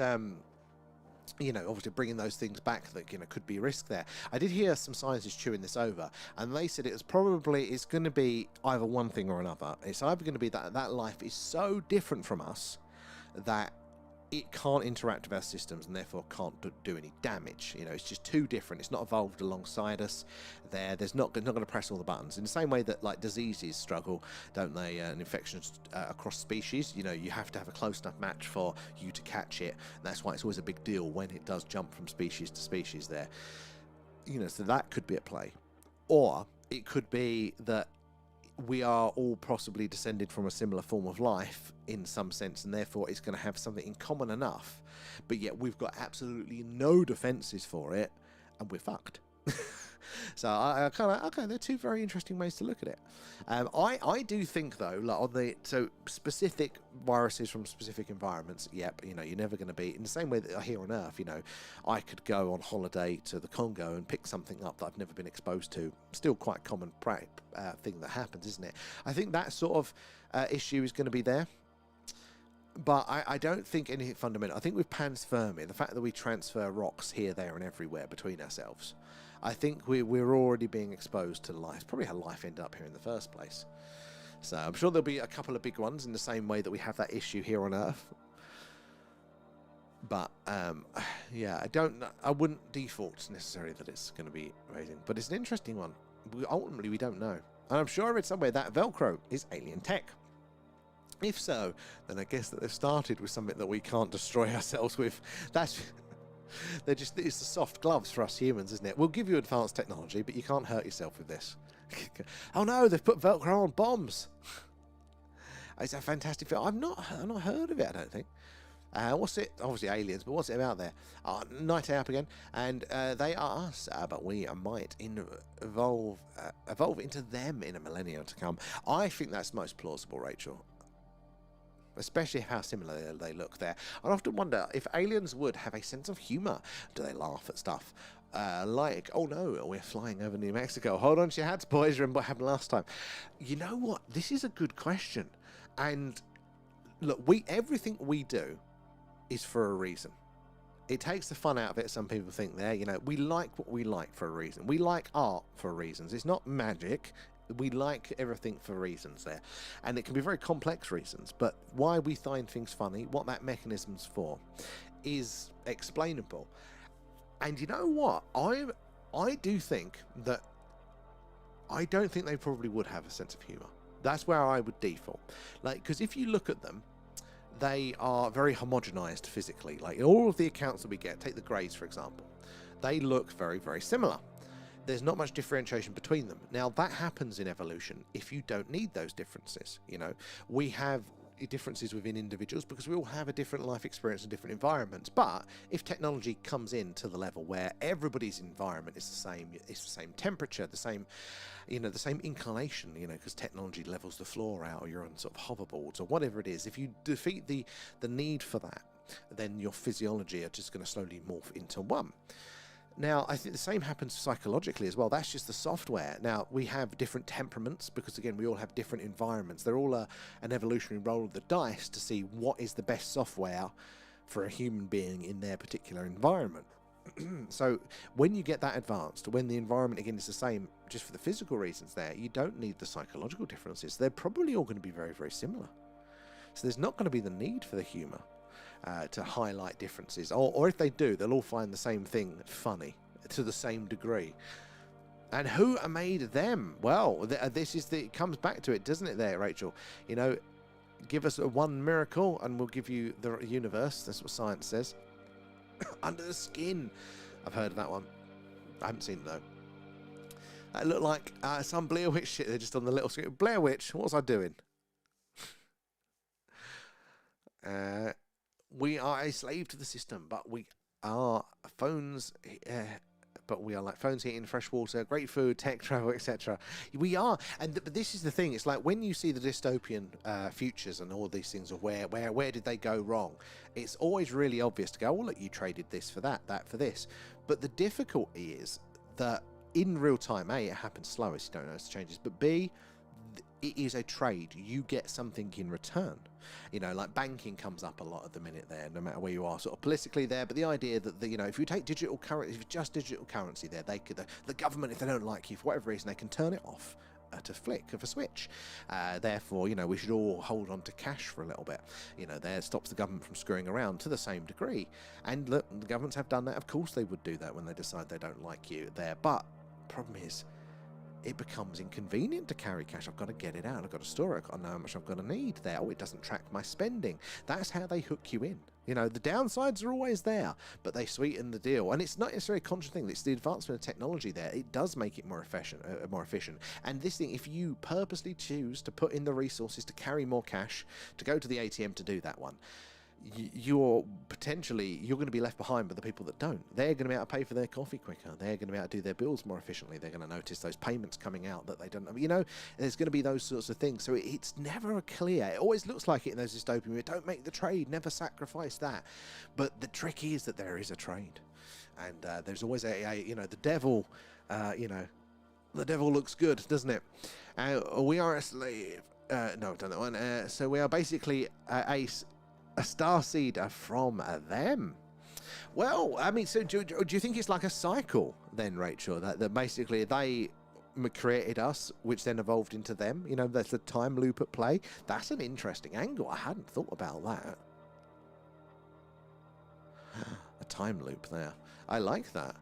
you know, obviously bringing those things back that, you know, could be a risk there. I did hear some scientists chewing this over, and they said it's going to be either one thing or another. It's either going to be that life is so different from us that it can't interact with our systems and therefore can't do any damage. You know, it's just too different. It's not evolved alongside us. There's not going to press all the buttons. In the same way that, like, diseases struggle, don't they, and infections across species, you know, you have to have a close enough match for you to catch it. And that's why it's always a big deal when it does jump from species to species there. You know, so that could be at play. Or it could be that we are all possibly descended from a similar form of life in some sense, and therefore it's going to have something in common enough, but yet we've got absolutely no defenses for it, and we're fucked. So I kind of, okay, they're two very interesting ways to look at it. I do think though, like on the specific viruses from specific environments, yep, you know, you're never going to be in the same way that here on Earth. You know, I could go on holiday to the Congo and pick something up that I've never been exposed to. Still quite common thing that happens, isn't it? I think that sort of issue is going to be there. But I don't think anything fundamental. I think with panspermia, the fact that we transfer rocks here, there, and everywhere between ourselves, I think we're already being exposed to life. Probably how life ended up here in the first place. So I'm sure there'll be a couple of big ones in the same way that we have that issue here on Earth. But yeah, I wouldn't default necessarily that it's going to be amazing. But it's an interesting one. Ultimately, we don't know. And I'm sure I read somewhere that Velcro is alien tech. If so, then I guess that they've started with something that we can't destroy ourselves with. It's the soft gloves for us humans, isn't it? We'll give you advanced technology, but you can't hurt yourself with this. Oh no, they've put Velcro on bombs. It's a fantastic film. I've not heard of it, I don't think. What's it? Obviously aliens, but what's it about there? Night Out again, and they are us, but we might evolve into them in a millennia to come. I think that's most plausible, Rachel. Especially how similar they look there. I often wonder if aliens would have a sense of humour. Do they laugh at stuff? Like, oh no, we're flying over New Mexico. Hold on to your hats, boys. Remember what happened last time. You know what? This is a good question. And look, everything we do is for a reason. It takes the fun out of it, some people think there. You know, we like what we like for a reason. We like art for reasons. It's not magic. We like everything for reasons there, and it can be very complex reasons, but why we find things funny, what that mechanism's for, is explainable. And you know what, I do think that I don't think they probably would have a sense of humor. That's where I would default, like, because if you look at them, they are very homogenized physically. Like all of the accounts that we get, take the Greys for example, they look very, very similar. There's not much differentiation between them. Now, that happens in evolution if you don't need those differences. You know, we have differences within individuals because we all have a different life experience and different environments. But if technology comes in to the level where everybody's environment is the same, it's the same temperature, the same, you know, the same inclination, you know, because technology levels the floor out, or you're on sort of hoverboards or whatever it is. If you defeat the need for that, then your physiology are just going to slowly morph into one. Now, I think the same happens psychologically as well. That's just the software. Now, we have different temperaments because, again, we all have different environments. They're all an evolutionary roll of the dice to see what is the best software for a human being in their particular environment. So when you get that advanced, when the environment, again, is the same just for the physical reasons there, you don't need the psychological differences. They're probably all going to be very, very similar. So there's not going to be the need for the humour. To highlight differences, or if they do, they'll all find the same thing funny to the same degree. And who made them? Well, it comes back to it, doesn't it? There, Rachel. You know, give us one miracle, and we'll give you the universe. That's what science says. Under the skin. I've heard of that one. I haven't seen it though. That looked like some Blair Witch shit. They're just on the little screen. Blair Witch. What was I doing? We are a slave to the system, but we are phones. But we are like phones, heating, fresh water, great food, tech, travel, etc. We are, but this is the thing. It's like when you see the dystopian futures and all these things of where did they go wrong? It's always really obvious to go, well, look, you traded this for that for this. But the difficulty is that in real time, A, it happens slower, so you don't notice the changes, but B, it is a trade. You get something in return. You know, like banking comes up a lot at the minute there, no matter where you are sort of politically there. But the idea that, you know, if you take digital currency, if it's just digital currency there, they could, the government, if they don't like you for whatever reason, they can turn it off at a flick of a switch. Therefore, you know, we should all hold on to cash for a little bit. You know, there stops the government from screwing around to the same degree. And look, the governments have done that. Of course they would do that when they decide they don't like you there. But the problem is, it becomes inconvenient to carry cash. I've got to get it out. I've got to store it. I know how much I'm going to need there. Oh, it doesn't track my spending. That's how they hook you in. You know, the downsides are always there, but they sweeten the deal. And it's not necessarily a conscious thing. It's the advancement of technology there. It does make it more efficient. And this thing, if you purposely choose to put in the resources to carry more cash, to go to the ATM to do that one, you're going to be left behind by the people that don't. They're going to be able to pay for their coffee quicker. They're going to be able to do their bills more efficiently. They're going to notice those payments coming out that they don't. You know, there's going to be those sorts of things. So it's never clear. It always looks like it in those dystopian movies. Don't make the trade. Never sacrifice that. But the trick is that there is a trade, and there's always you know, the devil. You know, the devil looks good, doesn't it? We are a slave. No, I've done that one. So we are basically a starseeder from them. Well, I mean, so do you think it's like a cycle then, Rachel? That basically they created us, which then evolved into them? You know, there's a time loop at play. That's an interesting angle. I hadn't thought about that. A time loop there. I like that.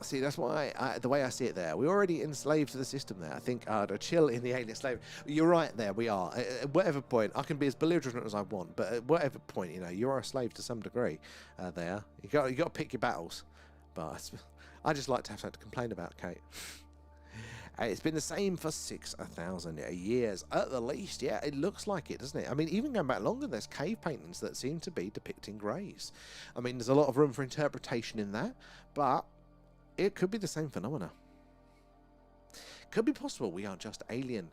See, that's why the way I see it there, we're already enslaved to the system there. I think to chill in the alien slave. You're right there, we are. At whatever point, I can be as belligerent as I want, but at whatever point, you know, you are a slave to some degree there. You got to pick your battles. But I just like to have something to complain about, Kate. It's been the same for 6,000 years, at the least. Yeah, it looks like it, doesn't it? I mean, even going back longer, there's cave paintings that seem to be depicting greys. I mean, there's a lot of room for interpretation in that, but it could be the same phenomena. Could be possible we are just alien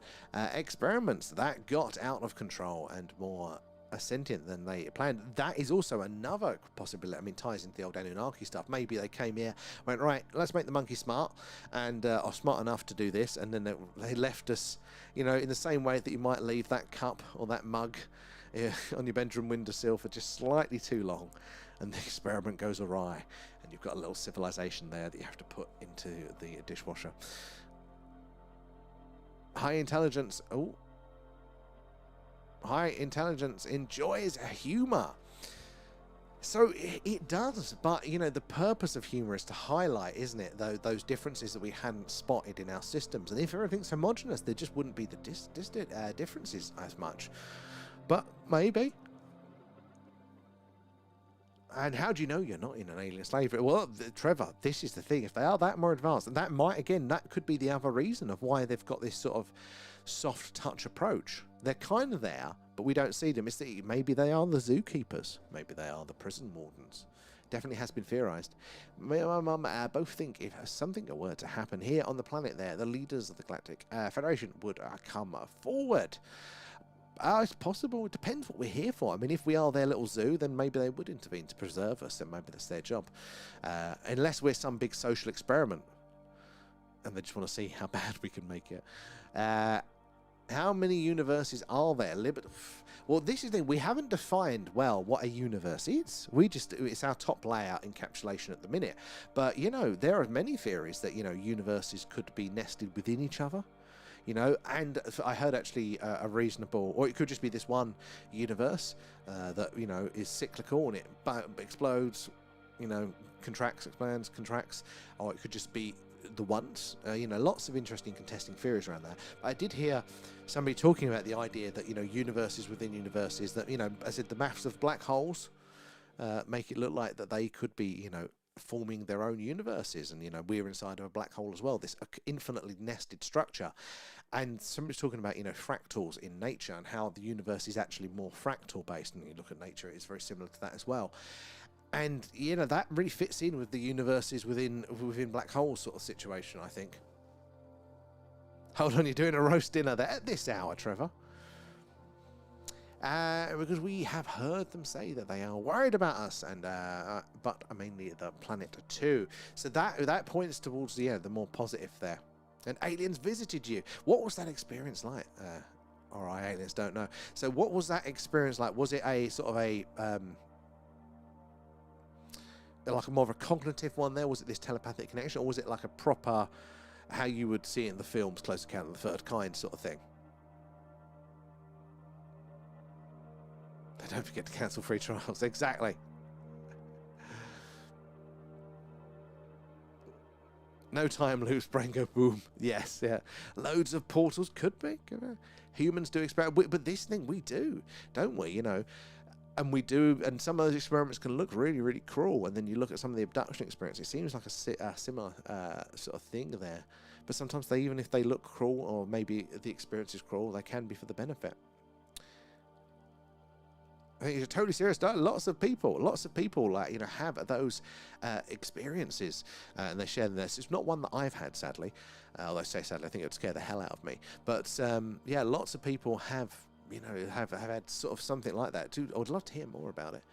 experiments that got out of control and more sentient than they planned. That is also another possibility. I mean, ties into the old Anunnaki stuff. Maybe they came here, went, right, let's make the monkey smart, and are smart enough to do this, and then they left us, you know, in the same way that you might leave that cup or that mug on your bedroom windowsill for just slightly too long, and the experiment goes awry, and you've got a little civilization there that you have to put into the dishwasher. High intelligence. Oh. High intelligence enjoys humor. So it does, but you know, the purpose of humor is to highlight, isn't it, those differences that we hadn't spotted in our systems. And if everything's homogenous, there just wouldn't be the differences as much. But maybe. And how do you know you're not in an alien slavery? Well, Trevor, this is the thing. If they are that more advanced, that might, again, that could be the other reason of why they've got this sort of soft touch approach. They're kind of there, but we don't see them. Maybe they are the zookeepers. Maybe they are the prison wardens. Definitely has been theorized. Me and my mum both think if something were to happen here on the planet there, the leaders of the Galactic Federation would come forward. It's possible. It depends what we're here for. I mean, if we are their little zoo, then maybe they would intervene to preserve us, and maybe that's their job. Unless we're some big social experiment, and they just want to see how bad we can make it. How many universes are there? Well, this is the thing. We haven't defined well what a universe is. It's our top layer encapsulation at the minute. But, you know, there are many theories that, you know, universes could be nested within each other. You know, and I heard actually a reasonable, or it could just be this one universe that, you know, is cyclical and it explodes, you know, contracts, expands, contracts, or it could just be the once. You know, lots of interesting contesting theories around that. I did hear somebody talking about the idea that, you know, universes within universes, that, you know, I said the maths of black holes make it look like that they could be, you know, forming their own universes, and you know, we're inside of a black hole as well, this infinitely nested structure. And somebody's talking about, you know, fractals in nature and how the universe is actually more fractal based, and you look at nature, it's very similar to that as well. And you know, that really fits in with the universes within black holes sort of situation, I think. Hold on, you're doing a roast dinner there at this hour, Trevor? Because we have heard them say that they are worried about us, and but mainly the planet too. So that points towards the more positive there. And aliens visited you. What was that experience like? All right, aliens don't know. So what was that experience like? Was it a sort of a like a more of a cognitive one there? Was it this telepathic connection, or was it like a proper, how you would see it in the films, Close Encounter of the Third Kind sort of thing? Don't forget to cancel free trials. Exactly. No time loops, brain go boom. Yes, yeah. Loads of portals could be. Humans do experiment, but this thing we do, don't we? You know, and we do, and some of those experiments can look really, really cruel. And then you look at some of the abduction experience, it seems like a similar sort of thing there. But sometimes even if they look cruel, or maybe the experience is cruel, they can be for the benefit. I think it's totally serious. Lots of people, like, you know, have those experiences, and they share them. It's not one that I've had, sadly. Although I say sadly, I think it would scare the hell out of me. But yeah, lots of people have, you know, have had sort of something like that. Too. I would love to hear more about it.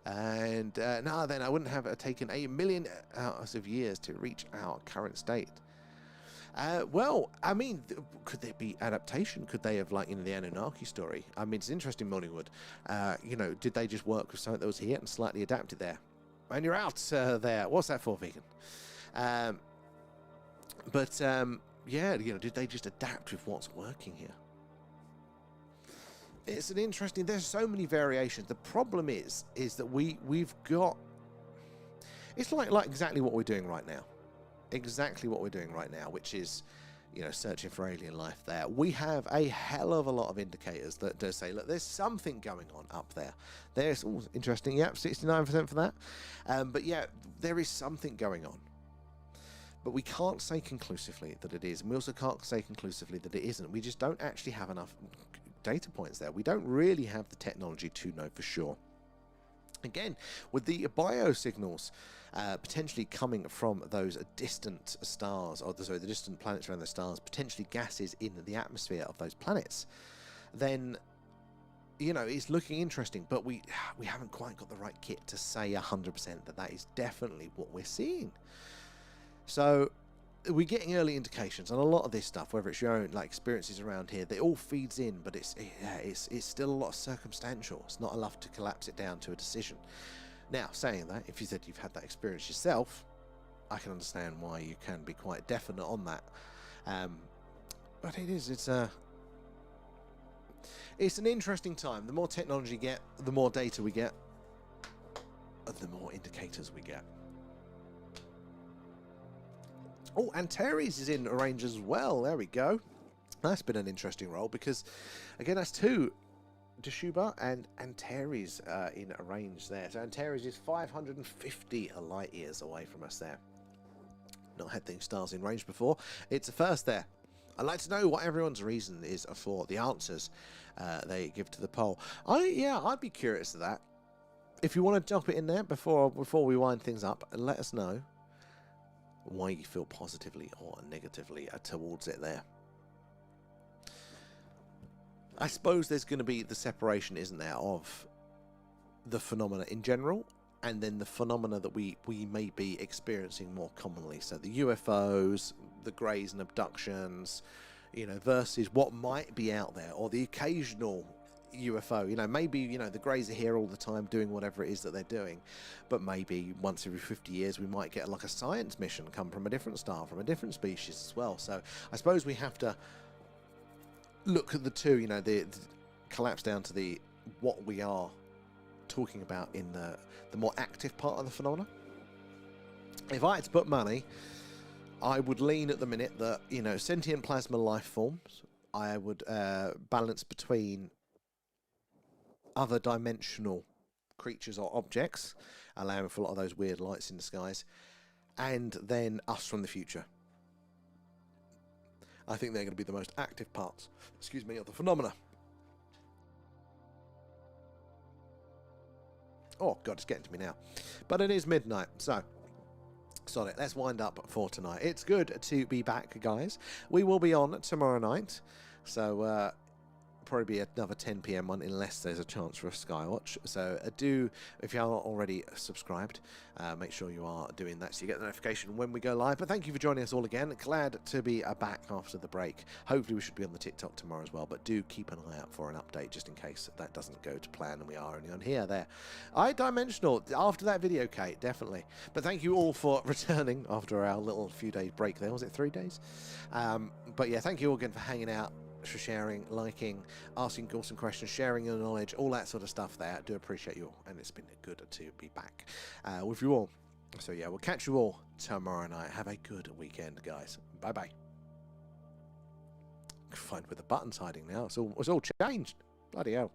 And no, then I wouldn't have taken 1 million hours of years to reach our current state. Well, I mean, could there be adaptation? Could they have, like, you know, the Anunnaki story? I mean, it's interesting, Morningwood. You know, did they just work with something that was here and slightly adapt it there? And you're out there. What's that for, vegan? Yeah, you know, did they just adapt with what's working here? It's an interesting. There's so many variations. The problem is that we've got. It's like exactly what we're doing right now. Exactly what we're doing right now, which is, you know, searching for alien life there. We have a hell of a lot of indicators that do say, look, there's something going on up there. There's, interesting, yep, 69% for that. But yeah, there is something going on. But we can't say conclusively that it is, and we also can't say conclusively that it isn't. We just don't actually have enough data points there. We don't really have the technology to know for sure. Again, with the biosignals potentially coming from those distant stars, or the distant planets around the stars, potentially gases in the atmosphere of those planets, then, you know, it's looking interesting, but we haven't quite got the right kit to say 100% that is definitely what we're seeing. So we're getting early indications, and a lot of this stuff, whether it's your own like experiences around here, they all feeds in, but it's still a lot of circumstantial. It's not enough to collapse it down to a decision. Now, saying that, if you said you've had that experience yourself, I can understand why you can be quite definite on that. But it's an interesting time. The more technology you get, the more data we get, the more indicators we get. Oh, Antares is in range as well. There we go. That's been an interesting role because, again, that's two. Deshuba and Antares in a range there. So Antares is 550 light years away from us there. Not had these stars in range before. It's a first there. I'd like to know what everyone's reason is for the answers they give to the poll. I'd be curious to that. If you want to drop it in there before we wind things up, let us know why you feel positively or negatively towards it there. I suppose there's going to be the separation, isn't there, of the phenomena in general and then the phenomena that we may be experiencing more commonly. So the UFOs, the greys and abductions, you know, versus what might be out there, or the occasional UFO. You know, maybe, you know, the greys are here all the time doing whatever it is that they're doing, but maybe once every 50 years we might get like a science mission come from a different star, from a different species as well. So I suppose we have to look at the two, you know, the collapse down to the what we are talking about in the more active part of the phenomena. If I had to put money, I would lean at the minute that, you know, sentient plasma life forms, I would balance between other dimensional creatures or objects, allowing for a lot of those weird lights in the skies, and then us from the future. I think they're going to be the most active parts, of the phenomena. Oh, God, it's getting to me now. But it is midnight, so sorry, let's wind up for tonight. It's good to be back, guys. We will be on tomorrow night, so probably be another 10 PM one unless there's a chance for a Skywatch. So do, if you are not already subscribed, make sure you are doing that so you get the notification when we go live. But thank you for joining us all again. Glad to be back after the break. Hopefully we should be on the TikTok tomorrow as well, but do keep an eye out for an update just in case that doesn't go to plan and we are only on here. There, I-dimensional after that video, Kate, definitely. But thank you all for returning after our little few days break there. Was it 3 days? But yeah, thank you all again for hanging out, for sharing, liking, asking awesome questions, sharing your knowledge, all that sort of stuff there. I do appreciate you all, and it's been good to be back with you all. So yeah, we'll catch you all tomorrow night. Have a good weekend, guys. Bye bye. Find where the button's hiding now. It's all changed. Bloody hell.